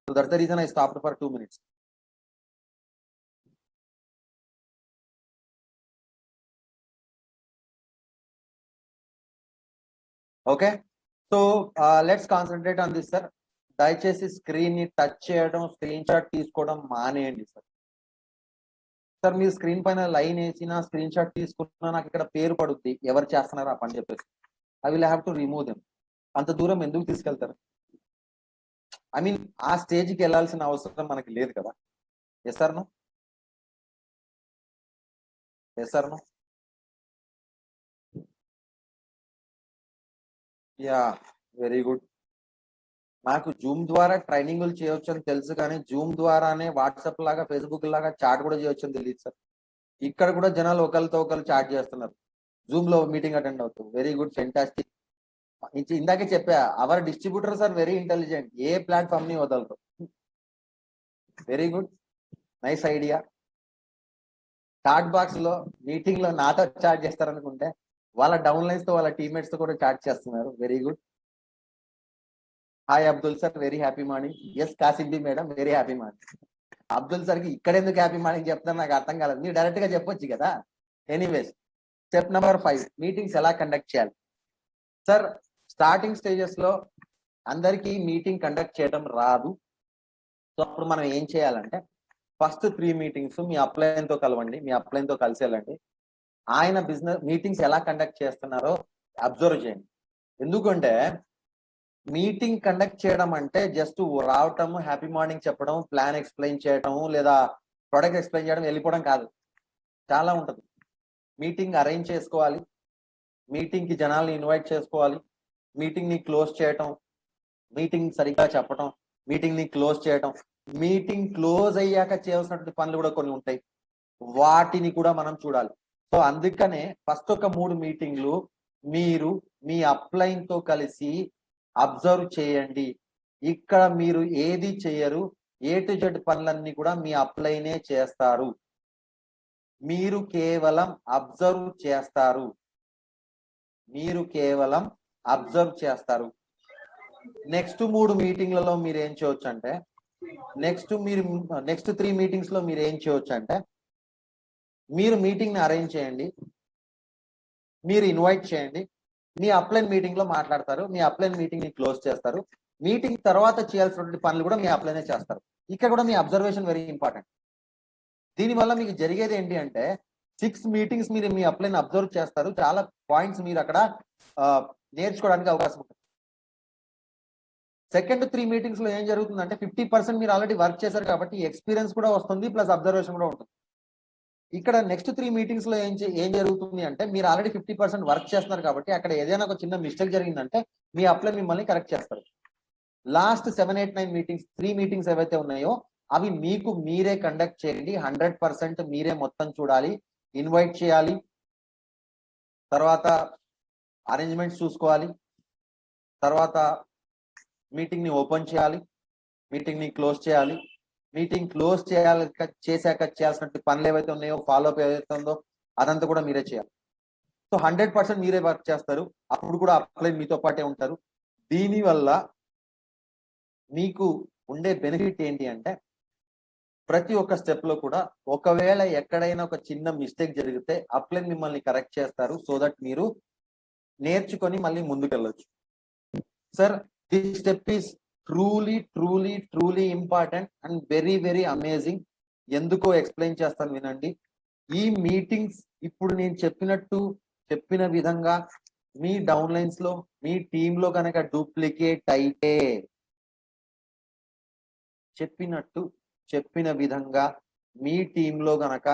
So that's the reason I stopped for 2 minutes. Okay, so let's concentrate on this sir. దయచేసి స్క్రీన్ ని టచ్ చేయడం, స్క్రీన్ షాట్ తీసుకోవడం మానేయండి సార్. సార్ మీరు స్క్రీన్ పైన లైన్ వేసిన స్క్రీన్ షాట్ తీసుకున్నా నాకు ఇక్కడ పేరు పడుద్ది, ఎవరు చేస్తున్నారు ఆ పని చెప్పేసి. I will have to remove them. అంత దూరం ఎందుకు తీసుకెళ్తారు? ఐ మీన్ ఆ స్టేజ్కి వెళ్ళాల్సిన అవసరం మనకి లేదు కదా. Yes sir no? Yes sir no? Ya, very good. నాకు జూమ్ ద్వారా ట్రైనింగ్లు చేయొచ్చు అని తెలుసు, కానీ జూమ్ ద్వారానే వాట్సాప్ లాగా ఫేస్బుక్ లాగా చాట్ కూడా చేయొచ్చు అని తెలియదు సార్. ఇక్కడ కూడా జనాలు ఒకరితో ఒకరు చాట్ చేస్తున్నారు, జూమ్ లో మీటింగ్ అటెండ్ అవుతారు. Very good, fantastic. ఇందాకే చెప్పా, our distributors are very intelligent, ఏ ప్లాట్ఫామ్ ని వదలరు. Very good, nice idea. Chat box లో మీటింగ్ లో నాతో చాట్ చేస్తారనుకుంటే వాళ్ళ డౌన్ లైన్స్ తో వాళ్ళ టీమ్మేట్స్ తో కూడా చాట్ చేస్తున్నారు. Very good. Hi Abdul sir, very happy morning. S కాసిబ్బి madam, very happy morning. Abdul sir కి ఇక్కడ ఎందుకు హ్యాపీ మార్నింగ్ చెప్తారు నాకు అర్థం కాలేదు, మీరు డైరెక్ట్ గా చెప్పొచ్చు కదా. ఎనీవేస్, స్టెప్ నెంబర్ 5, మీటింగ్స్ ఎలా కండక్ట్ చేయాలి సార్. స్టార్టింగ్ స్టేజెస్ లో అందరికీ మీటింగ్ కండక్ట్ చేయడం రాదు. సో అప్పుడు మనం ఏం చేయాలంటే, ఫస్ట్ 3 మీటింగ్స్ మీ అప్లైన్ తో కలవండి, మీ అప్లైన్ తో కలిసి వెళ్ళండి. ఆయన బిజినెస్ మీటింగ్స్ ఎలా కండక్ట్ చేస్తున్నారో అబ్జర్వ్ చేయండి. ఎందుకంటే మీటింగ్ కండక్ట్ చేయడం అంటే జస్ట్ రావటం, హ్యాపీ మార్నింగ్ చెప్పడం, ప్లాన్ ఎక్స్ప్లెయిన్ చేయడం, లేదా ప్రొడక్ట్ ఎక్స్ప్లెయిన్ చేయడం, వెళ్ళిపోవడం కాదు. చాలా ఉంటది. మీటింగ్ అరేంజ్ చేసుకోవాలి, మీటింగ్ కి జనాల్ని ఇన్వైట్ చేసుకోవాలి, మీటింగ్ ని క్లోజ్ చేయటం, మీటింగ్ సరిగ్గా చెప్పటం, మీటింగ్ ని క్లోజ్ చేయటం, మీటింగ్ క్లోజ్ అయ్యాక చేయాల్సినటువంటి పనులు కూడా కొన్ని ఉంటాయి, వాటిని కూడా మనం చూడాలి. సో అందుకనే ఫస్ట్ ఒక 3 మీటింగ్లు మీరు మీ అప్లైన్ తో కలిసి అబ్జర్వ్ చేయండి. ఇక్కడ మీరు ఏది చేయరు, A to Z పనులన్నీ కూడా మీ అప్లైనే చేస్తారు. మీరు కేవలం అబ్జర్వ్ చేస్తారు. మీరు కేవలం అబ్జర్వ్ చేస్తారు. నెక్స్ట్ 3 మీటింగ్లలో మీరు ఏం చేయొచ్చు అంటే, నెక్స్ట్ 3 మీటింగ్స్ లో మీరు ఏం చేయొచ్చు అంటే, మీరు మీటింగ్ ని అరేంజ్ చేయండి, మీరు ఇన్వైట్ చేయండి, మీ అప్లైన్ మీటింగ్ లో మాట్లాడతారు, మీ అప్లైన్ మీటింగ్ ని క్లోజ్ చేస్తారు, మీటింగ్ తర్వాత చేయాల్సినటువంటి పనులు కూడా మీ అప్లైనే చేస్తారు. ఇక్కడ కూడా మీ అబ్జర్వేషన్ వెరీ ఇంపార్టెంట్. దీనివల్ల మీకు జరిగేది ఏంటి అంటే 6 మీటింగ్స్ మీరు మీ అప్లైన్ అబ్జర్వ్ చేస్తారు, చాలా పాయింట్స్ మీరు అక్కడ నేర్చుకోవడానికి అవకాశం ఉంటుంది. సెకండ్ 3 మీటింగ్స్ లో ఏం జరుగుతుందంటే 50% మీరు ఆల్రెడీ వర్క్ చేశారు కాబట్టి ఎక్స్పీరియన్స్ కూడా వస్తుంది, ప్లస్ అబ్జర్వేషన్ కూడా ఉంటుంది. ఇక్కడ నెక్స్ట్ 3 మీటింగ్స్ లో ఏం జరుగుతుంది అంటే, మీరు ఆల్రెడీ 50% వర్క్ చేస్తున్నారు కాబట్టి అక్కడ ఏదైనా ఒక చిన్న మిస్టేక్ జరిగిందంటే మీ అప్లైన్ మిమ్మల్ని కరెక్ట్ చేస్తారు. లాస్ట్ 7, 8, 9 మీటింగ్స్ 3 మీటింగ్స్ ఏవైతే ఉన్నాయో అవి మీకు మీరే కండక్ట్ చేయండి. 100% మీరే మొత్తం చూడాలి, ఇన్వైట్ చేయాలి, తర్వాత అరేంజ్మెంట్స్ చూసుకోవాలి, తర్వాత మీటింగ్ ని ఓపెన్ చేయాలి, మీటింగ్ ని క్లోజ్ చేయాలి, మీటింగ్ క్లోజ్ చేశాక చేయాల్సిన పనులు ఏవైతే ఉన్నాయో, ఫాలో అప్ ఏవైతే ఉందో అదంతా కూడా మీరే చేయాలి. సో 100% మీరే వర్క్ చేస్తారు, అప్పుడు కూడా అప్లైన్ మీతో పాటే ఉంటారు. దీనివల్ల మీకు ఉండే బెనిఫిట్ ఏంటి అంటే, ప్రతి ఒక్క స్టెప్ లో కూడా ఒకవేళ ఎక్కడైనా ఒక చిన్న మిస్టేక్ జరిగితే అప్లైన్ మిమ్మల్ని కరెక్ట్ చేస్తారు, సో దట్ మీరు నేర్చుకొని మళ్ళీ ముందుకెళ్ళొచ్చు. Sir this step is truly important and very amazing. ఎందుకో ఎక్స్ప్లెయిన్ చేస్తాను వినండి. ఈ మీటింగ్స్ ఇప్పుడు నేను చెప్పిన విధంగా మీ డౌన్లైన్స్ లో మీ టీమ్ లో కనుక డూప్లికేట్ అయితే, చెప్పిన విధంగా మీ టీమ్ లో గనక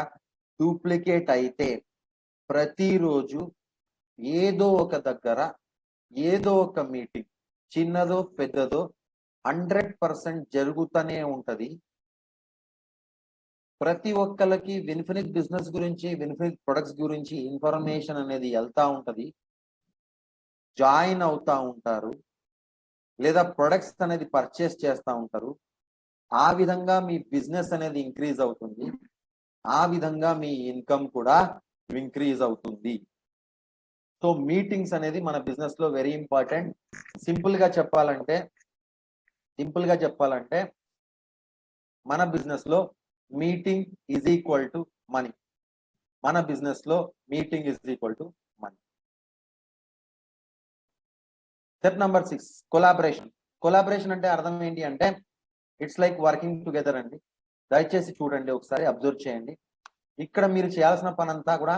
డూప్లికేట్ అయితే ప్రతిరోజు ఏదో ఒక దగ్గర ఏదో ఒక మీటింగ్, చిన్నదో పెద్దదో 100% జరుగుతూనే ఉంటది. ప్రతి ఒక్కరికి విన్ఫినిట్ బిజినెస్ గురించి, విన్ఫినిట్ ప్రొడక్ట్స్ గురించి ఇన్ఫర్మేషన్ అనేది వెళ్తా ఉంటది, జాయిన్ అవుతా ఉంటారు, లేదా ప్రొడక్ట్స్ అనేది పర్చేస్ చేస్తూ ఉంటారు. ఆ విధంగా మీ బిజినెస్ అనేది ఇంక్రీజ్ అవుతుంది, ఆ విధంగా మీ ఇన్కమ్ కూడా ఇంక్రీజ్ అవుతుంది. సో మీటింగ్స్ అనేది మన బిజినెస్ లో వెరీ ఇంపార్టెంట్. సింపుల్ గా చెప్పాలంటే మన బిజినెస్ లో meeting is equal to money. మన బిజినెస్ లో meeting is equal to money. Step number 6, collaboration అంటే అర్థం ఏంటి అంటే, ఇట్స్ లైక్ వర్కింగ్ టుగెదర్ అండి. దయచేసి చూడండి, ఒకసారి అబ్జర్వ్ చేయండి. ఇక్కడ మీరు చేయాల్సిన పని అంతా కూడా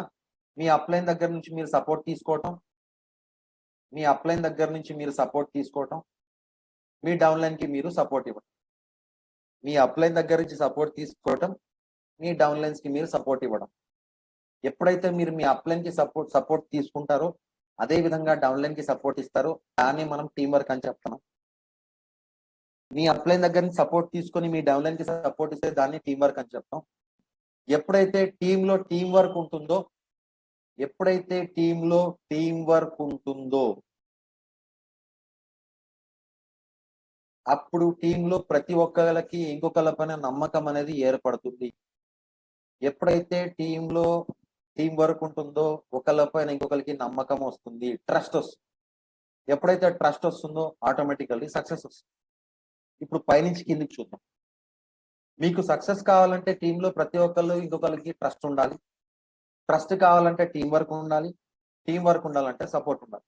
మీ అప్లైన్ దగ్గర నుంచి మీరు సపోర్ట్ తీసుకోవటం, మీ డౌన్లైన్ కి మీరు సపోర్ట్ ఇవ్వడం, మీ అప్లైన్ దగ్గర నుంచి సపోర్ట్ తీసుకోవటం, మీ డౌన్లైన్స్ కి మీరు సపోర్ట్ ఇవ్వడం. ఎప్పుడైతే మీరు మీ అప్లైన్ కి సపోర్ట్ తీసుకుంటారో అదే విధంగా డౌన్లైన్ కి సపోర్ట్ ఇస్తారో దాన్ని మనం టీం వర్క్ అని చెప్తాం. మీ అప్లైన్ దగ్గర నుంచి సపోర్ట్ తీసుకొని మీ డౌన్లైన్ కి సపోర్ట్ ఇస్తే దాన్ని టీం వర్క్ అని చెప్తాం. ఎప్పుడైతే టీంలో టీం వర్క్ ఉంటుందో అప్పుడు టీంలో ప్రతి ఒక్కరికి ఇంకొకళ్ళ పైన నమ్మకం అనేది ఏర్పడుతుంది. ఎప్పుడైతే టీంలో టీం వర్క్ ఉంటుందో ఒకళ్ళ పైన ఇంకొకరికి నమ్మకం వస్తుంది, ట్రస్ట్ వస్తుంది. ఎప్పుడైతే ట్రస్ట్ వస్తుందో ఆటోమేటికల్లీ సక్సెస్ వస్తుంది. ఇప్పుడు పైనుంచి కిందికి చూద్దాం. మీకు సక్సెస్ కావాలంటే టీంలో ప్రతి ఒక్కళ్ళు ఇంకొకరికి ట్రస్ట్ ఉండాలి, ట్రస్ట్ కావాలంటే టీం వర్క్ ఉండాలి, టీం వర్క్ ఉండాలంటే సపోర్ట్ ఉండాలి.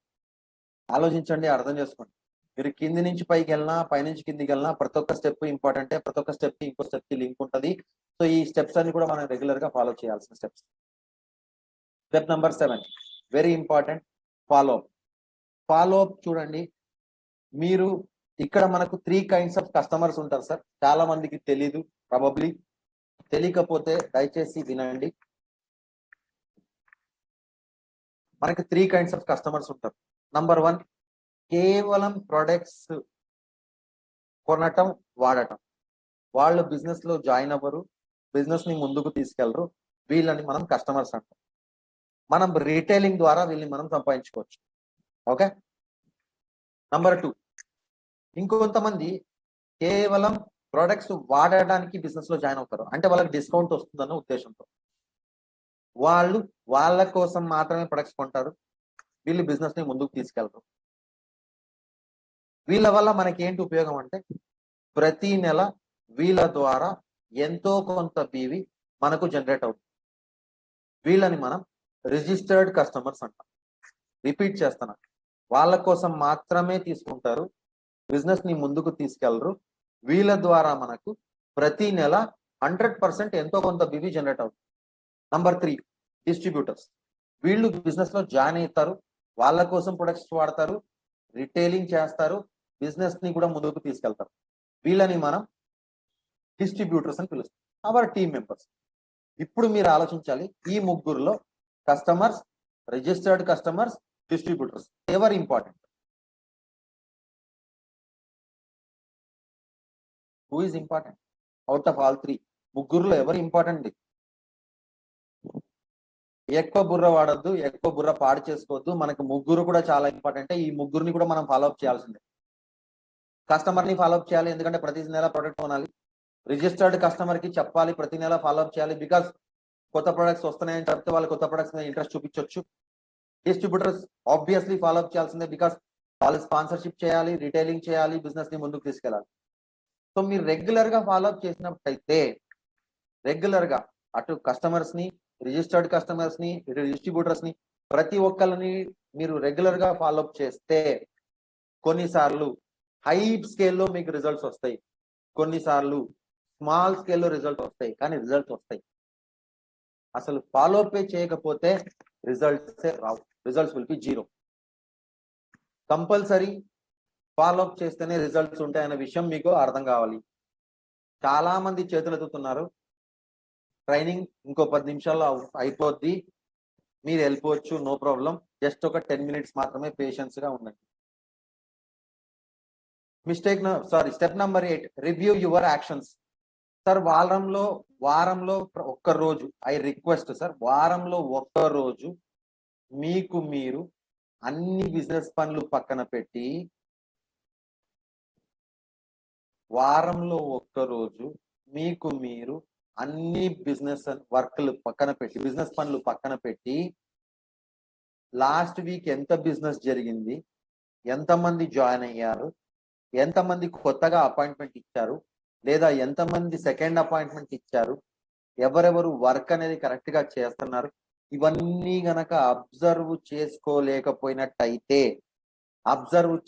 ఆలోచించండి, అర్థం చేసుకోండి. మీరు కింది నుంచి పైకి వెళ్ళినా, పైనుంచి కిందికి వెళ్ళినా ప్రతి ఒక్క స్టెప్ ఇంపార్టెంట్. ప్రతి ఒక్క స్టెప్ ఇంకో స్టెప్ కి లింక్ ఉంటుంది. సో ఈ స్టెప్స్ అన్ని కూడా మనం రెగ్యులర్ గా ఫాలో చేయాల్సిన steps. Step number 7 very important, follow up. చూడండి, మీరు ఇక్కడ మనకు 3 కైండ్స్ ఆఫ్ కస్టమర్స్ ఉంటారు సార్. చాలా మందికి తెలీదు, ప్రాబబ్లీ తెలియకపోతే దయచేసి వినండి. మనకి 3 కైండ్స్ ఆఫ్ కస్టమర్స్ ఉంటారు. నంబర్ 1 కేవలం ప్రొడక్ట్స్ కొనటం, వాడటం. వాళ్ళు బిజినెస్ లో జాయిన్ అవ్వరు, బిజినెస్ ని ముందుకు తీసుకెళ్లరు. వీళ్ళని మనం కస్టమర్స్ అంటాం. మనం రీటైలింగ్ ద్వారా వీళ్ళని మనం సంపాదించుకోవచ్చు. ఓకే. నంబర్ 2 ఇంకొంతమంది కేవలం ప్రొడక్ట్స్ వాడడానికి బిజినెస్ లో జాయిన్ అవుతారు. అంటే వాళ్ళకి డిస్కౌంట్ వస్తుందన్న ఉద్దేశంతో వాళ్ళు వాళ్ళ కోసం మాత్రమే ప్రొడక్ట్స్ కొంటారు. వీళ్ళు బిజినెస్ ని ముందుకు తీసుకెళ్తారు. వీళ్ళ వల్ల మనకి ఏంటి ఉపయోగం అంటే ప్రతి నెల వీళ్ళ ద్వారా ఎంతో కొంత బీవి మనకు జనరేట్ అవుతుంది. వీళ్ళని మనం రిజిస్టర్డ్ కస్టమర్స్ అంటాం. రిపీట్ చేస్తున్నా, వాళ్ళ కోసం మాత్రమే తీసుకుంటారు, బిజినెస్ ని ముందుకు తీసుకెళ్లరు. వీళ్ళ ద్వారా మనకు ప్రతి నెల 100% ఎంతో కొంత బీవి జనరేట్ అవుతుంది. Number 3 distributors. వీళ్ళు బిజినెస్ లో జాయిన్ అవుతారు, వాళ్ళ కోసం ప్రొడక్ట్స్ వాడతారు, రిటైలింగ్ చేస్తారు, బిజినెస్ ని కూడా ముందుకు తీసుకెళ్తారు. వీళ్ళని మనం డిస్ట్రిబ్యూటర్స్ అని పిలుస్తాం. Our team members. ఇప్పుడు మీరు ఆలోచించాలి, ఈ ముగ్గురులో కస్టమర్స్, రిజిస్టర్డ్ కస్టమర్స్, డిస్ట్రిబ్యూటర్స్ ఎవరు important? Who is important out of all 3? ముగ్గురులో ఎవరు ఇంపార్టెంట్? ఎక్కువ బుర్ర వాడద్దు, ఎక్కువ బుర్ర పాడు చేసుకోవద్దు. మనకు ముగ్గురు కూడా చాలా ఇంపార్టెంట్. ఈ ముగ్గురిని కూడా మనం ఫాలో అప్ చేయాల్సిందే. కస్టమర్ ని ఫాలో అప్ చేయాలి, ఎందుకంటే ప్రతి నెల ప్రొడక్ట్ కొనాలి. రిజిస్టర్డ్ కస్టమర్ కి చెప్పాలి, ప్రతి నెల ఫాలో అప్ చేయాలి. బికాస్ కొత్త ప్రొడక్ట్స్ వస్తున్నాయని చెప్తే వాళ్ళు కొత్త ప్రొడక్ట్స్ మీద ఇంట్రెస్ట్ చూపించవచ్చు. డిస్ట్రిబ్యూటర్స్ ఆబ్వియస్లీ ఫాలో అప్ చేయాల్సిందే, బికాస్ వాళ్ళు స్పాన్సర్షిప్ చేయాలి, రిటైలింగ్ చేయాలి, బిజినెస్ ని ముందుకు తీసుకెళ్ళాలి. సో మీరు రెగ్యులర్ గా ఫాలో అప్ చేసినట్టయితే రెగ్యులర్ గా అటు కస్టమర్స్ ని, రిజిస్టర్డ్ కస్టమర్స్ ని, డిస్ట్రిబ్యూటర్స్ ని ప్రతి ఒక్కరిని మీరు రెగ్యులర్ గా ఫాలో అప్ చేస్తే కొన్నిసార్లు హై స్కేల్లో మీకు రిజల్ట్స్ వస్తాయి, కొన్నిసార్లు స్మాల్ స్కేల్లో రిజల్ట్ వస్తాయి, కానీ రిజల్ట్స్ వస్తాయి. అసలు ఫాలో అప్ చేయకపోతే results Rao. Results will be 0. Compulsory follow up చేస్తేనే రిజల్ట్స్ ఉంటాయన్న విషయం మీకు అర్థం కావాలి. చాలా మంది చేతులు ఎత్తుతున్నారు, ట్రైనింగ్ ఇంకో 10 నిమిషాల్లో అయిపోద్ది, మీరు వెళ్ళిపోవచ్చు, నో ప్రాబ్లం. జస్ట్ ఒక 10 మినిట్స్ మాత్రమే పేషెన్స్ గా ఉండండి. Step number 8 review your actions. Sir వారంలో ఒక్క రోజు, ఐ రిక్వెస్ట్ సార్, వారంలో ఒక్క రోజు మీకు మీరు అన్ని బిజినెస్ పనులు పక్కన పెట్టి, వారంలో ఒక్క రోజు మీకు మీరు అన్ని బిజినెస్ వర్క్లు పక్కన పెట్టి, బిజినెస్ పనులు పక్కన పెట్టి, లాస్ట్ వీక్ ఎంత బిజినెస్ జరిగింది, ఎంతమంది జాయిన్ అయ్యారు, ఎంతమంది కొత్తగా అపాయింట్మెంట్ ఇచ్చారు, లేదా ఎంతమంది సెకండ్ అపాయింట్మెంట్ ఇచ్చారు, ఎవరెవరు వర్క్ అనేది కరెక్ట్ గా చేస్తున్నారు, ఇవన్నీ గనక అబ్జర్వ్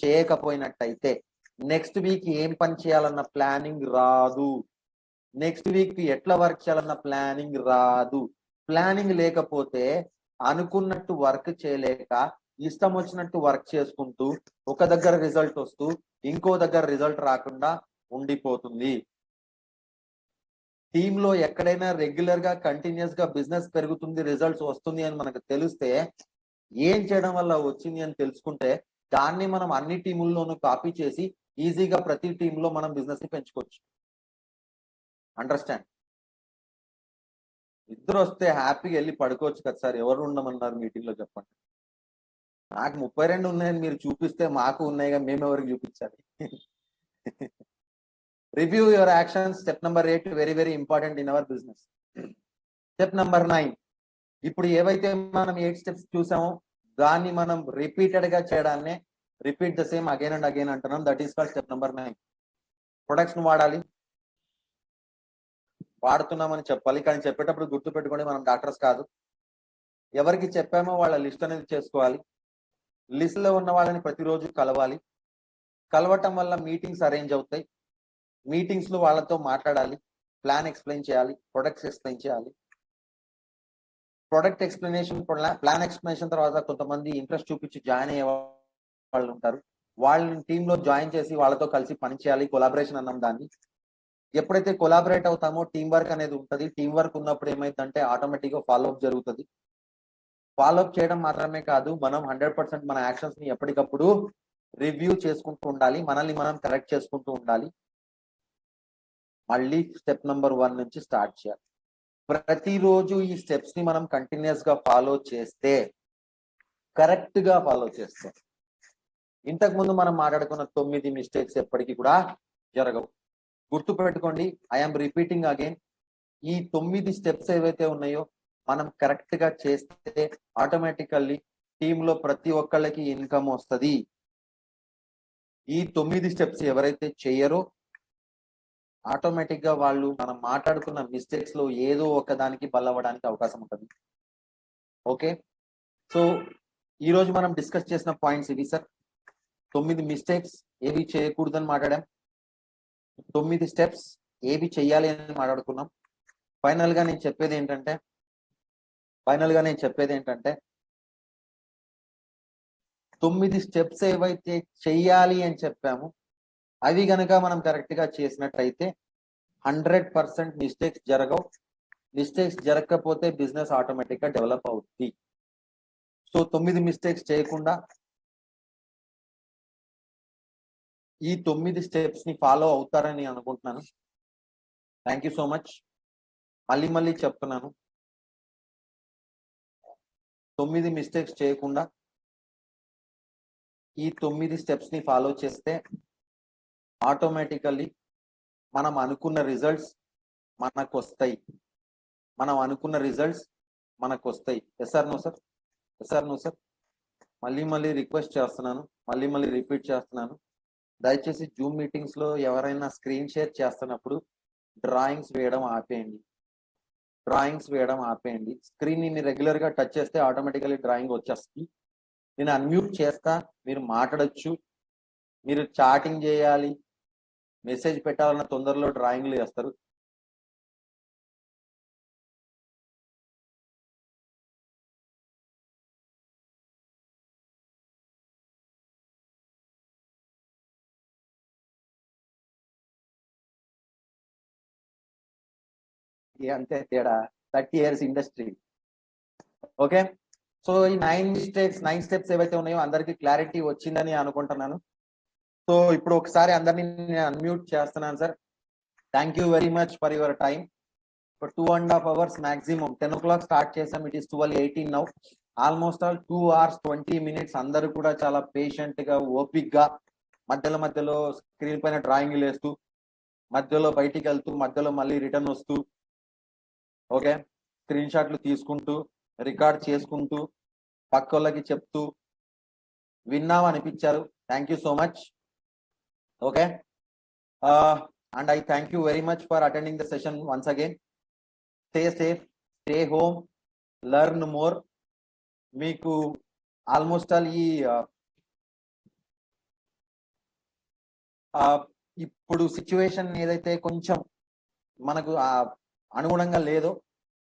చేయకపోయినట్టయితే నెక్స్ట్ వీక్ ఏం పని చేయాలన్న ప్లానింగ్ రాదు, నెక్స్ట్ వీక్ ఎట్లా వర్క్ చేయాలన్న ప్లానింగ్ రాదు. ప్లానింగ్ లేకపోతే అనుకున్నట్టు వర్క్ చేయలేక ఇష్టం వచ్చినట్టు వర్క్ చేసుకుంటూ ఒక దగ్గర రిజల్ట్ వస్తూ ఇంకో దగ్గర రిజల్ట్ రాకుండా ఉండిపోతుంది. టీమ్ లో ఎక్కడైనా రెగ్యులర్ గా కంటిన్యూస్ గా బిజినెస్ పెరుగుతుంది, రిజల్ట్స్ వస్తుంది అని మనకు తెలిస్తే, ఏం చేయడం వల్ల వచ్చింది అని తెలుసుకుంటే దాన్ని మనం అన్ని టీముల్లోనూ కాపీ చేసి ఈజీగా ప్రతి టీంలో మనం బిజినెస్ ని పెంచుకోవచ్చు. అండర్స్టాండ్? ఇద్దరు వస్తే హ్యాపీగా వెళ్ళి పడుకోవచ్చు కదా సార్, ఎవరు ఉండమన్నారు మీటింగ్ లో చెప్పండి. నాకు 32 ఉన్నాయని మీరు చూపిస్తే మాకు ఉన్నాయిగా, మేము ఎవరికి చూపించాలి? Review your actions. Step number 8 very very important in our business. Step number 9. ఇప్పుడు ఏవైతే మనం 8 స్టెప్స్ చూసామో దాన్ని మనం రిపీటెడ్ గా చేయడాన్ని repeat the same again and again అంటున్నాం. That is called step number 9. Products ను వాడాలి, వాడుతున్నామని చెప్పాలి, కానీ చెప్పేటప్పుడు గుర్తు పెట్టుకోండి, మనం డాక్టర్స్ కాదు. ఎవరికి చెప్పామో వాళ్ళ లిస్ట్ అనేది చేసుకోవాలి. లిస్ట్ లో ఉన్న వాళ్ళని ప్రతిరోజు కలవాలి. కలవటం వల్ల మీటింగ్స్ అరేంజ్ అవుతాయి. మీటింగ్స్ లో వాళ్ళతో మాట్లాడాలి, ప్లాన్ ఎక్స్ప్లెయిన్ చేయాలి, ప్రొడక్ట్స్ ఎక్స్ప్లెయిన్ చేయాలి. ప్రొడక్ట్ ఎక్స్ప్లెనేషన్, ప్లాన్ ఎక్స్ప్లెనేషన్ తర్వాత కొంతమంది ఇంట్రెస్ట్ చూపించి జాయిన్ అయ్యే వాళ్ళు ఉంటారు. వాళ్ళని టీమ్ లో జాయిన్ చేసి వాళ్ళతో కలిసి పని చేయాలి. కొలాబరేషన్ అన్నాం దాన్ని. ఎప్పుడైతే కొలాబరేట్ అవుతామో టీం వర్క్ అనేది ఉంటుంది. టీం వర్క్ ఉన్నప్పుడు ఏమైందంటే ఆటోమేటిక్ గా ఫాలో అప్ జరుగుతుంది. ఫాలోఅప్ చేయడం మాత్రమే కాదు, మనం 100% మన యాక్షన్స్ ని ఎప్పటికప్పుడు రివ్యూ చేసుకుంటూ ఉండాలి, మనల్ని మనం కరెక్ట్ చేసుకుంటూ ఉండాలి. మళ్ళీ స్టెప్ నెంబర్ 1 నుంచి స్టార్ట్ చేయాలి. ప్రతిరోజు ఈ స్టెప్స్ ని మనం కంటిన్యూస్ గా ఫాలో చేస్తే, కరెక్ట్ గా ఫాలో చేస్తే, ఇంతకు ముందు మనం మాట్లాడుకున్న 9 మిస్టేక్స్ ఎప్పటికీ కూడా జరగవు. గుర్తు పెట్టుకోండి, ఐఎమ్ రిపీటింగ్ అగైన్, ఈ 9 స్టెప్స్ ఏవైతే ఉన్నాయో మనం కరెక్ట్ గా చేస్తే ఆటోమేటికల్లీ టీమ్ లో ప్రతి ఒక్కళ్ళకి ఇన్కమ్ వస్తుంది. ఈ 9 స్టెప్స్ ఎవరైతే చేయరో ఆటోమేటిక్ గా వాళ్ళు మనం మాట్లాడుకున్న మిస్టేక్స్ లో ఏదో ఒక దానికి బలవ్వడానికి అవకాశం ఉంటుంది. ఓకే, సో ఈ రోజు మనం డిస్కస్ చేసిన పాయింట్స్ ఇవి సార్. 9 మిస్టేక్స్ ఏవి చేయకూడదని మాట్లాడాం, 9 స్టెప్స్ ఏవి చెయ్యాలి అని మాట్లాడుకున్నాం. ఫైనల్ గా నేను చెప్పేది ఏంటంటే 9 స్టెప్స్ ఏవైతే చెయ్యాలి అని చెప్పాము అవి గనక మనం కరెక్ట్ గా చేసినట్టయితే 100% మిస్టేక్స్ జరగవు. మిస్టేక్స్ జరగకపోతే బిజినెస్ ఆటోమేటిక్ గా డెవలప్ అవుతుంది. సో 9 మిస్టేక్స్ చేయకుండా ఈ 9 స్టెప్స్ ని ఫాలో అవుతారని అనుకుంటున్నాను. Thank you so much. మళ్ళీ చెప్తున్నాను, 9 మిస్టేక్స్ చేయకుండా ఈ 9 స్టెప్స్ ని ఫాలో చేస్తే ఆటోమేటికల్లీ మనం అనుకున్న రిజల్ట్స్ మనకు వస్తాయి. Yes sir, no sir? Yes sir, no sir? మళ్ళీ రిక్వెస్ట్ చేస్తున్నాను, మళ్ళీ రిపీట్ చేస్తున్నాను, దయచేసి జూమ్ మీటింగ్స్ లో ఎవరైనా స్క్రీన్ షేర్ చేస్తున్నప్పుడు డ్రాయింగ్స్ వేయడం ఆపేయండి. స్క్రీన్ ని రెగ్యులర్ గా టచ్ చేస్తే ఆటోమేటికల్లీ డ్రాయింగ్ వచ్చేస్తుంది. నేను అన్మ్యూట్ చేస్తా, మీరు మాట్లాడొచ్చు, మీరు చాటింగ్ చేయాలి, మెసేజ్ పెట్టాలన్న తొందరలో డ్రాయింగ్లు వేస్తారు. అంతే తేడా, 30 years ఇండస్ట్రీ. ఓకే, సో ఈ 9 స్టెప్స్ ఏవైతే ఉన్నాయో అందరికి క్లారిటీ వచ్చిందని అనుకుంటున్నాను. సో ఇప్పుడు ఒకసారి అందరినీ నేను అన్మ్యూట్ చేస్తున్నాను sir. Thank you very much for your time. For 2.5 hours maximum. 10 o'clock start చేసాం, it is 12:18 now. Almost all 2 hours 20 minutes. అందరూ కూడా చాలా పేషెంట్ గా, ఓపిక్ గా, మధ్యలో స్క్రీన్ పైన డ్రాయింగ్లు వేస్తూ, మధ్యలో బయటికి వెళ్తూ, మధ్యలో మళ్ళీ రిటర్న్ వస్తూ, ఓకే, స్క్రీన్ షాట్లు తీసుకుంటూ, రికార్డ్ చేసుకుంటూ, పక్కోళ్ళకి చెప్తూ విన్నాం అనిపించారు. Thank you so much. Okay, and I thank you very much for attending the session once again. Stay safe, stay home, learn more. మీకు ఆల్మోస్ట్ ఆల్ ఈ ఇప్పుడు సిచ్యువేషన్ ఏదైతే కొంచెం మనకు అనుగుణంగా లేదో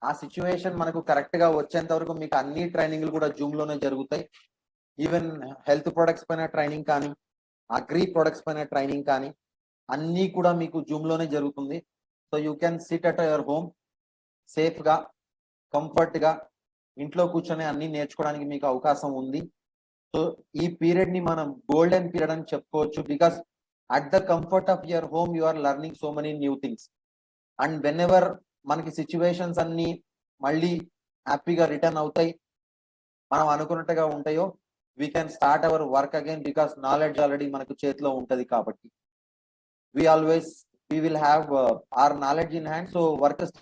ఆ సిచ్యువేషన్ మనకు కరెక్ట్ గా వచ్చేంత వరకు మీకు అన్ని ట్రైనింగ్లు కూడా జూమ్ లోనే జరుగుతాయి. ఈవెన్ హెల్త్ ప్రొడక్ట్స్ పైన ట్రైనింగ్ కానీ, అగ్రి ప్రొడక్ట్స్ పైన ట్రైనింగ్ కానీ అన్ని కూడా మీకు జూమ్ లోనే జరుగుతుంది. So you can SIT at your home safe గా, కంఫర్ట్ గా, ఇంట్లో కూర్చొని అన్ని నేర్చుకోవడానికి మీకు అవకాశం ఉంది. సో ఈ పీరియడ్ ని మనం గోల్డెన్ పీరియడ్ అని చెప్పుకోవచ్చు. Because at the comfort of your home you are learning so many new things. And whenever మనకి సిచ్యువేషన్స్ అన్ని మళ్ళీ హ్యాపీగా రిటర్న్ అవుతాయి, మనం అనుకున్నట్టుగా ఉంటాయో, we can start our work again. Because knowledge already మనకు చేతిలో ఉంటది కాబట్టి we will have our knowledge in hand. So work is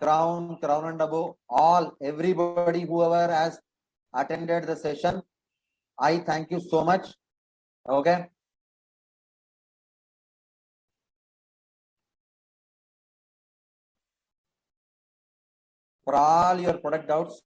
crown and above all, everybody, whoever has attended the session, I thank you so much. Okay, for all your product doubts,